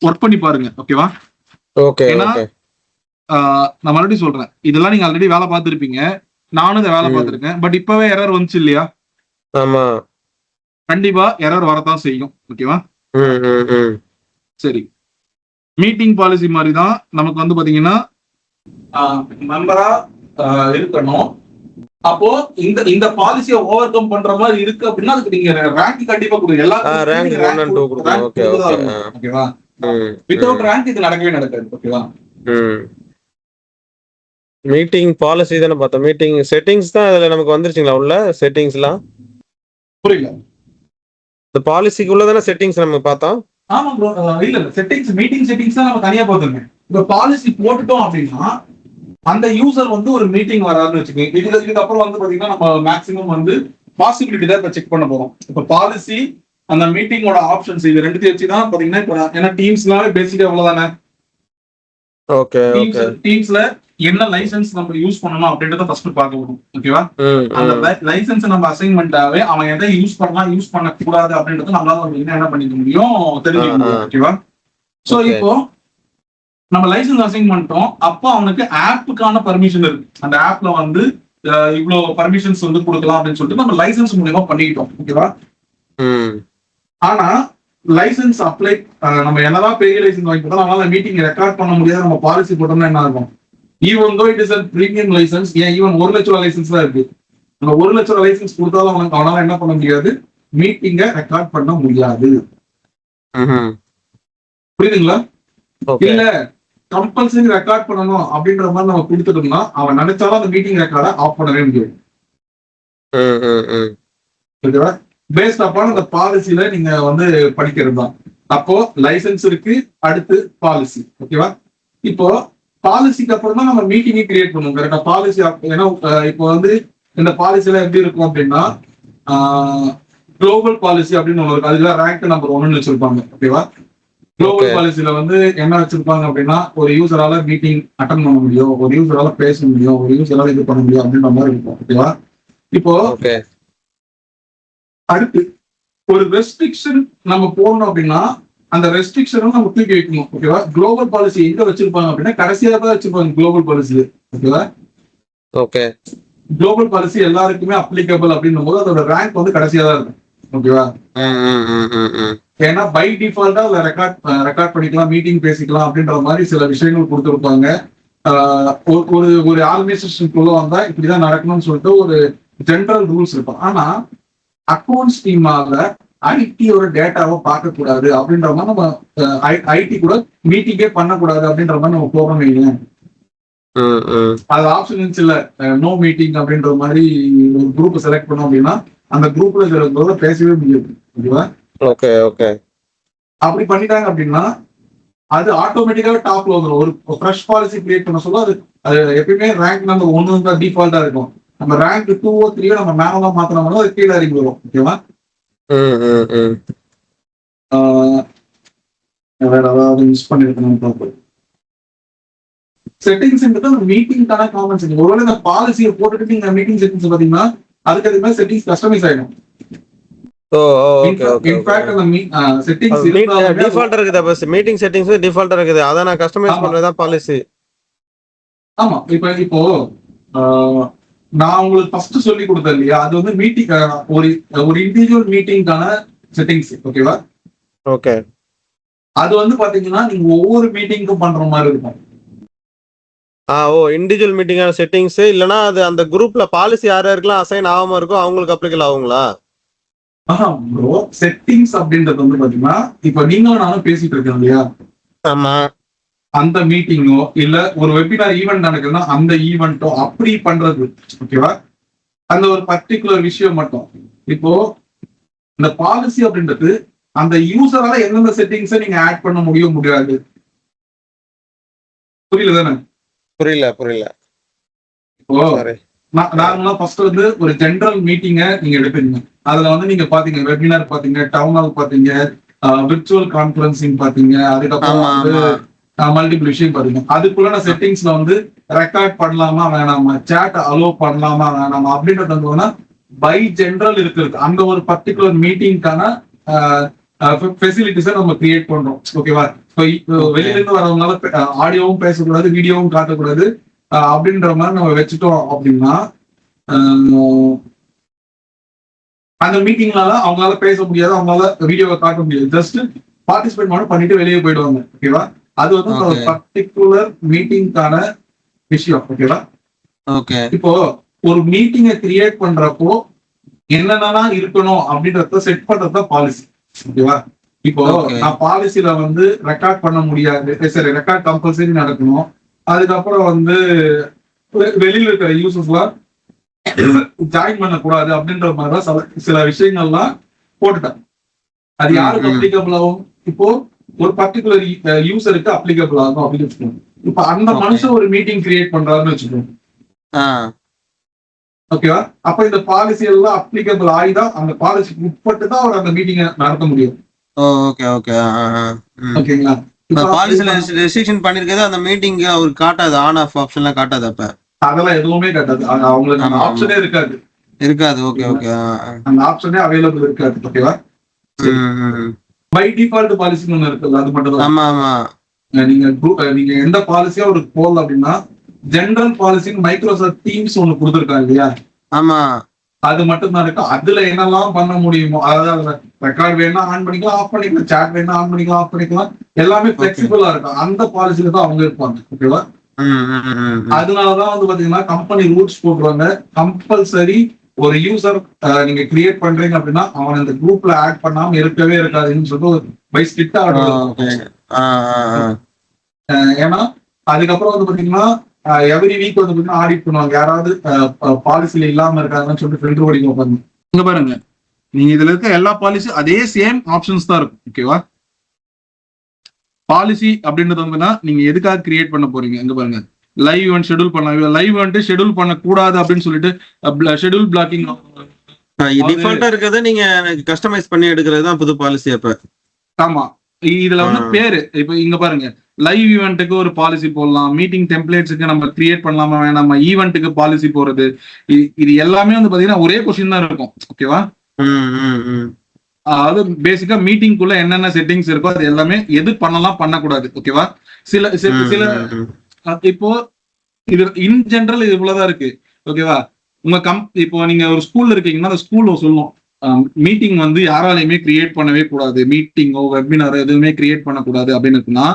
ஒர்க் பண்ணி பாருங்க, ஓகேவா? ஓகே, ஏன்னா ஓகே. நான் மறுபடியும் சொல்றேன், இதெல்லாம் நீங்க ஆல்ரெடி வேலை பார்த்துருப்பீங்க, நானும் இதை வேலை பார்த்துருக்கேன். பட் இப்பவே எரர் வந்துச்சு இல்லையா? ஆமா. கண்டிப்பா எரர் வரத்தான் செய்யும், ஓகேவா? சரி, மீட்டிங் பாலிசி மாதிரி தான் நமக்கு வந்து பாத்தீங்கன்னா மெம்பரா இருக்கணும். அப்போ இந்த பாலிசியை ஓவர் கம் பண்ற மாதிரி இருக்கு அப்படின்னா அதுக்கு நீங்க ரேங்க் கண்டிப்பா கொடுங்க. ரேங்க் 1 and 2 கொடுக்கணும். ஓகே, ஓகேவா? வித்தவுட் ரேங்க் இது நடக்கவே நடக்காது, ஓகேவா? மீட்டிங் பாலிசி தானே பார்த்தோம். மீட்டிங் செட்டிங்ஸ் தான் அதுல நமக்கு வந்துருச்சுங்களா உள்ள செட்டிங்ஸ்லாம்? புரியல. இந்த பாலிசிக்குள்ள தானே செட்டிங்ஸ் நம்ம பார்த்தோம். ஆமா ப்ரோ, இல்ல செட்டிங்ஸ், மீட்டிங் செட்டிங்ஸ் தான் நம்ம தனியா பார்த்துருங்க. இப்ப பாலிசி போட்டுட்டோம் அப்படின்னா அந்த யூசர் வந்து ஒரு மீட்டிங் வராதுன்னு வச்சுக்கோங்க. இதுக்கப்புறம் வந்து பாத்தீங்கன்னா நம்ம மேக்ஸிமம் வந்து பாசிபிலிட்டி தான் இப்ப செக் பண்ண போறோம். இப்ப பாலிசி, அந்த மீட்டிங்கோட ஆப்ஷன்ஸ், இது ரெண்டுத்தையும் வச்சு தான் பாத்தீங்கன்னா இப்ப ஏன்னா டீம்ஸ்லாவே பேசிக்கா அவ்வளவுதானே. Okay, okay. டீம்ஸ்ல என்ன லைசன்ஸ் நம்ம யூஸ் பண்ணணும் அப்படின்றத ஃபர்ஸ்ட் பார்க்கணும், ஓகேவா? அந்த லைசன்ஸ் நம்ம அசைன்மெண்டாவே அவன் எதை யூஸ் பண்ணலாம் யூஸ் பண்ண கூடாது அப்படின்றத நம்மளால என்ன பண்ணிக்க முடியும் தெரிஞ்சுக்கணும், ஓகேவா? சோ இப்போ நம்ம லைசன்ஸ் அசைன் பண்ணிட்டோம். அப்போ அவனுக்கு ஆப்புக்கான பர்மிஷன் இருக்கு. அந்த ஆப்ல வந்து இவ்வளவு பர்மிஷன்ஸ் வந்து கொடுக்கலாம் அப்படின்னு சொல்லிட்டு நம்ம லைசன்ஸ் மூலியமா பண்ணிக்கிட்டோம், ஓகேவா? ஆனா லைசன்ஸ் அப்ளை நம்ம என்னதான் பெரிய லைசன்ஸ் வாங்கி போட்டோம், நம்மளால மீட்டிங் ரெக்கார்ட் பண்ண முடியாது. நம்ம பாலிசி போட்டோம்னா என்ன ஆகும்? Even though it is a premium license, ஏன் ஈவன் 1 லட்ச ரூபாய் லைசன்ஸ் தான் இருக்கு. நம்ம 1 லட்ச ரூபாய் லைசன்ஸ் கொடுத்தாலும் அவனால என்ன பண்ண முடியாது? மீட்டிங்க ரெக்கார்ட் பண்ண முடியாது. புரியுதுங்களா? இல்ல கம்பல்சரி ரெக்கார்ட் பண்ணணும் அப்படின்ற மாதிரி நம்ம கொடுத்துட்டோம்னா அவன் நினைச்சாலும் அந்த மீட்டிங் ரெக்கார்டை ஆஃப் பண்ணவே முடியாது. ஓகேவா? பேஸ்ட் அப்பான் அந்த பாலிசியில நீங்க வந்து படிக்கிறது தான். அப்போ லைசன்ஸ் இருக்கு, அடுத்து பாலிசி, ஓகேவா? இப்போ பாலிசிக்கு அப்புறம் தான் நம்ம மீட்டிங்கே கிரியேட் பண்ணுவோம், கரெக்டா? பாலிசி ஏன்னா இப்போ வந்து இந்த பாலிசில எப்படி இருக்கும் அப்படின்னா குளோபல் பாலிசி அப்படின்னு ஒன்று இருக்கு. அதுல ரேங்க் நம்பர் 1 வச்சிருப்பாங்க, ஓகேவா? குளோபல் பாலிசில வந்து என்ன வச்சிருப்பாங்க அப்படின்னா ஒரு யூசரால மீட்டிங் அட்டன் பண்ண முடியும், ஒரு யூசரால பேச முடியும், ஒரு யூசரால இது பண்ண முடியும் அப்படின்ற மாதிரி இருக்கும், ஓகேவா? இப்போ அடுத்து ஒரு ரெஸ்ட்ரிக்ஷன் நம்ம போடணும் அப்படின்னா அந்த ரெஸ்ட்ரிக்ஷனும் நம்ம தூக்கி வைக்கணும், ஓகேவா? குளோபல் பாலிசி எங்க வச்சிருப்பாங்க அப்படின்னா கடைசியா தான் வச்சிருப்பாங்க குளோபல் பாலிசி, ஓகேவா? குளோபல் பாலிசி எல்லாருக்குமே அப்ளிகபிள் அப்படின்னும் போது அதோட ரேங்க் வந்து கடைசியா தான் இருக்கும், ஓகேவா? ஏன்னா பை டிஃபால்ட்டா அதுல ரெக்கார்ட் பண்ணிக்கலாம், மீட்டிங் பேசிக்கலாம் அப்படின்ற மாதிரி சில விஷயங்கள் கொடுத்துருப்பாங்க. ஒரு ஆர்கனைசேஷனுக்குள்ள வந்தா இப்படிதான் நடக்கணும்னு சொல்லிட்டு ஒரு ஜெனரல் ரூல்ஸ் இருக்கும். ஆனா அக்கௌண்ட்ஸ் டீமால ஐடியோட டேட்டாவை பார்க்க கூடாது அப்படின்ற மாதிரி நம்ம ஐடி கூட மீட்டிங்கே பண்ணக்கூடாது அப்படின்ற மாதிரி நம்ம போறோம் வைங்க. அது ஆப்ஷன்ஸ் இல்ல, நோ மீட்டிங் அப்படின்ற மாதிரி ஒரு குரூப் செலக்ட் பண்ணோம் அப்படின்னா அந்த குரூப்ல இருக்கிறவங்களோட பேசவே முடியாது, ஓகேவா? அப்படி பண்ணிட்டாங்க அப்படின்னா அது ஆட்டோமேட்டிக்காவே டாப்ல வந்துடும். ஒரு ஃப்ரெஷ் பாலிசி கிரியேட் பண்ண சொல்ல அது எப்பயுமே ரேங்க் நம்பர் 1 தான் டிஃபால்ட்டா இருக்கும். நம்ம ரேங்க் 2 or 3 நம்ம மேனவா மாத்தினோம்னா அது கீழே இறங்கி வரும், ஓகேவா? வேற ஏதாவது மிஸ் பண்ணிருக்கணும். செட்டிங்ஸ் மீட்டிங்கான காமன் செட்டிங். ஒருவேளை இந்த பாலிசியை போட்டுட்டு நீங்க மீட்டிங் செட்டிங்ஸ் பாத்தீங்கன்னா அதுக்கு அது மாதிரி செட்டிங்ஸ் கஸ்டமைஸ் ஆயிடும். இன்ஃபேக்ட் அந்த செட்டிங்ஸ் டிஃபால்ட்டா இருக்குது. அப்ப மீட்டிங் செட்டிங்ஸ் டிஃபால்ட்டா இருக்குது. அத நான் கஸ்டமைஸ் பண்றதா பாலிசி. ஆமா, இப்போ நான் உங்களுக்கு ஃபர்ஸ்ட் சொல்லி கொடுத்தேன் இல்லையா, அது வந்து மீட்டிங் ஒரு இண்டிவிஜுவல் மீட்டிங்கான செட்டிங்ஸ், ஓகேவா? அது வந்து பாத்தீங்கன்னா நீங்க ஒவ்வொரு மீட்டிங்க்கும் பண்ற மாதிரி இருக்கும். இண்டிவிஜுவல் மீட்டிங்கான செட்டிங்ஸ் இல்லனா அது அந்த குரூப்ல பாலிசி யாரெல்லாம் அசைன் ஆகாம இருக்கோ அவங்களுக்கு அப்ளிகபிள் ஆகுங்களா? ப்ரோ, செட்டிங்ஸ் அப்படின்றது வந்து பாத்தீங்கன்னா இப்ப நீங்களும் நானும் பேசிட்டு இருக்கோம் இல்லையா? ஆமா. அந்த மீட்டிங்கோ இல்ல ஒரு வெபினார் ஈவெண்ட் நடக்குதுன்னா அந்த ஈவெண்ட்டோ அப்படி பண்றது, ஓகேவா? அந்த ஒரு பர்டிகுலர் விஷயம் மட்டும். இப்போ இந்த பாலிசி அப்படின்றது அந்த யூசரால எந்தெந்த செட்டிங்ஸை நீங்க ஆட் பண்ண முடியாது. புரியல தானே? புரியல. இப்போ சாரி. நார்மலா ஃபர்ஸ்ட் வந்து ஒரு ஜெனரல் மீட்டிங்க நீங்க எடுப்பீங்க. அதுல வந்து நீங்க பாத்தீங்க வெபினார் பாத்தீங்க, டவுன் ஹால் பாத்தீங்க, விர்ச்சுவல் கான்பரன்சிங் பாத்தீங்க, அதுக்கப்புறம் வந்து மல்டிபிள் விஷயம் பாத்தீங்க. அதுக்குள்ள செட்டிங்ஸ்ல வந்து ரெக்கார்ட் பண்ணலாமா வேணாமா, சேட் அலோ பண்ணலாமா வேணாமா அப்படின்றது வந்து பை ஜெனரல் இருக்கிறது. அந்த ஒரு பர்டிகுலர் மீட்டிங்கான ஃபெசிலிட்டிஸை நம்ம கிரியேட் பண்றோம். ஓகேவா? வெளியில இருந்து வரவங்களால ஆடியோவும் பேசக்கூடாது, வீடியோவும் காட்டக்கூடாது அப்படின்ற மாதிரி நம்ம வச்சுட்டோம் அப்படின்னா அந்த மீட்டிங்னால அவங்களால பேச முடியாது, அவங்களால வீடியோவை காட்ட முடியாது. ஜஸ்ட் பார்ட்டிசிபேட் மட்டும் பண்ணிட்டு வெளியே போயிடுவாங்க. ஓகேவா? அது வந்து ஒரு பர்டிகுலர் மீட்டிங்கான விஷயம். ஓகேவா? இப்போ ஒரு மீட்டிங்கை கிரியேட் பண்றப்போ என்னென்னலாம் இருக்கணும் அப்படின்றத செட் பண்றதுதான் பாலிசி. ஓகேவா? இப்போ நான் பாலிசியில வந்து ரெக்கார்ட் பண்ண முடியாது, சரி ரெக்கார்ட் கம்பல்சரி நடக்கணும், அதுக்கப்புறம் வந்து வெளியில இருக்கிற யூசர்ஸ் எல்லாம் ஜாயின் பண்ணக்கூடாது அப்படின்ற மாதிரிதான் சில விஷயங்கள்லாம் போட்டுட்டேன். அது யாருக்கு அப்ளிகபிள் ஆகும்? இப்போ ஒரு பர்டிகுலர் யூசருக்கு அப்ளிகபிள் ஆகும் அப்படின்னு வச்சுக்கோங்க. இப்ப அந்த மனுஷன் ஒரு மீட்டிங் கிரியேட் பண்றாருன்னு வச்சுக்கோங்க. ஓகேவா? அப்ப இந்த பாலிசி எல்லாம் அப்ளிகபிள் ஆகிதான் அந்த பாலிசிக்கு உட்பட்டு தான் அவர் அந்த மீட்டிங்கை நடத்த முடியும். ஓகேங்களா? பாலிசில ரெஸ்ட்ரிக்ஷன் பண்ணிருக்கிறது அந்த மீட்டிங் அவர் காட்டாது, ஆன் ஆஃப் ஆப்ஷன்லாம் காட்டாது. அப்ப அதெல்லாம் எதுவுமே காட்டாது, அவங்களுக்கு அந்த ஆப்ஷனே இருக்காது. அந்த ஆப்ஷனே அவைலபிள் இருக்காது. ஓகேவா? பை டிஃபால்ட் பாலிசின்னு ஒண்ணு இருக்குது, அது மட்டும் தான். நீங்க எந்த பாலிசியா ஒரு போடல அப்படின்னா ஜெனரல் பாலிசின்னு மைக்ரோசாஃப்ட் டீம்ஸ் ஒண்ணு கொடுத்துருக்காங்க இல்லையா? அது மட்டும் தான் இருக்கு. அதுல என்னெல்லாம் பண்ண முடியுமோ, அதாவது ரெக்கார்ட் வேணா ஆன் பண்ணிக்கலாம், ஆஃப் பண்ணிக்கலாம், சாட் வேணா ஆன் பண்ணிக்கலாம், ஆஃப் பண்ணிக்கலாம், எல்லாமே பிளெக்சிபிளா இருக்கும். அந்த பாலிசில தான் அவங்க இருப்பாங்க. ஓகேவா? அதனாலதான் வந்து பாத்தீங்கன்னா கம்பெனி ரூல்ஸ் போடுறாங்க. கம்பல்சரி ஒரு யூசர் நீங்க கிரியேட் பண்றீங்க அப்படின்னா அவன் இந்த குரூப்ல ஆட் பண்ணாம இருக்கவே இருக்காதுன்னு சொல்லிட்டு பை ஸ்ட்ரிக்டா ஏன்னா அதுக்கப்புறம் வந்து பாத்தீங்கன்னா எவ்ரி வீக் வந்து பாத்தீங்கன்னா ஆடிட் பண்ணுவாங்க. யாராவது பாலிசில இல்லாம இருக்காங்கன்னு சொல்லிட்டு ஃபில்டர் ஓடிங்க உட்காந்து. இங்க பாருங்க, நீங்க இதுல இருக்க எல்லா பாலிசி அதே சேம் ஆப்ஷன்ஸ் தான் இருக்கும். ஓகேவா? பாலிசி அப்படின்றது வந்துன்னா நீங்க எதுக்காக கிரியேட் பண்ண போறீங்க. இங்க பாருங்க, லைவ் ஈவென்ட் ஷெட்யூல் பண்ணலாம். லைவ் ஈவென்ட் ஷெட்யூல் பண்ணக்கூடாது அப்படின்னு சொல்லிட்டு ஷெட்யூல் பிளாக்கிங் டிஃபால்ட்டா இருக்கிறது நீங்க கஸ்டமைஸ் பண்ணி எடுக்கிறது தான் புது பாலிசி. அப்ப ஆமா, இதுல வந்து பேரு இப்ப இங்க பாருங்க, லைவ் ஈவெண்ட்டுக்கு ஒரு பாலிசி போடலாம், மீட்டிங் டெம்ப்ளேட்ஸுக்கு நம்ம கிரியேட் பண்ணலாமா வேணாமா, ஈவெண்ட்டுக்கு பாலிசி போறது, இது எல்லாமே வந்து பாத்தீங்கன்னா ஒரே கொஸ்டின் தான் இருக்கும். ஓகேவா? அதாவது பேசிக்கா மீட்டிங்குள்ள என்னென்ன செட்டிங்ஸ் இருக்கோ அது எல்லாமே எது பண்ணலாம் பண்ணக்கூடாது. ஓகேவா? சில இப்போ இது இன் ஜெனரல் இது இவ்வளவுதான் இருக்கு. ஓகேவா? உங்க இப்போ நீங்க ஒரு ஸ்கூல்ல இருக்கீங்கன்னா அந்த ஸ்கூல்ல சொல்லும் மீட்டிங் வந்து யாராலையுமே கிரியேட் பண்ணவே கூடாது, மீட்டிங்கோ வெபினாரோ எதுவுமே கிரியேட் பண்ணக்கூடாது அப்படின்னு இருக்குன்னா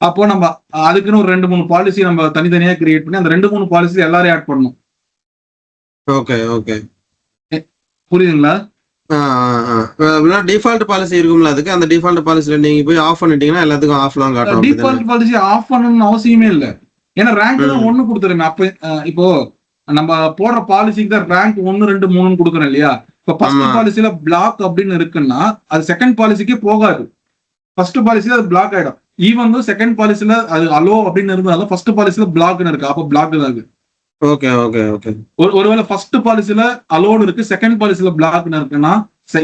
அப்போ நம்ம அதுக்குன்னு ஒரு 2-3 பாலிசி நம்ம தனித்தனியா கிரியேட் பண்ணி அந்த 2-3 பாலிசி எல்லாரையும் ஆட் பண்ணணும். புரியுதுங்களா? டிஃபால்ட் பாலிசி இருக்கும்ல, அதுக்கு அந்த டிஃபால்ட் பாலிசில நீங்க போய் ஆஃப் பண்ணிட்டீங்கன்னா எல்லாத்துக்கும் ஆஃப்லாம் காட்டும். டிஃபால்ட் பாலிசி ஆஃப் பண்ணணும்னு அவசியமே இல்லை. ஏன்னா ரேங்க் தான் 1 கொடுத்துருமே. அப்ப இப்போ நம்ம போடுற பாலிசிக்கு தான் ரேங்க் 1, 2, 3 கொடுக்குறோம் இல்லையா? இப்ப ஃபர்ஸ்ட் பாலிசில பிளாக் அப்படின்னு இருக்குன்னா அது செகண்ட் பாலிசிக்கே போகாது. ஃபர்ஸ்ட் பாலிசில அது பிளாக் ஆயிடும். ஈவன் வந்து செகண்ட் பாலிசில அது அலோ அப்படின்னு இருந்தாலும் ஃபர்ஸ்ட் பாலிசில பிளாக்னு இருக்கு, அப்ப பிளாக் தான் இருக்கு. ஒருவேளை ஃபர்ஸ்ட் பாலிசில அலோடு இருக்கு, செகண்ட் பாலிசில பிளாக்னு இருக்குன்னா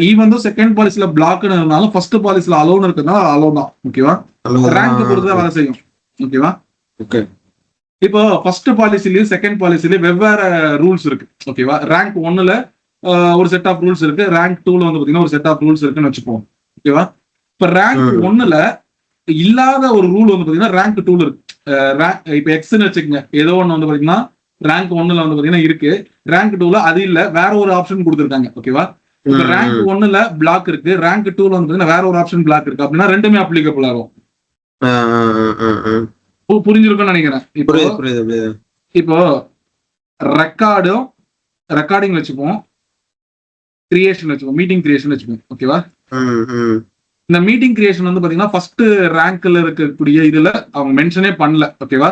ஈவன் வந்து செகண்ட் பாலிசில பிளாக்னு இருந்தாலும் ஃபர்ஸ்ட் பாலிசில அலோன்னு இருக்குன்னா அலோ தான். ஓகேவா? ரேங்க் பொறுத்து தான் வேலை செய்யும். ஓகேவா? இப்போ ஃபர்ஸ்ட் பாலிசிலயும் செகண்ட் பாலிசிலயும் வெவ்வேறு ரூல்ஸ் இருக்கு. ஓகேவா? ரேங்க் 1ல ஒரு செட் ஆஃப் ரூல்ஸ் இருக்கு, ரேங்க் 2ல வந்து பாத்தீங்கன்னா ஒரு செட் ஆஃப் ரூல்ஸ் இருக்குன்னு வச்சுப்போம். ஓகேவா? இப்ப ரேங்க் 1ல இல்லாத ஒரு ரூல் வந்து பாத்தீங்கன்னா ரேங்க் 2ல இருக்கு. இப்ப எக்ஸ்ன்னு வச்சுக்கோங்க, ஏதோ ஒண்ணு வந்து பாத்தீங்கன்னா ரேங்க் 1ல வந்து பாத்தீங்கன்னா இருக்கு, ரேங்க் 2ல அது இல்ல, வேற ஒரு ஆப்ஷன் கொடுத்துருக்காங்க. ஓகேவா? இப்ப ரேங்க் 1ல பிளாக் இருக்கு, ரேங்க் 2ல வந்து வேற ஒரு ஆப்ஷன் பிளாக் இருக்கு அப்படின்னா ரெண்டுமே அப்ளிகபிள் ஆகும். புரிஞ்சிருக்கும்னு நினைக்கிறேன். இப்போ ரெக்கார்டிங் வச்சுப்போம், கிரியேஷன் வச்சுப்போம், மீட்டிங் கிரியேஷன் வச்சுப்போம். ஓகேவா? இந்த மீட்டிங் கிரியேஷன் வந்து பாத்தீங்கன்னா ஃபர்ஸ்ட் ரேங்க்ல இருக்கக்கூடிய இதுல அவங்க மென்ஷனே பண்ணல. ஓகேவா?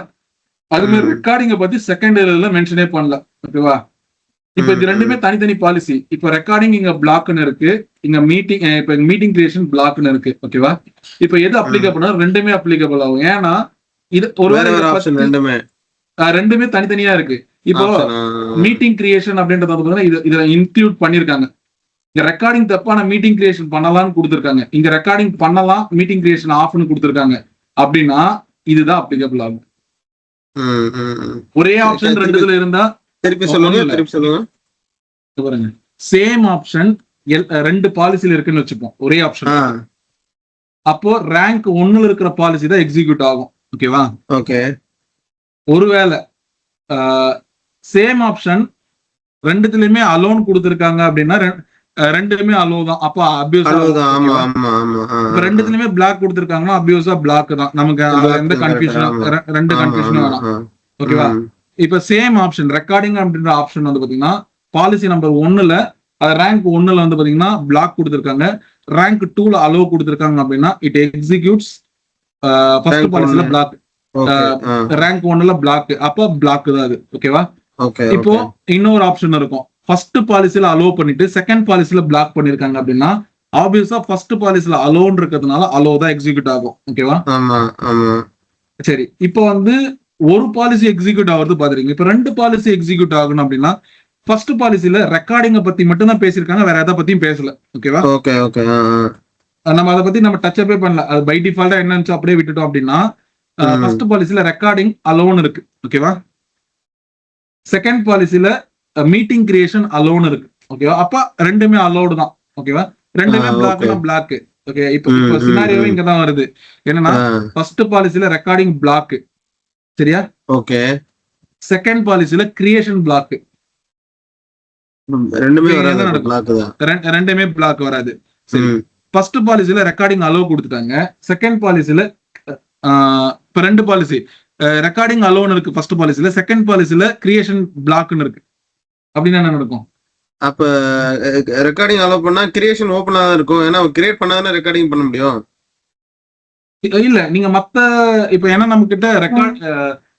அது மாதிரி ரெக்கார்டிங்க பத்தி செகண்ட் இதுல மென்ஷனே பண்ணல. ஓகேவா? இப்ப இது ரெண்டுமே தனித்தனி பாலிசி. இப்ப ரெக்கார்டிங் இங்க பிளாக்னு இருக்கு, இங்க மீட்டிங் இப்ப மீட்டிங் கிரியேஷன் பிளாக்னு இருக்கு. ஓகேவா? இப்ப எது அப்ளிகபிள்? ரெண்டுமே அப்ளிகபிள் ஆகும். ஏன்னா இது ஒரு ரெண்டுமே தனித்தனியா இருக்கு. இப்போ மீட்டிங் கிரியேஷன் அப்படின்றத இதுல இன்க்ளூட் பண்ணிருக்காங்க. இங்க ரெக்கார்டிங் தப்பான மீட்டிங் கிரியேஷன் பண்ணலாம்னு கொடுத்துருக்காங்க, இங்க ரெக்கார்டிங் பண்ணலாம் மீட்டிங் கிரியேஷன் ஆஃப்னு கொடுத்துருக்காங்க. அப்படின்னா இதுதான் அப்ளிகபிள் ஆகும். ஒரே ஆப்ஷன் ரெண்டுல இருந்தா திருப்பி சொல்லுங்க. பாருங்க, சேம் ஆப்ஷன் ரெண்டு பாலிசில இருக்குன்னு வச்சுப்போம், ஒரே ஆப்ஷன். அப்போ ரேங்க் 1ல இருக்கிற பாலிசி தான் எக்ஸிக்யூட் ஆகும். ஓகேவா? ஓகே. ஒருவேளை சேம் ஆப்ஷன் ரெண்டுத்துலயுமே அலோன் கொடுத்துருக்காங்க அப்படின்னா ரெண்டுமே அலோ தான். அப்ப அபியூஸ் ரெண்டுத்துலயுமே பிளாக் கொடுத்துருக்காங்கன்னா அபியூஸா பிளாக் தான். நமக்கு எந்த கன்ஃபியூஷன், ரெண்டு கன்ஃபியூஷனும் வேணாம். ஓகேவா? இப்ப சேம் ஆப்ஷன் ரெக்கார்டிங் அப்படின்ற ஆப்ஷன் வந்து பாத்தீங்கன்னா பாலிசி நம்பர் 1ல ரேங்க் 1ல வந்து பாத்தீங்கன்னா பிளாக் கொடுத்துருக்காங்க, ரேங்க் 2ல அலோ கொடுத்துருக்காங்க அப்படின்னா இட் எக்ஸிக்யூட்ஸ் ஃபர்ஸ்ட் பாலிசில பிளாக், ரேங்க் 1ல பிளாக், அப்ப பிளாக் தான் அது. ஓகேவா? இப்போ இன்னொரு ஆப்ஷன் இருக்கும், ஃபர்ஸ்ட் பாலிசில அலோ பண்ணிட்டு செகண்ட் பாலிசில பிளாக் பண்ணிருக்காங்க அப்படின்னா ஆப்வியஸா ஃபர்ஸ்ட் பாலிசில அலோன் இருக்கிறதுனால அலோ தான் எக்ஸிக்யூட் ஆகும். ஓகேவா? சரி, இப்போ வந்து ஒரு பாலிசி எக்ஸிக்யூட் ஆகுறது பாத்துறீங்க. இப்ப ரெண்டு பாலிசி எக்ஸிக்யூட் ஆகணும் அப்படின்னா ஃபர்ஸ்ட் பாலிசில ரெக்கார்டிங்க பத்தி மட்டும் தான் பேசியிருக்காங்க, வேற எதை பத்தியும் பேசல. ஓகேவா? நம்ம அதை பத்தி நம்ம டச் அப்பே பண்ணல, அது பை டிஃபால்ட்டா என்னன்னு அப்படியே விட்டுட்டோம் அப்படின்னா ஃபர்ஸ்ட் பாலிசில ரெக்கார்டிங் அலோன் இருக்கு. ஓகேவா? செகண்ட் பாலிசில மீட்டிங் கிரியேஷன் அலோன் இருக்கு. ஓகேவா? அப்ப ரெண்டுமே அலோடு தான். ஓகேவா? ரெண்டுமே பிளாக்னா பிளாக். ஓகே, இப்போ சினாரியோ இங்க தான் வருது. என்னன்னா ஃபர்ஸ்ட் பாலிசில ரெக்கார்டிங் பிளாக், சரியா? ஓகே. செகண்ட் பாலிசில கிரியேஷன் பிளாக், ரெண்டுமே பிளாக் வராது. சரி, ஃபர்ஸ்ட் பாலிசில ரெக்கார்டிங் அலோ கொடுத்துட்டாங்க, செகண்ட் பாலிசில இப்ப ரெண்டு பாலிசி ரெக்கார்டிங் அலோன் இருக்கு ஃபர்ஸ்ட் பாலிசில, செகண்ட் பாலிசில கிரியேஷன் பிளாக்னு இருக்கு. அப்படின்னா என்ன நடக்கும்? அப்ப ரெக்கார்டிங் அலோ பண்ணா கிரியேஷன் ஓபனா தான் இருக்கும், ஏன்னா கிரியேட் பண்ணாதானே ரெக்கார்டிங் பண்ண முடியும். இல்ல, நீங்க மத்த இப்ப ஏன்னா நம்ம கிட்ட ரெக்கார்ட்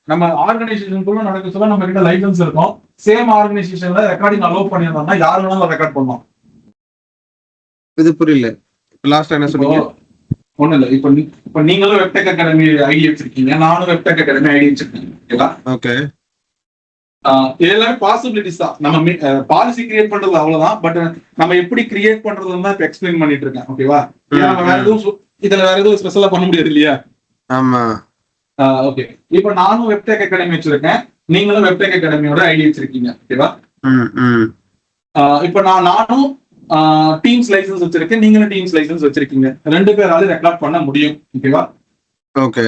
நம்ம ஆர்கனைசேஷனுக்குள்ள நடக்க சொல்ல நம்ம கிட்ட லைசன்ஸ் இருக்கும். சேம் ஆர்கனைசேஷன்ல ரெக்கார்டிங் அலோ பண்ணிருந்தோம்னா யாரு வேணாலும் ரெக்கார்ட் பண்ணலாம். இது புரியல, லாஸ்ட் என்ன சொன்னீங்க? ஒண்ணு இல்ல, இப்ப நீங்களும் வெப்டெக் அகாடமி ஐடி வச்சிருக்கீங்க, நானும் வெப்டெக் அகாடமி ஐடி வச்சிருக்கேன். ஓகே, இது எல்லாமே பாசிபிலிட்டிஸ் தான். நம்ம பாலிசி கிரியேட் பண்றது அவ்வளவுதான், பட் நம்ம எப்படி கிரியேட் பண்றதுன்னு தான் இப்ப எக்ஸ்பிளைன் பண்ணிட்டு இருக்கேன். ஓகேவா? நம்ம வேற எதுவும் இதுல வேற எதுவும் ஸ்பெஷலா பண்ண முடியாது இல்லையா? ஆமா. ஓகே, இப்ப நானும் வெப்டெக் அகாடமி வச்சிருக்கேன், நீங்களும் வெப்டெக் அகாடமியோட ஐடி வச்சிருக்கீங்க. ஓகேவா? இப்ப நானும் டீம்ஸ் லைசன்ஸ் வச்சிருக்கேன், நீங்களும் டீம்ஸ் லைசன்ஸ் வச்சிருக்கீங்க. ரெண்டு பேரால ரெக்கார்ட் பண்ண முடியும். ஓகேவா? ஓகே.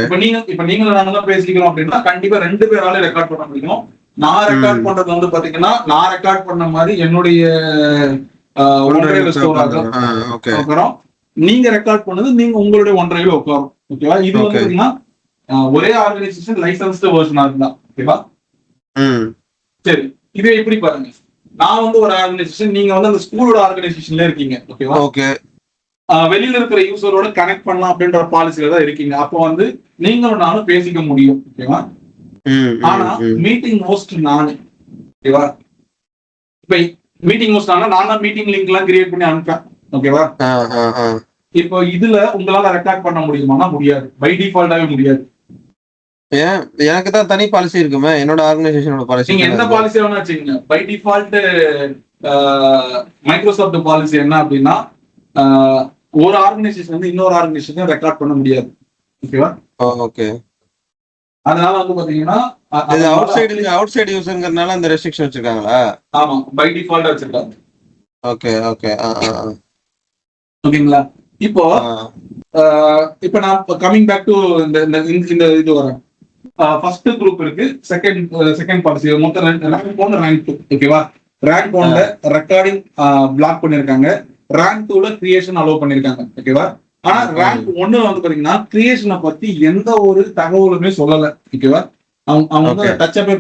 இப்ப நீங்களும் நானும் பேசிக்கிறோம் அப்படின்னா கண்டிப்பா ரெண்டு பேரால ரெக்கார்ட் பண்ண முடியும். நான் ரெக்கார்ட் பண்றது வந்து பாத்தீங்கன்னா நான் ரெக்கார்ட் பண்ண மாதிரி என்னுடைய உட்காரும், நீங்க ரெக்கார்ட் பண்ணது நீங்க உங்களுடைய ஒன்றையில உட்காரும். ஓகேவா? இது வந்து பாத்தீங்கன்னா ஒரே ஆர்கனைசேஷன் லைசன்ஸ்டு வெர்ஷனா இருந்தா. ஓகேவா? சரி, இதே எப்படி பாருங்க, நான் வந்து ஒரு ஆர்கனைசேஷன், நீங்க வந்து அந்த ஸ்கூலோட ஆர்கனைசேஷன்ல இருக்கீங்க. ஓகேவா? ஓகே. வெளியில இருக்கிற யூசரோட கனெக்ட் பண்ணலாம் அப்படின்ற பாலிசியில தான் இருக்கீங்க. அப்போ வந்து நீங்களும் நானும் பேசிக்க முடியும். ஓகேவா? ஆனா மீட்டிங் ஹோஸ்ட் நானு. ஓகேவா? இப்ப மீட்டிங் ஹோஸ்ட் ஆனா நான் தான் மீட்டிங் லிங்க் எல்லாம் கிரியேட் பண்ணி அனுப்பேன். ஓகேவா? இப்போ இதுல உங்களால ரெக்கார்ட் பண்ண முடியுமானா முடியாது, பை டிஃபால்ட்டாவே முடியாது. ஏன்? எனக்கு தான் தனி பாலிசி இருக்குமே, என்னோட ஆர்கனைசேஷனோட பாலிசி. நீங்க எந்த பாலிசி வேணா வச்சுக்கீங்க, பை டிஃபால்ட் மைக்ரோசாஃப்ட் பாலிசி என்ன அப்படின்னா ஒரு ஆர்கனைசேஷன் வந்து இன்னொரு ஆர்கனைசேஷன் ரெக்கார்ட் பண்ண முடியாது. ஓகேவா? ஓகே. அதனால வந்து பாத்தீங்கன்னா அவுட் சைடு யூசர்ங்கறனால அந்த ரெஸ்ட்ரிக்ஷன் வச்சிருக்காங்களா? ஆமா, பை டிஃபால்ட்டா வச்சிருக்காங்க. Okay okay. ஓகேங்களா? இப்போ நான் கமிங் பேக் டு இந்த இது வரேன். ஃபர்ஸ்ட் குரூப் இருக்கு, செகண்ட் பாலிசி மொத்தம் ரேங்க் 1 ரேங்க் 2. ஓகேவா? ரேங்க் 1ல ரெக்கார்டிங் பிளாக் பண்ணிருக்காங்க, ரேங்க் 2ல கிரியேஷன் அலோவ் பண்ணிருக்காங்க. ஓகேவா? ஆனா ரேங்க் 1ல வந்து பாத்தீங்கன்னா கிரியேஷனை பத்தி எந்த ஒரு தகவலுமே சொல்லல. ஓகேவா? அவங்க வந்து டச் அப்பே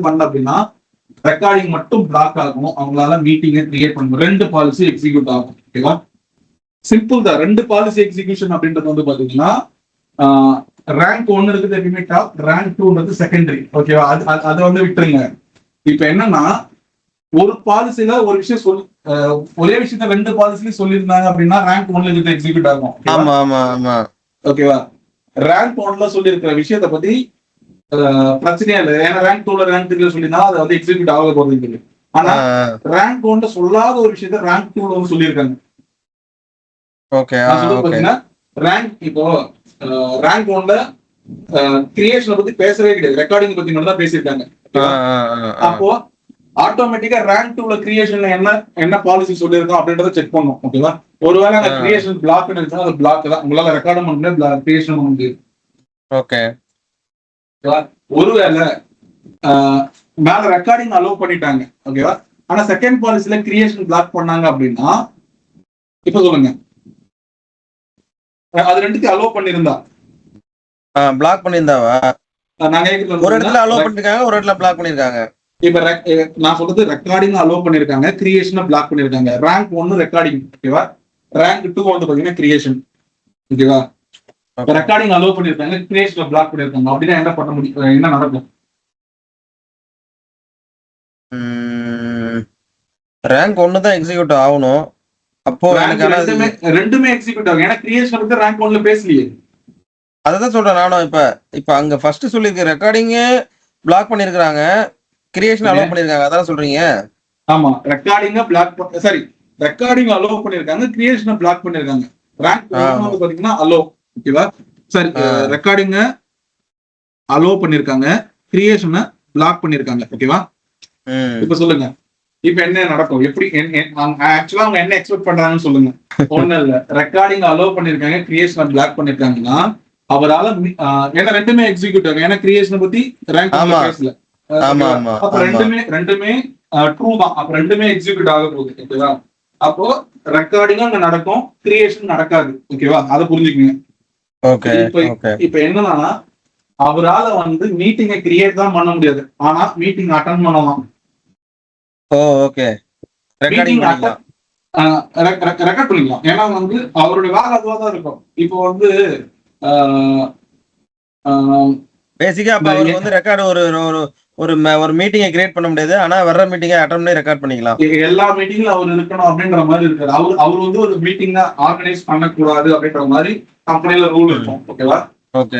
பண்ணல அப்படின்னா ரெக்கார்டிங் மட்டும் பிளாக் ஆகும், அவங்களால மீட்டிங்கை கிரியேட் பண்ணணும். ரெண்டு பாலிசி எக்ஸிக்யூட் ஆகும். ஓகேவா? சிம்பிள் தான். ரெண்டு பாலிசி எக்ஸிகியூஷன் அப்படின்றது வந்து பாத்தீங்கன்னா ரேங்க் 1 இருக்குது எப்பயுமே டாப், ரேங்க் 2ன்றது செகண்டரி. ஓகேவா? அது வந்து விட்டுருங்க. இப்ப என்னன்னா ஒரு பாலிசில ஒரு விஷயம் சொல்லி ஒரே விஷயத்த 2 பாலிசிலையும் சொல்லியிருந்தாங்க அப்படின்னா ரேங்க் 1ல இது எக்ஸிக்யூட் ஆகும். ஆமா ஆமா ஆமா ஓகேவா? ரேங்க் 1ல சொல்லி இருக்கிற விஷயத்த பத்தி பிரச்சனையே இல்லை. ஏன்னா ரேங்க் 2ல ரேங்க் 3ல சொல்லியிருந்தா அது வந்து எக்ஸிக்யூட் ஆக போறது இல்லை. ஆனா ரேங்க் 1ல சொல்லாத ஒரு விஷயத்த ரேங்க் 2ல வந்து சொல்லியிருக்காங்க. ஓகே நான் சொல்றது பாத்தீங்கன்னா ரேங்க் இப்போ ரேங்க் 1ல கிரியேஷனை பத்தி பேசவே கிடையாது, ரெக்கார்டிங் பத்தி மட்டும் தான் பேசியிருக்காங்க. அப்போ ஆட்டோமேட்டிக்கா ரேங்க் 2ல கிரியேஷன்ல என்ன பாலிசி சொல்லியிருக்கோம் அப்படின்றத செக் பண்ணும். ஓகேவா? ஒருவேளை அந்த கிரியேஷன் பிளாக் இருந்துச்சுன்னா அது பிளாக் தான், உங்களால ரெக்கார்டும் பண்ண முடியாது, கிரியேஷன் பண்ண முடியாது. ஓகே. ஒருவேளை மேல ரெக்கார்டிங் அலோவ் பண்ணிட்டாங்க. ஓகேவா? ஆனா செகண்ட் பாலிசில கிரியேஷன் பிளாக் பண்ணாங்க அப்படின்னா இப்ப சொல்லுங்க, அது ரெண்டுத்தையும் அலோவ் பண்ணிருந்தா பிளாக் பண்ணிருந்தாவா? நான் ஒரு இடத்துல அலோவ் பண்ணிருக்காங்க, ஒரு இடத்துல பிளாக் பண்ணிருக்காங்க. இப்ப நான் சொல்றது ரெக்கார்டிங் அலோவ் பண்ணிருக்காங்க, கிரியேஷனை பிளாக் பண்ணிருக்காங்க. Rank 1 recording. ஓகேவா? ரேங்க் 2 வந்து பாத்தீங்கன்னா கிரியேஷன். ஓகேவா? ரெக்கார்டிங் அலோவ் பண்ணிருக்காங்க, கிரியேஷனை பிளாக் பண்ணிருக்காங்க. அப்படின்னா என்ன பண்ண முடியும், என்ன நடக்கும்? ரேங்க் 1 தான் எக்ஸிக்யூட் ஆகணும். அப்போ ரெண்டுமே எக்ஸிக்யூட் ஆகும். ஏன்னா கிரியேஷன் வந்து ரேங்க் 1ல பேசலையே. அததான் சொல்றேன் நானும். இப்ப அங்க ஃபர்ஸ்ட் சொல்லிருக்க ரெக்கார்டிங் பிளாக் பண்ணிருக்காங்க, கிரியேஷன் அலோவ் பண்ணிருக்காங்க, அதான் சொல்றீங்க? ஆமா, recording black sorry recording allow பண்ணிருக்காங்க, கிரியேஷனை பிளாக் பண்ணிருக்காங்க. ரேங்க் 1 வந்து பாத்தீங்கன்னா அலோவ். ஓகேவா? சரி, ரெக்கார்டிங்க அலோவ் பண்ணிருக்காங்க, கிரியேஷனை பிளாக் பண்ணிருக்காங்க. ஓகேவா? இப்ப சொல்லுங்க, இப்ப என்ன நடக்கும்? எப்படி ஆக்சுவலா அவங்க என்ன எக்ஸ்பெக்ட் பண்றாங்கன்னு சொல்லுங்க. ஒண்ணு இல்ல, ரெக்கார்டிங் அலோவ் பண்ணிருக்காங்க, கிரியேஷன் பிளாக் பண்ணிருக்காங்கன்னா அவரால ஏன்னா ரெண்டுமே எக்ஸிக்யூட் ஆகும். ஏன்னா கிரியேஷனை பத்தி ரேங்க் பேசல. அப்ப ரெண்டுமே ட்ரூ தான். அப்ப ரெண்டுமே எக்ஸிக்யூட் ஆக போகுது. ஓகேவா? அப்போ ரெக்கார்டிங் அங்க நடக்கும், கிரியேஷன் நடக்காது. ஓகேவா? அதை புரிஞ்சுக்குங்க. இப்ப என்னன்னா அவரால வந்து மீட்டிங்கை கிரியேட் தான் பண்ண முடியாது, ஆனா மீட்டிங் அட்டெண்ட் பண்ணலாம். ரெக்கார்ட் பண்ணிக்கலாம். ஏன்னா வந்து அவருடைய வேலை அதுவா தான் இருக்கும். இப்போ வந்து பேசிக்கா அப்ப அவருக்கு வந்து ரெக்கார்ட் ஒரு மீட்டிங்கை கிரியேட் பண்ண முடியாது, ஆனா வர்ற மீட்டிங்கை அட்டெண்ட் பண்ணி ரெக்கார்ட் பண்ணிக்கலாம். எல்லா மீட்டிங்ல அவர் இருக்கணும் அப்படின்ற மாதிரி இருக்காரு. அவர் வந்து ஒரு மீட்டிங் ஆர்கனைஸ் பண்ணக்கூடாது அப்படின்ற மாதிரி கம்பெனில ரூல் இருக்கும். ஓகேவா?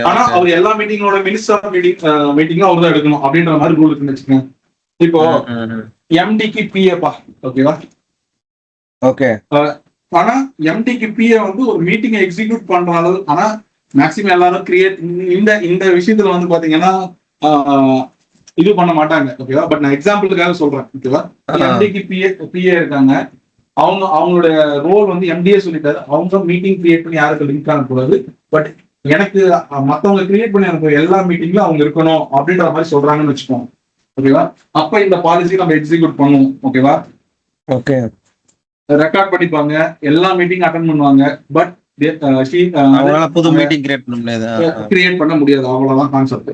ஆனா அவர் எல்லா மீட்டிங்கோட மினிஸ்டர் மீட்டிங்கும் அவர் தான் எடுக்கணும் அப்படின்ற மாதிரி ரூல் இருக்குன்னு வச்சுக்கோங்க. இப்போ எம்டிக்கு பிஏப்பா. ஓகேவா? ஓகே. ஆனா எம்டிக்கு பிஏ வந்து ஒரு மீட்டிங்கை எக்ஸிக்யூட் பண்ற அளவு, ஆனா மேக்சிமம் எல்லாரும் கிரியேட் இந்த விஷயத்துல வந்து பாத்தீங்கன்னா இது பண்ண மாட்டாங்க. ஓகேவா? பட் நான் எக்ஸாம்பிளுக்காக சொல்றேன். ஓகேவா? எம்டிக்கு பிஏ இருக்காங்க, அவங்களுடைய ரோல் வந்து எம்டிஏ சொல்லிட்டாரு, அவங்க மீட்டிங் கிரியேட் பண்ணி யாருக்கு லிங்க் ஆகக்கூடாது, பட் எனக்கு மத்தவங்க கிரியேட் பண்ணி அனுப்புற எல்லா மீட்டிங்ல அவங்க இருக்கணும் அப்படின்ற மாதிரி சொல்றாங்கன்னு வச்சுக்கோங்க. ஓகேவா? அப்ப இந்த பாலிசி நம்ம எக்ஸிக்யூட் பண்ணுவோம். ஓகேவா? ஓகே. ரெக்கார்ட் பண்ணிப்பாங்க, எல்லா மீட்டிங் அட்டெண்ட் பண்ணுவாங்க, பட் புது மீட்டிங் கிரியேட் பண்ண முடியாது. அவ்வளவுதான் கான்செப்ட்.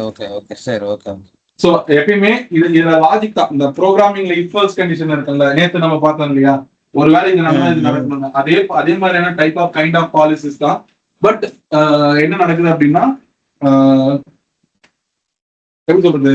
ஓகே சரி, ஓகே. சோ எப்பயுமே இதுல லாஜிக் தான். இந்த ப்ரோக்ராமிங்ல இஃப் எல்ஸ் கண்டிஷன் இருக்குல்ல, நேத்து நம்ம பார்த்தோம் இல்லையா, ஒருவேளை இது நடந்தா இது நடக்கணும், அதே மாதிரியான type of kind of policies தான். பட் என்ன நடக்குது அப்படின்னா எப்படி சொல்றது,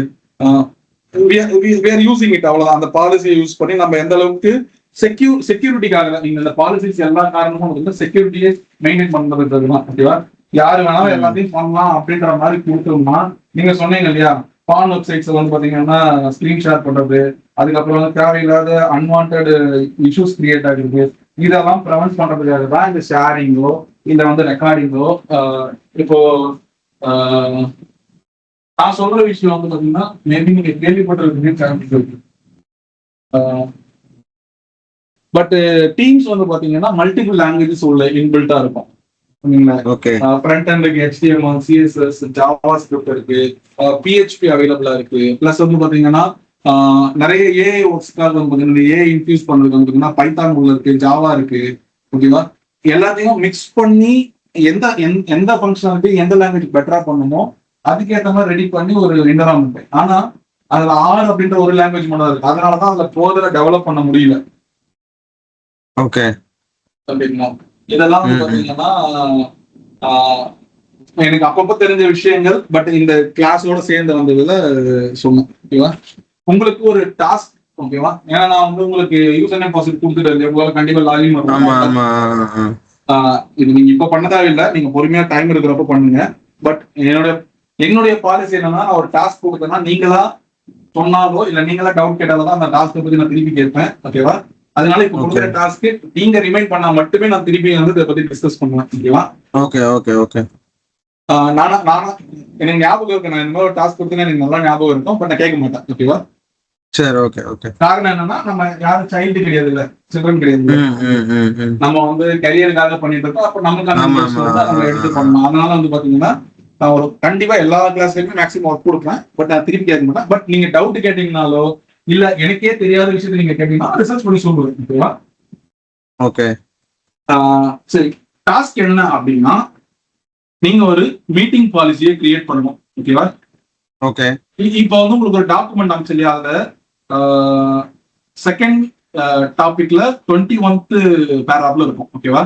யூசிங் இட், அவ்வளவுதான். அந்த பாலிசியை யூஸ் பண்ணி நம்ம எந்த அளவுக்கு செக்யூரிட்டிக்காக நீங்க இந்த பாலிசிஸ் எல்லா காரணமும் வந்து செக்யூரிட்டியை மெயின்டைன் பண்றது தான். ஓகேவா? யாரு வேணாலும் எல்லாத்தையும் பண்ணலாம் அப்படின்ற மாதிரி கொடுத்தோம்னா, நீங்க சொன்னீங்க இல்லையா, பான் வெப்சைட்ஸ் வந்து பாத்தீங்கன்னா ஸ்கிரீன் ஷேர் பண்றது, அதுக்கப்புறம் வந்து தேவையில்லாத அன்வான்ட் இஷ்யூஸ் கிரியேட் ஆகுது, இதெல்லாம் ப்ரிவென்ட் பண்றதுக்காக தான் இந்த ஷேரிங்கோ இல்ல வந்து ரெக்கார்டிங்கோ. இப்போ நான் சொல்ற விஷயம் வந்து பாத்தீங்கன்னா மேபி நீங்க கேள்விப்பட்டிருக்கு, பட் டீம்ஸ் வந்து பாத்தீங்கன்னா மல்டிபிள் லாங்குவேஜஸ் உள்ள இன்பில்ட்டா இருக்கும். ஃப்ரண்ட் எண்டுக்கு HTML, CSS, JavaScript இருக்கு, PHP அவைலபிளா இருக்கு. பிளஸ் வந்து பாத்தீங்கன்னா நிறைய ஏஐ ஒர்க்ஸ்க்காக வந்து பாத்தீங்கன்னா ஏஐ இன்ஃபியூஸ் பண்றதுக்கு வந்து பாத்தீங்கன்னா பைத்தான் உள்ள இருக்கு, ஜாவா இருக்கு. ஓகேவா? எல்லாத்தையும் மிக்ஸ் பண்ணி எந்த ஃபங்க்ஷனாலிட்டி எந்த லாங்குவேஜ் பெட்டரா பண்ணணுமோ அதுக்கேற்ற மாதிரி ரெடி பண்ணி ஒரு என்விரான்மெண்ட். ஆனா அதுல R அப்படின்ற ஒரு லாங்குவேஜ் மட்டும் இருக்கு, அதனாலதான் அதுல போதல டெவலப் பண்ண முடியல. ஓகே. இதெல்லாம் வந்து பாத்தீங்கன்னா எனக்கு அப்பப்ப தெரிஞ்ச விஷயங்கள், பட் இந்த கிளாஸோட சேர்ந்து வந்ததுல சொன்னேன். ஓகேவா? உங்களுக்கு ஒரு டாஸ்க் ஓகேவா? ஏன்னா நான் வந்து உங்களுக்கு யூசர் நேம் பாஸ்வேர்ட் கொடுத்துட்டு உங்களால கண்டிப்பா லாகின் ஆமா பண்ணுவோம். ஆமா. இது நீங்க இப்ப பண்ண தேவையில்லை, நீங்க பொறுமையா டைம் இருக்கிறப்ப பண்ணுங்க. பட் என்னுடைய பாலிசி என்னன்னா, நான் ஒரு டாஸ்க் கொடுத்தேன்னா நீங்களா சொன்னாலோ இல்ல நீங்களா டவுட் கேட்டாலும் தான் அந்த டாஸ்க்கை பத்தி நான் திருப்பி கேட்பேன். ஓகேவா? அதனால இப்ப கொடுக்குற டாஸ்க்கு நீங்க ரிமைண்ட் பண்ணா மட்டுமே நான் திருப்பி வந்து இதை பத்தி டிஸ்கஸ் பண்ணுவேன். ஓகேவா? Okay okay okay. நானா எனக்கு ஞாபகம் இருக்கு, நான் இந்த மாதிரி ஒரு டாஸ்க் கொடுத்தேன்னா எனக்கு நல்லா ஞாபகம் இருக்கும். பட் நான் கேட்க மாட்டேன். ஓகேவா? சரி ஓகே ஓகே. காரணம் என்னன்னா, நம்ம யாரும் சைல்டு கிடையாது, இல்ல சில்ட்ரன் கிடையாது. நம்ம வந்து கரியருக்காக பண்ணிட்டு இருக்கோம். அப்ப நமக்கு அந்த நம்ம எடுத்து பண்ணணும். அதனால வந்து பாத்தீங்கன்னா நான் ஒரு கண்டிப்பா எல்லா கிளாஸ்லயுமே மேக்ஸிமம் ஒர்க் கொடுப்பேன். பட் நான் திருப்பி கேட்க மாட்டேன். பட் நீங்க டவுட் கேட்டீங்கனாலோ இல்ல எனக்கே தெரியாத விஷயத்த நீங்க கேட்டீங்கன்னா ரிசர்ச் பண்ணி சொல்லுவேன். ஓகேவா? ஓகே. சரி, டாஸ்க் என்ன அப்படின்னா, நீங்க ஒரு மீட்டிங் பாலிசியை கிரியேட் பண்ணணும். ஓகேவா? ஓகே. இப்போ வந்து உங்களுக்கு ஒரு டாக்குமெண்ட் அமைச்சு இல்லையா, அதுல செகண்ட் டாபிக்ல 21th பேராப்ல இருக்கும். ஓகேவா?